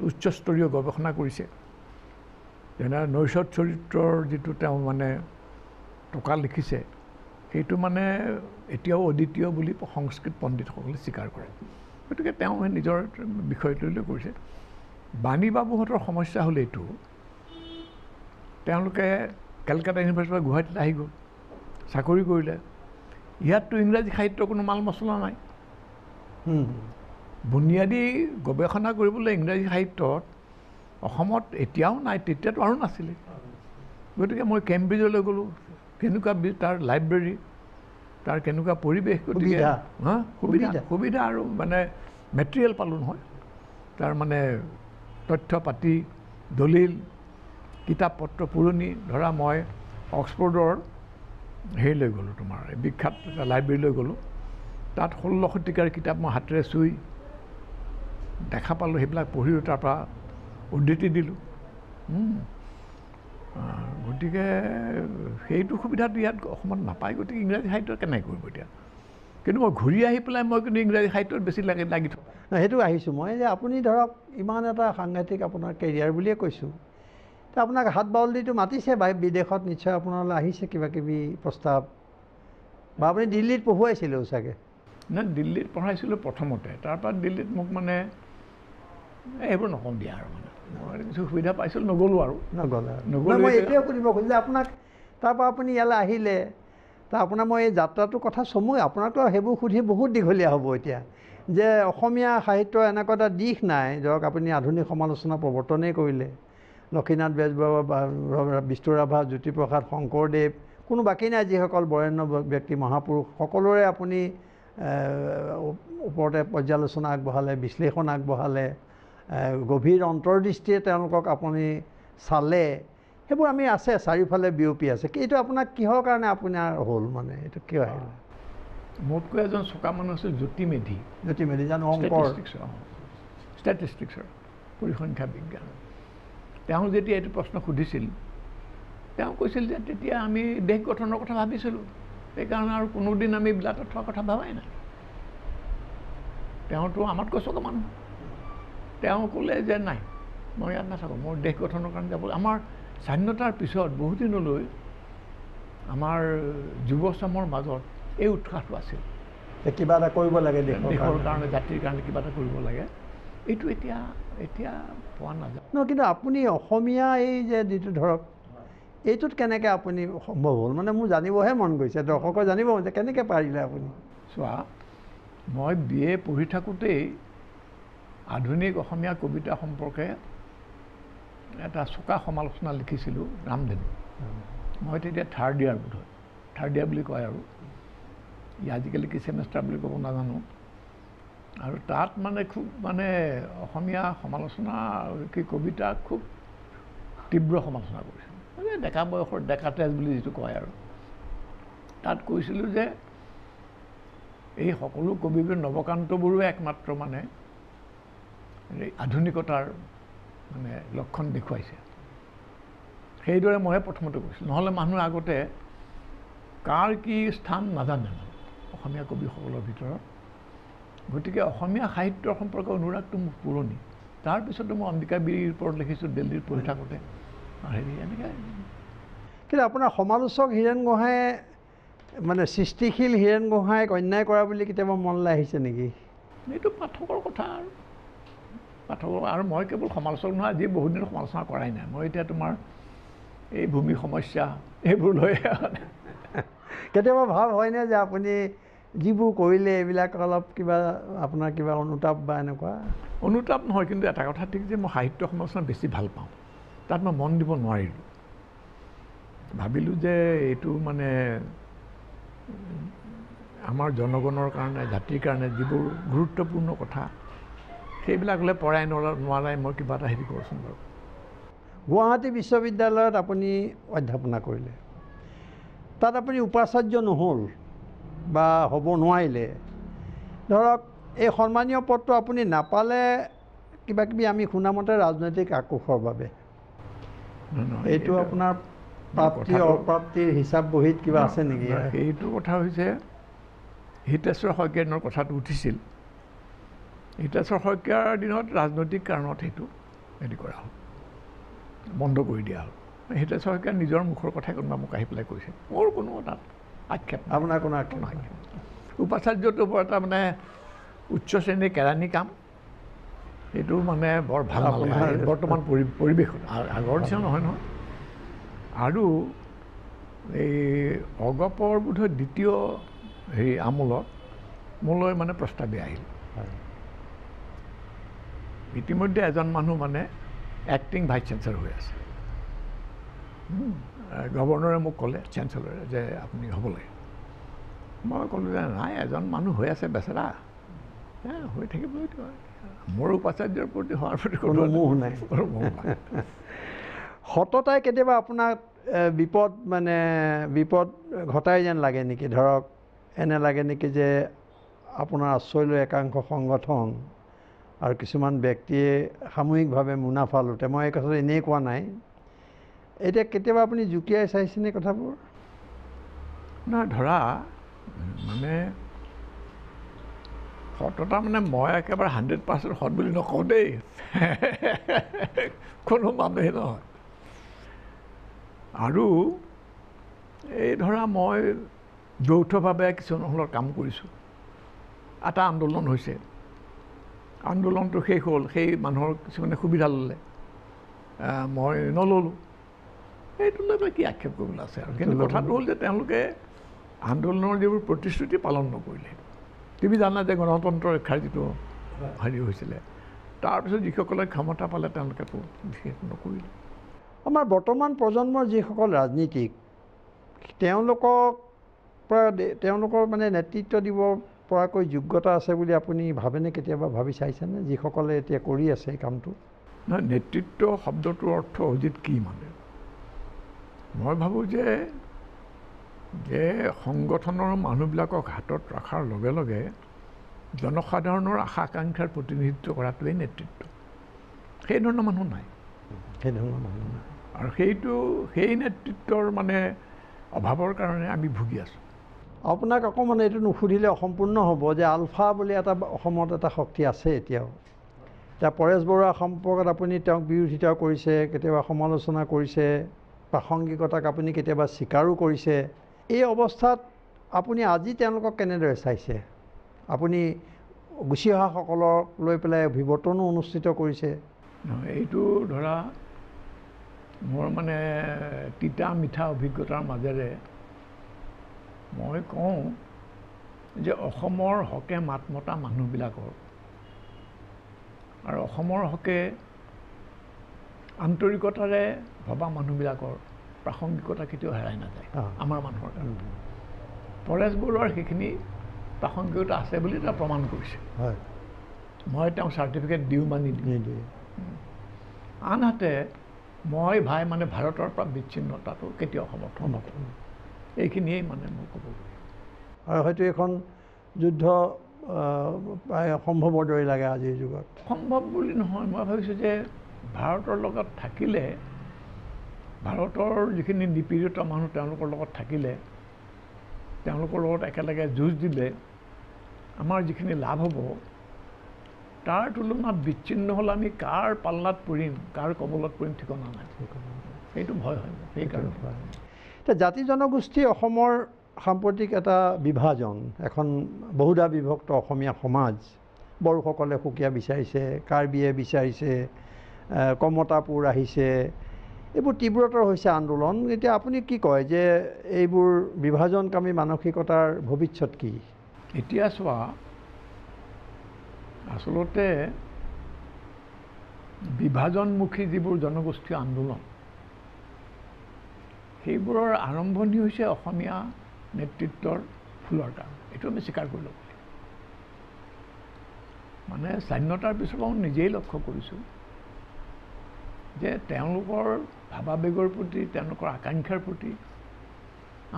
B: উচ্চস্তৰীয় গৱেষণা কৰিছে যেনে নৈষধ চৰিত্ৰৰ যিটো তেওঁ মানে টকা লিখিছে সেইটো মানে এতিয়াও অদ্বিতীয় বুলি সংস্কৃত পণ্ডিতসকলে স্বীকাৰ কৰে গতিকে তেওঁ নিজৰ বিষয়টো লৈ কৰিছে বাণী বাবুহঁতৰ সমস্যা হ'ল এইটো তেওঁলোকে কেলকাতা ইউনিভাৰ্চিটিৰ পৰা গুৱাহাটীত আহি গ'ল চাকৰি কৰিলে ইয়াততো ইংৰাজী সাহিত্যৰ কোনো মাল মছলা নাই বুনিয়াদী গৱেষণা কৰিবলৈ ইংৰাজী সাহিত্যত অসমত এতিয়াও নাই তেতিয়াতো আৰু নাছিলে গতিকে মই কেম্ব্ৰিজলৈ গ'লোঁ কেনেকুৱা তাৰ লাইব্ৰেৰী তাৰ কেনেকুৱা পৰিৱেশ গতিকে সুবিধা আৰু মানে মেটেৰিয়েল পালোঁ নহয় তাৰ মানে তথ্য পাতি দলিল কিতাপ পত্ৰ পুৰণি ধৰা মই অক্সফৰ্ডৰ হেৰি লৈ গ'লোঁ তোমাৰ বিখ্যাত এটা লাইব্ৰেৰীলৈ গ'লোঁ তাত 16 শতিকাৰ কিতাপ মই হাতেৰে চুই দেখা পালোঁ সেইবিলাক পঢ়িও তাৰপৰা উদ্ধৃতি দিলোঁ গতিকে সেইটো সুবিধাটো ইয়াত অসমত নাপায়, গতিকে ইংৰাজী সাহিত্য কেনেকৈ কৰিব এতিয়া। কিন্তু মই ঘূৰি আহি পেলাই মই কিন্তু ইংৰাজী সাহিত্যত বেছি লাগি থাকোঁ।
A: সেইটো আহিছোঁ মই যে আপুনি ধৰক ইমান এটা সাংঘাতিক আপোনাৰ কেৰিয়াৰ বুলিয়ে কৈছোঁ, তো আপোনাক হাত বাউল দিটো মাতিছে বিদেশত, নিশ্চয় আপোনালৈ আহিছে কিবা কিবি প্ৰস্তাৱ, বা আপুনি দিল্লীত পঢ়ুৱাইছিলোঁ চাগে?
B: নাই, দিল্লীত পঢ়াইছিলোঁ প্ৰথমতে, তাৰপৰা দিল্লীত মোক মানে এইবোৰ নকওঁ দিয়া আৰু মানে মই কিছু সুবিধা পাইছিলোঁ, নগ'লোঁ আৰু
A: নগ'লে। মই এইটোৱে সুধিব খুজিছোঁ যে আপোনাক তাৰপৰা আপুনি ইয়ালৈ আহিলে, তা আপোনাৰ মই এই যাত্ৰাটোৰ কথা চমুৱে, আপোনাকতো সেইবোৰ সুধি বহুত দীঘলীয়া হ'ব এতিয়া, যে অসমীয়া সাহিত্যৰ এনেকুৱা এটা দিশ নাই, ধৰক আপুনি আধুনিক সমালোচনা প্ৰৱৰ্তনেই কৰিলে, লক্ষীনাথ বেজবৰুৱা, বিষ্ণু ৰাভা, জ্যোতিপ্ৰসাদ, শংকৰদেৱ, কোনো বাকী নাই, যিসকল বৰেণ্য ব্যক্তি মহাপুৰুষ, সকলোৰে আপুনি ওপৰতে পৰ্যালোচনা আগবঢ়ালে, বিশ্লেষণ আগবঢ়ালে, গভীৰ অন্তৰ্দৃষ্টিয়ে তেওঁলোকক আপুনি চালে, সেইবোৰ আমি আছে চাৰিওফালে বিয়পি আছে। এইটো আপোনাক কিহৰ কাৰণে আপোনাৰ হ'ল, মানে এইটো কিয় আহিলে?
B: মোতকৈ এজন চোকা মানুহ আছিল জ্যোতি মেধি,
A: জানো অংকৰ
B: ষ্টেটিষ্টিক্সৰ পৰিসংখ্যা বিজ্ঞান। তেওঁ যেতিয়া এইটো প্ৰশ্ন সুধিছিল, তেওঁ কৈছিল যে তেতিয়া আমি দেশ গঠনৰ কথা ভাবিছিলোঁ, সেইকাৰণে আৰু কোনোদিন আমি বিলাতত থোৱাৰ কথা ভাবাই নাই। তেওঁতো আমাতকৈ চোকা মানুহ, তেওঁ ক'লে যে নাই, মই ইয়াত নাথাকোঁ, মোৰ দেশ গঠনৰ কাৰণে যাব। আমাৰ স্বাধীনতাৰ পিছত বহুদিনলৈ আমাৰ যুৱচামৰ মাজত এই উৎসাহটো আছিল,
A: কিবা এটা কৰিব লাগে
B: দেশৰ কাৰণে, জাতিৰ কাৰণে কিবা এটা কৰিব লাগে। এইটো এতিয়া পোৱা নাযায়।
A: কিন্তু আপুনি অসমীয়া এই যে যিটো ধৰক এইটোত কেনেকৈ আপুনি সম্ভৱ হ'ল, মানে মোৰ জানিবহে মন গৈছে, দৰ্শকৰ জানিব যে কেনেকৈ পাৰিলে আপুনি?
B: চোৱা, মই BA পঢ়ি থাকোঁতেই আধুনিক অসমীয়া কবিতা সম্পৰ্কে এটা চোকা সমালোচনা লিখিছিলোঁ ৰামধেনু। মই তেতিয়া থাৰ্ড ইয়াৰ বোধ হয়, থাৰ্ড ইয়াৰ বুলি কয় আৰু আজিকালি কি ছেমেষ্টাৰ বুলি ক'ব নাজানো। আৰু তাত মানে খুব মানে অসমীয়া সমালোচনা কি কবিতা খুব তীব্ৰ সমালোচনা কৰিছিলোঁ, মানে ডেকা বয়সৰ ডেকা তেজ বুলি যিটো কয় আৰু। তাত কৈছিলোঁ যে এই সকলো কবিবোৰ নৱকান্ত বৰুৱাই একমাত্ৰ মানে আধুনিকতাৰ মানে লক্ষণ দেখুৱাইছে। সেইদৰে মইহে প্ৰথমতে কৈছিলোঁ, নহ'লে মানুহে আগতে কাৰ কি স্থান নাজানে মানে অসমীয়া কবিসকলৰ ভিতৰত। গতিকে অসমীয়া সাহিত্যৰ সম্পৰ্কে অনুৰাগটো মোৰ পুৰণি। তাৰপিছতো মই অম্বিকা বীৰৰ ওপৰত লিখিছোঁ দিল্লীত পঢ়ি থাকোঁতে, এনেকৈ।
A: কিন্তু আপোনাৰ সমালোচক হীৰেণ গোহাঁয়ে মানে সৃষ্টিশীল হীৰেণ গোহাঁইক অন্যায় কৰা বুলি কেতিয়াবা মনলৈ আহিছে নেকি?
B: এইটো পাঠকৰ কথা আৰু পাঠকৰ, আৰু মই কেৱল সমালোচক নহয়, আজি বহুত দিন সমালোচনা কৰাই নাই। মই এতিয়া তোমাৰ এই ভূমি সমস্যা এইবোৰ লৈ
A: কেতিয়াবা ভাৱ হয়নে যে আপুনি যিবোৰ কৰিলে এইবিলাক অলপ কিবা আপোনাৰ কিবা অনুতাপ বা এনেকুৱা?
B: অনুতাপ নহয়, কিন্তু এটা কথা ঠিক যে মই সাহিত্য সমালোচনা বেছি ভাল পাওঁ, তাত মই মন দিব নোৱাৰিলোঁ। ভাবিলোঁ যে এইটো মানে আমাৰ জনগণৰ কাৰণে, জাতিৰ কাৰণে যিবোৰ গুৰুত্বপূৰ্ণ কথা, সেইবিলাক হ'লে পৰাই নোৱাৰাই মই কিবা এটা হেৰি কৰোঁচোন বাৰু।
A: গুৱাহাটী বিশ্ববিদ্যালয়ত আপুনি অধ্যাপনা কৰিলে, তাত আপুনি উপাচাৰ্য নহ'ল বা হ'ব নোৱাৰিলে। ধৰক এই সন্মানীয় পদটো আপুনি নাপালে কিবা কিবি আমি শুনামতে ৰাজনৈতিক আক্ৰোশৰ বাবে। এইটো আপোনাৰ প্ৰাপ্তি অপ্ৰাপ্তিৰ হিচাপ বহীত কিবা আছে নেকি?
B: সেইটো কথা হৈছে, হিতেশ্বৰ শইকীয়াৰ কথাটো উঠিছিল। হিতেশ্বৰ শইকীয়াৰ দিনত ৰাজনৈতিক কাৰণত সেইটো হেৰি কৰা হ'ল, বন্ধ কৰি দিয়া হ'ল। হিতেশ্বৰ শইকীয়াৰ নিজৰ মুখৰ কথাই কোনোবা মোক আহি পেলাই কৈছে, মোৰ কোনো তাত আক্ষেপ,
A: আপোনাৰ কোনো আক্ষেপ?
B: উপাচাৰ্যটো বৰ এটা মানে উচ্চ শ্ৰেণীৰ কেৰাণী কাম, সেইটো মানে বৰ ভাল নালাগে বৰ্তমান পৰিৱেশত, আগৰ নিচিনা নহয় নহয়। আৰু এই অগপৰ বোধহয় দ্বিতীয় হেৰি আমোলত মোলৈ মানে প্ৰস্তাৱে আহিল। ইতিমধ্যে এজন মানুহ মানে এক্টিং ভাইচ চেঞ্চেলৰ হৈ আছে, গভৰ্ণৰে মোক ক'লে, চেঞ্চেলৰে, যে আপুনি হ'ব লাগে। মই ক'লোঁ যে নাই, এজন মানুহ হৈ আছে বেচেৰা, হৈ থাকিব। মোৰ উপাচাৰ্যৰ প্ৰতি হোৱাৰ প্ৰতি
A: কোনো মোহ নাই। সততাই কেতিয়াবা আপোনাক বিপদ ঘটাই যেন লাগে নেকি? ধৰক এনে লাগে নেকি যে আপোনাৰ আশ্ৰয় লৈ একাংশ সংগঠন আৰু কিছুমান ব্যক্তিয়ে সামূহিকভাৱে মুনাফা লুটে? মই এই কথাটো এনেই কোৱা নাই, এতিয়া কেতিয়াবা আপুনি জুকিয়াই চাইছেনে কথাবোৰ?
B: নহয়, ধৰা মানে সততা মানে মই একেবাৰে 100% সৎ বুলি নকওঁ দেই, কোনো মানুহে নহয়। আৰু এই ধৰা মই যৌথভাৱে কিছুমানৰ কাম কৰিছোঁ, এটা আন্দোলন হৈছে, আন্দোলনটো শেষ হ'ল, সেই মানুহৰ কিছুমানে সুবিধা ল'লে, মই নল'লোঁ, সেইটো লৈ পেলাই কি আক্ষেপ কৰিবলৈ আছে আৰু। কিন্তু কথাটো হ'ল যে তেওঁলোকে আন্দোলনৰ যিবোৰ প্ৰতিশ্ৰুতি পালন নকৰিলে। তুমি জানা যে গণতন্ত্ৰ ৰক্ষাৰ যিটো হেৰি হৈছিলে, তাৰপিছত যিসকলে ক্ষমতা পালে তেওঁলোকেতো বিশেষ নকৰিলে।
A: আমাৰ বৰ্তমান প্ৰজন্মৰ যিসকল ৰাজনীতিক, তেওঁলোকৰ মানে নেতৃত্ব দিব পৰাকৈ যোগ্যতা আছে বুলি আপুনি ভাবেনে? কেতিয়াবা ভাবি চাইছেনে যিসকলে এতিয়া কৰি আছে এই কামটো?
B: নহয়, নেতৃত্ব শব্দটোৰ অৰ্থ অজিত কি মানে? মই ভাবোঁ যে সংগঠনৰ মানুহবিলাকক হাতত ৰখাৰ লগে লগে জনসাধাৰণৰ আশা আকাংক্ষাৰ প্ৰতিনিধিত্ব কৰাটোৱেই নেতৃত্ব। সেই ধৰণৰ মানুহ নাই, আৰু সেই নেতৃত্বৰ মানে অভাৱৰ কাৰণে আমি ভুগি আছোঁ।
A: আপোনাক অকণমান এইটো নুসুধিলে অসম্পূৰ্ণ হ'ব যে আলফা বুলি এটা অসমত এটা শক্তি আছে এতিয়াও। এতিয়া পৰেশ বৰুৱা সম্পৰ্কত আপুনি তেওঁক বিৰোধিতা কৰিছে, কেতিয়াবা সমালোচনা কৰিছে, প্ৰাসংগিকতাক আপুনি কেতিয়াবা স্বীকাৰো কৰিছে। এই অৱস্থাত আপুনি আজি তেওঁলোকক কেনেদৰে চাইছে? আপুনি গুচি অহাসকলক লৈ পেলাই অভিৱৰ্তনো অনুষ্ঠিত কৰিছে।
B: এইটো ধৰা মোৰ মানে তিতা মিঠা অভিজ্ঞতাৰ মাজেৰে মই কওঁ যে অসমৰ হকে মাত মতা মানুহবিলাকৰ আৰু অসমৰ হকে আন্তৰিকতাৰে ভবা মানুহবিলাকৰ প্ৰাসংগিকতা কেতিয়াও হেৰাই নাযায় আমাৰ মানুহৰ কাৰণে। পৰেশ বৰুৱাৰ সেইখিনি প্ৰাসংগিকতা আছে বুলি তেওঁ প্ৰমাণ কৰিছে। মই তেওঁক চাৰ্টিফিকেট দিওঁ বা নিদিওঁ। আনহাতে মই ভাই মানে ভাৰতৰ পৰা বিচ্ছিন্নতাটো কেতিয়াও সমৰ্থন নকৰোঁ। এইখিনিয়েই মানে মই ক'ব পাৰোঁ।
A: আৰু হয়তো এখন যুদ্ধ প্ৰায় অসম্ভৱৰ দৰে লাগে আজিৰ যুগত।
B: সম্ভৱ বুলি নহয়, মই ভাবিছোঁ যে ভাৰতৰ লগত থাকিলে, ভাৰতৰ যিখিনি নিপীড়িত মানুহ তেওঁলোকৰ লগত থাকিলে, তেওঁলোকৰ লগত একেলগে যুঁজ দিলে আমাৰ যিখিনি লাভ হ'ব, তাৰ তুলনাত বিচ্ছিন্ন হ'লে আমি কাৰ পাল্লাত পৰিম, কাৰ কবলত পৰিম ঠিকনা নাই। সেইটো ভয় হয় সেইকাৰণে।
A: এতিয়া জাতি জনগোষ্ঠী অসমৰ সাম্প্ৰতিক এটা বিভাজন, এখন বহুধা বিভক্ত অসমীয়া সমাজ। বড়োসকলে সুকীয়া বিচাৰিছে, কাৰ্বিয়ে বিচাৰিছে, কমতাপুৰ আহিছে, এইবোৰ তীব্ৰতৰ হৈছে আন্দোলন। এতিয়া আপুনি কি কয় যে এইবোৰ বিভাজনকামী মানসিকতাৰ ভৱিষ্যত কি?
B: এতিয়া চোৱা, আচলতে বিভাজনমুখী যিবোৰ জনগোষ্ঠীয় আন্দোলন, সেইবোৰৰ আৰম্ভণি হৈছে অসমীয়া নেতৃত্বৰ ভুলৰ কাৰণে। এইটো আমি স্বীকাৰ কৰি ল'ব লাগিব। মানে স্বাধীনতাৰ পিছৰ পৰা মই নিজেই লক্ষ্য কৰিছোঁ যে তেওঁলোকৰ ভাৱাবেগৰ প্ৰতি, তেওঁলোকৰ আকাংক্ষাৰ প্ৰতি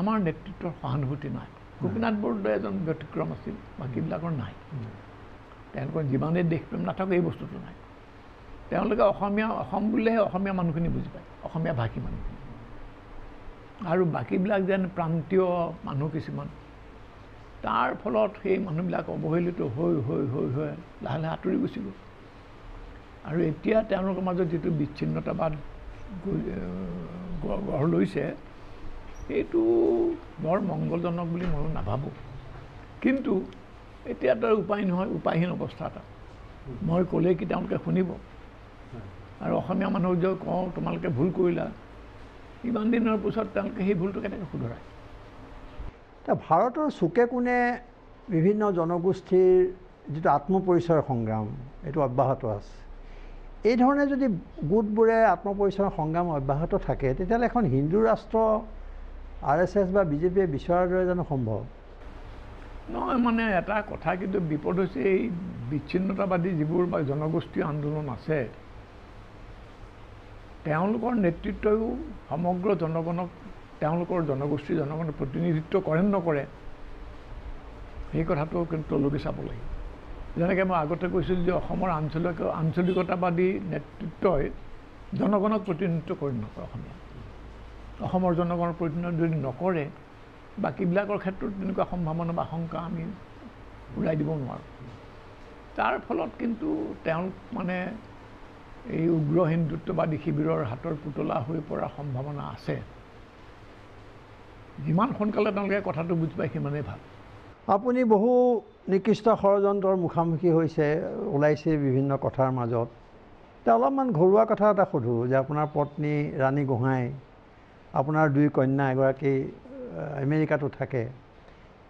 B: আমাৰ নেতৃত্বৰ সহানুভূতি নাই। গোপীনাথ বৰদলৈ এজন ব্যতিক্ৰম আছিল, বাকীবিলাকৰ নাই। তেওঁলোকৰ যিমানেই দেশপ্ৰেম নাথাকে এই বস্তুটো নাই। তেওঁলোকে অসম বুলিলেহে অসমীয়া মানুহখিনি বুজি পায়, অসমীয়া ভাষী মানুহখিনি। আৰু বাকীবিলাক যেন প্ৰান্তীয় মানুহ কিছুমান, তাৰ ফলত সেই মানুহবিলাক অৱহেলিত হৈ হৈ হৈ হৈ লাহে লাহে আঁতৰি গুচি গ'ল। আৰু এতিয়া তেওঁলোকৰ মাজত যিটো বিচ্ছিন্নতাবাদ গঢ় লৈছে, এইটো বৰ মংগলজনক বুলি মই নাভাবোঁ। কিন্তু এতিয়া তাৰ উপায় নহয়, উপায়হীন অৱস্থা এটা। মই ক'লে কি তেওঁলোকে শুনিব? আৰু অসমীয়া মানুহক যে কওঁ তোমালোকে ভুল কৰিলা, ইমান দিনৰ পিছত তেওঁলোকে সেই ভুলটো কেনেকৈ শুধৰাই?
A: এতিয়া ভাৰতৰ চুকে কোণে বিভিন্ন জনগোষ্ঠীৰ যিটো আত্মপৰিচয় সংগ্ৰাম, এইটো অব্যাহত আছে। এই ধৰণে যদি গোটবোৰে আত্মপৰিচয় সংগ্ৰাম অব্যাহত থাকে, তেতিয়াহ'লে এখন হিন্দু ৰাষ্ট্ৰ RSS বা বিজেপিয়ে বিচৰাৰ দৰে জানো সম্ভৱ?
B: নহয়, মানে এটা কথা কিন্তু বিপদ হৈছে, এই বিচ্ছিন্নতাবাদী যিবোৰ বা জনগোষ্ঠীয় আন্দোলন আছে, তেওঁলোকৰ নেতৃত্বও সমগ্ৰ জনগণক, তেওঁলোকৰ জনগোষ্ঠীৰ জনগণক প্ৰতিনিধিত্ব কৰে নকৰে, সেই কথাটো কিন্তু তলকি চাব লাগিব। যেনেকৈ মই আগতে কৈছিলোঁ যে অসমৰ আঞ্চলিকতাবাদী নেতৃত্বই জনগণক প্ৰতিনিধিত্ব কৰি নকৰে অসমীয়া। অসমৰ জনগণৰ প্ৰতিনিধিত্ব নকৰে বাকীবিলাকৰ ক্ষেত্ৰত তেনেকুৱা সম্ভাৱনা বা আশংকা আমি ওলাই দিব নোৱাৰোঁ তাৰ ফলত কিন্তু তেওঁলোক মানে এই উগ্ৰ হিন্দুত্ববাদী শিবিৰৰ হাতৰ পুতলা হৈ পৰাৰ সম্ভাৱনা আছে যিমান সোনকালে তেওঁলোকে কথাটো বুজি পায় সিমানেই ভাল
A: আপুনি বহু নিকৃষ্ট ষড়যন্ত্ৰৰ মুখামুখি হৈছে ওলাইছে বিভিন্ন কথাৰ মাজত অলপমান ঘৰুৱা কথা এটা সোধোঁ যে আপোনাৰ পত্নী ৰাণী গোহাঁই আপোনাৰ 2 কন্যা এগৰাকী আমেৰিকাতো থাকে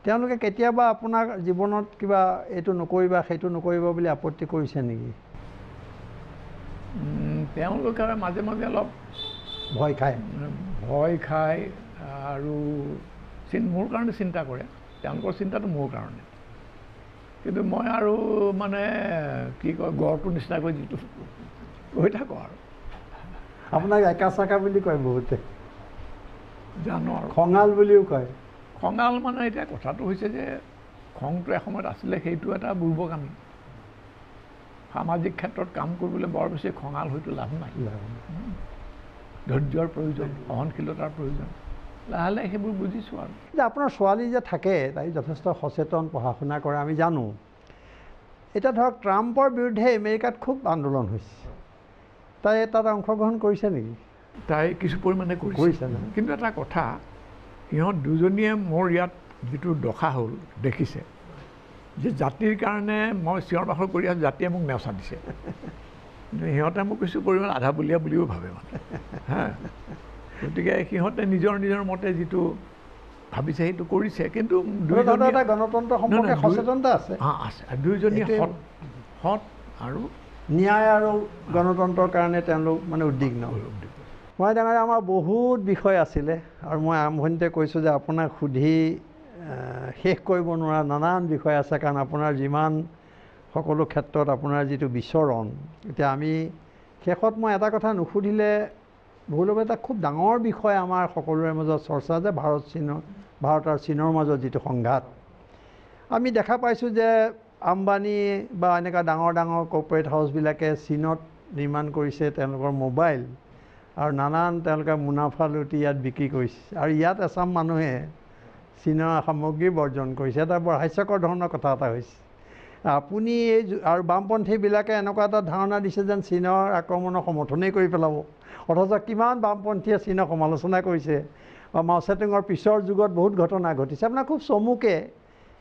A: তেওঁলোকে কেতিয়াবা আপোনাৰ জীৱনত কিবা এইটো নকৰিবা সেইটো নকৰিবা বুলি আপত্তি কৰিছে নেকি
B: তেওঁলোকে মাজে মাজে অলপ
A: ভয় খায়
B: আৰু মোৰ কাৰণে চিন্তা কৰে তেওঁলোকৰ চিন্তাটো মোৰ কাৰণে কিন্তু মই আৰু মানে কি কয় গড়টোৰ নিচিনাকৈ যিটো কৈ থাকোঁ আৰু
A: আপোনাক একা চাকা বুলি কয় বহুতে
B: জানো আৰু
A: খঙাল বুলিও কয়
B: খঙাল মানে এতিয়া কথাটো হৈছে যে খংটো এসময়ত আছিলে সেইটো এটা বুৰ্বকামী সামাজিক ক্ষেত্ৰত কাম কৰিবলৈ বৰ বেছি খঙাল হয়তো লাভ নাই ধৈৰ্যৰ প্ৰয়োজন সহনশীলতাৰ প্ৰয়োজন লাহে লাহে সেইবোৰ বুজিছোঁ আৰু
A: যে আপোনাৰ ছোৱালী যে থাকে তাই যথেষ্ট সচেতন পঢ়া শুনা কৰে আমি জানো এতিয়া ধৰক ট্ৰাম্পৰ বিৰুদ্ধে আমেৰিকাত খুব আন্দোলন হৈছে তাই তাত অংশগ্ৰহণ কৰিছে নেকি
B: তাই কিছু পৰিমাণে কৰিছে কিন্তু এটা কথা সিহঁত দুজনীয়ে মোৰ ইয়াত যিটো দশা হ'ল দেখিছে যে জাতিৰ কাৰণে মই চিঞৰ বাখৰ কৰি আছোঁ জাতিয়ে মোক নেওচা দিছে সিহঁতে মোক কিছু পৰিমাণে আধা বলীয়া বুলিও ভাবে মানে হা গতিকে সিহঁতে নিজৰ নিজৰ মতে যিটো ভাবিছে সেইটো কৰিছে কিন্তু
A: গণতন্ত্ৰ সম্পৰ্কে সচেতনতা আছে
B: আছে দুয়োজনী সৎ আৰু
A: ন্যায় আৰু গণতন্ত্ৰৰ কাৰণে তেওঁলোক মানে উদ্বিগ্ন মই ডাঙৰীয়া আমাৰ বহুত বিষয় আছিলে আৰু মই আৰম্ভণিতে কৈছোঁ যে আপোনাক সুধি শেষ কৰিব নোৱাৰা নানান বিষয় আছে কাৰণ আপোনাৰ যিমান সকলো ক্ষেত্ৰত আপোনাৰ যিটো বিচৰণ এতিয়া আমি শেষত মই এটা কথা নুসুধিলে ভুল হ'ব এটা খুব ডাঙৰ বিষয় আমাৰ সকলোৰে মাজত চৰ্চা যে ভাৰত আৰু চীনৰ মাজত যিটো সংঘাত আমি দেখা পাইছোঁ যে আম্বানী বা এনেকুৱা ডাঙৰ ডাঙৰ কৰ্পৰেট হাউচবিলাকে চীনত নিৰ্মাণ কৰিছে তেওঁলোকৰ মোবাইল আৰু নানান তেওঁলোকে মুনাফা লুটি ইয়াত বিক্ৰী কৰিছে আৰু ইয়াত এচাম মানুহে চীনৰ সামগ্ৰী বৰ্জন কৰিছে এটা বৰ হাস্যকৰ ধৰণৰ কথা এটা হৈছে আপুনি এই আৰু বামপন্থীবিলাকে এনেকুৱা এটা ধাৰণা দিছে যেন চীনৰ আক্ৰমণৰ সমৰ্থনেই কৰি পেলাব অথচ কিমান বামপন্থীয়ে চীনক সমালোচনা কৰিছে বা মাও ছেতুঙৰ পিছৰ যুগত বহুত ঘটনা ঘটিছে আপোনাৰ খুব চমুকে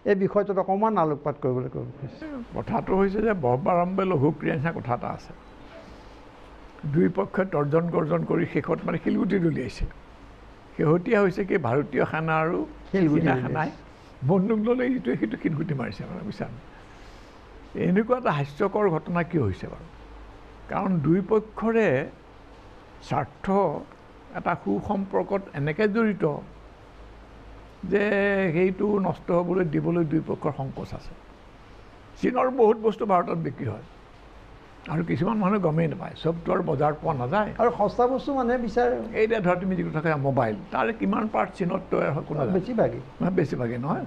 A: এই বিষয়টোত অকণমান আলোকপাত কৰিবলৈ কৈ
B: কথাটো হৈছে যে বাৰম্বে লঘু ক্ৰিয়াৰ নিচিনা কথা এটা আছে দুই পক্ষই তৰ্জন গৰ্জন কৰি শেষত মানে শিলগুটি দলিয়াইছে শেহতীয়া হৈছে কি ভাৰতীয় সেনা আৰু চীনা সেনাই বন্দুক ল'লে ইটোৱে সিটো শিলগুটি মাৰিছে মানে বুজিছা এনেকুৱা এটা হাস্যকৰ ঘটনা কিয় হৈছে বাৰু কাৰণ দুই পক্ষৰে স্বাৰ্থ এটা সুসম্পৰ্কত এনেকৈ জড়িত যে সেইটো নষ্ট হ'বলৈ দিবলৈ দুই পক্ষৰ সংকোচ আছে চীনৰ বহুত বস্তু ভাৰতত বিক্ৰী হয় আৰু কিছুমান মানুহে গমেই নাপায় চবটো আৰু বজাৰত পোৱা নাযায়
A: আৰু সস্তা বস্তু মানুহে বিচাৰে
B: এতিয়া ধৰা তুমি যিটো থাকে মোবাইল তাৰে কিমান পাৰ্ট চীনত তৈয়াৰ হয় কোনো বেছিভাগেই নহয়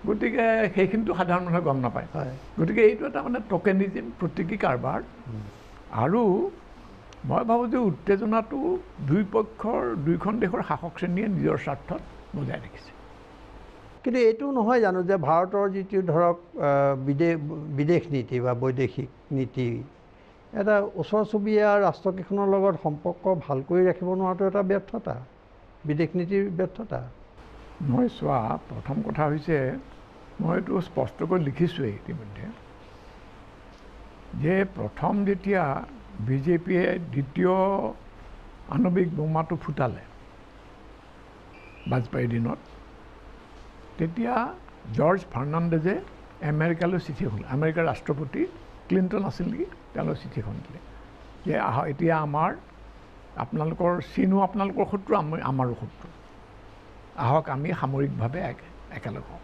B: গতিকে সেইখিনিতো সাধাৰণ মানুহে গম নাপায় গতিকে এইটো এটা মানে টকেনিজিম প্ৰতীকী কাৰবাৰ আৰু মই ভাবোঁ যে উত্তেজনাটো দুয়োখন দেশৰ শাসক শ্ৰেণীয়ে নিজৰ স্বাৰ্থত বজাই ৰাখিছে
A: কিন্তু এইটো নহয় জানো যে ভাৰতৰ যিটো ধৰক বিদেশ নীতি বা বৈদেশিক নীতি এটা ওচৰ চুবুৰীয়া ৰাষ্ট্ৰকেইখনৰ লগত সম্পৰ্ক ভাল কৰি ৰাখিব নোৱাৰাটো এটা ব্যৰ্থতা বিদেশ নীতিৰ ব্যৰ্থতা
B: মই চোৱা প্ৰথম কথা হৈছে মই এইটো স্পষ্টকৈ লিখিছোঁৱেই ইতিমধ্যে যে প্ৰথম যেতিয়া বিজেপিয়ে দ্বিতীয় আণৱিক বোমাটো ফুটালে বাজপেয়ীৰ দিনত তেতিয়া জৰ্জ ফাৰ্ণাণ্ডেজে আমেৰিকালৈ চিঠি হ'ল আমেৰিকাৰ ৰাষ্ট্ৰপতি ক্লিণ্টন আছিল নেকি তেওঁলোকে চিঠিখন দিলে যে এতিয়া আপোনালোকৰ চীনো আপোনালোকৰ শত্ৰু আমাৰো শত্ৰু আহক আমি সামৰিকভাৱে একেলগ হওঁ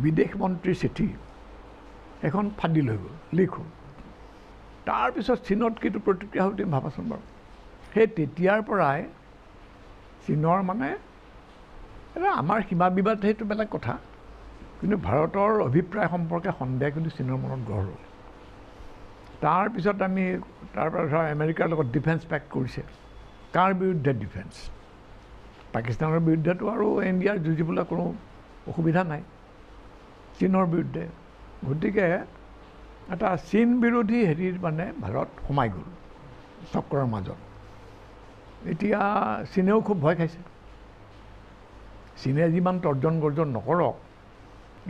B: বিদেশ মন্ত্ৰীৰ চিঠি এখন ফাদিল হৈ গ'ল লিক হ'ল তাৰপিছত চীনত কিটো প্ৰতিক্ৰিয়া হ'ল তুমি ভাবাচোন বাৰু সেই তেতিয়াৰ পৰাই চীনৰ মানে আমাৰ সীমা বিবাদ সেইটো বেলেগ কথা কিন্তু ভাৰতৰ অভিপ্ৰায় সম্পৰ্কে সন্দেহ কিন্তু চীনৰ মনত গঢ় হ'ল তাৰপিছত আমি তাৰপৰা ধৰা আমেৰিকাৰ লগত ডিফেন্স পেক্ট কৰিছে কাৰ বিৰুদ্ধে ডিফেন্স? পাকিস্তানৰ বিৰুদ্ধেতো আৰু ইণ্ডিয়াৰ যুঁজিবলৈ কোনো অসুবিধা নাই, চীনৰ বিৰুদ্ধে। গতিকে এটা চীন বিৰোধী হেৰিৰ মানে ভাৰত সোমাই গ'ল চক্ৰৰ মাজত। এতিয়া চীনেও খুব ভয় খাইছে। চীনে যিমান তৰ্জন গৰ্জন নকৰক,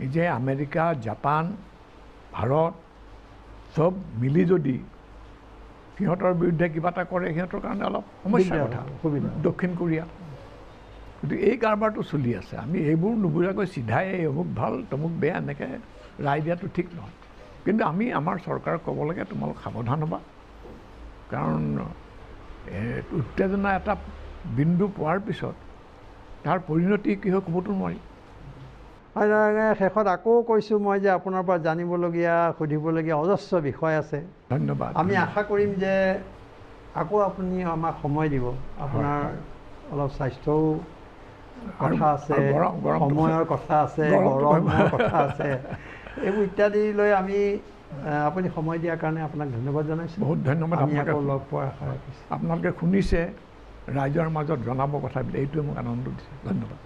B: এই যে আমেৰিকা, জাপান, ভাৰত চব মিলি যদি সিহঁতৰ বিৰুদ্ধে কিবা এটা কৰে, সিহঁতৰ কাৰণে অলপ সমস্যাৰ কথা। দক্ষিণ কোৰিয়া, গতিকে এই কাৰবাৰটো চলি আছে। আমি এইবোৰ নুবুজাকৈ চিধাই অমুক ভাল তমুক বেয়া এনেকৈ ৰায় দিয়াটো ঠিক নহয়। কিন্তু আমি আমাৰ চৰকাৰক ক'ব লাগে, তোমালোক সাৱধান হ'বা, কাৰণ উত্তেজনা এটা বিন্দু পোৱাৰ পিছত তাৰ পৰিণতি কি হয় ক'বতো নোৱাৰি।
A: শেষত আকৌ কৈছোঁ মই যে আপোনাৰ পৰা জানিবলগীয়া, সুধিবলগীয়া অজস্ৰ বিষয় আছে।
B: ধন্যবাদ।
A: আমি আশা কৰিম যে আকৌ আপুনি আমাক সময় দিব। আপোনাৰ অলপ স্বাস্থ্যও কথা আছে, সময়ৰ কথা আছে, গৰমৰ কথা আছে, এইবোৰ ইত্যাদি লৈ আমি আপুনি সময় দিয়াৰ কাৰণে আপোনাক ধন্যবাদ জনাইছোঁ।
B: বহুত ধন্যবাদ।
A: আমি আকৌ লগ পোৱাৰ আশা ৰাখিছোঁ।
B: আপোনালোকে শুনিছে, ৰাইজৰ মাজত জনাব কথাবিলাক, এইটোৱে মোক আনন্দ দিছে। ধন্যবাদ।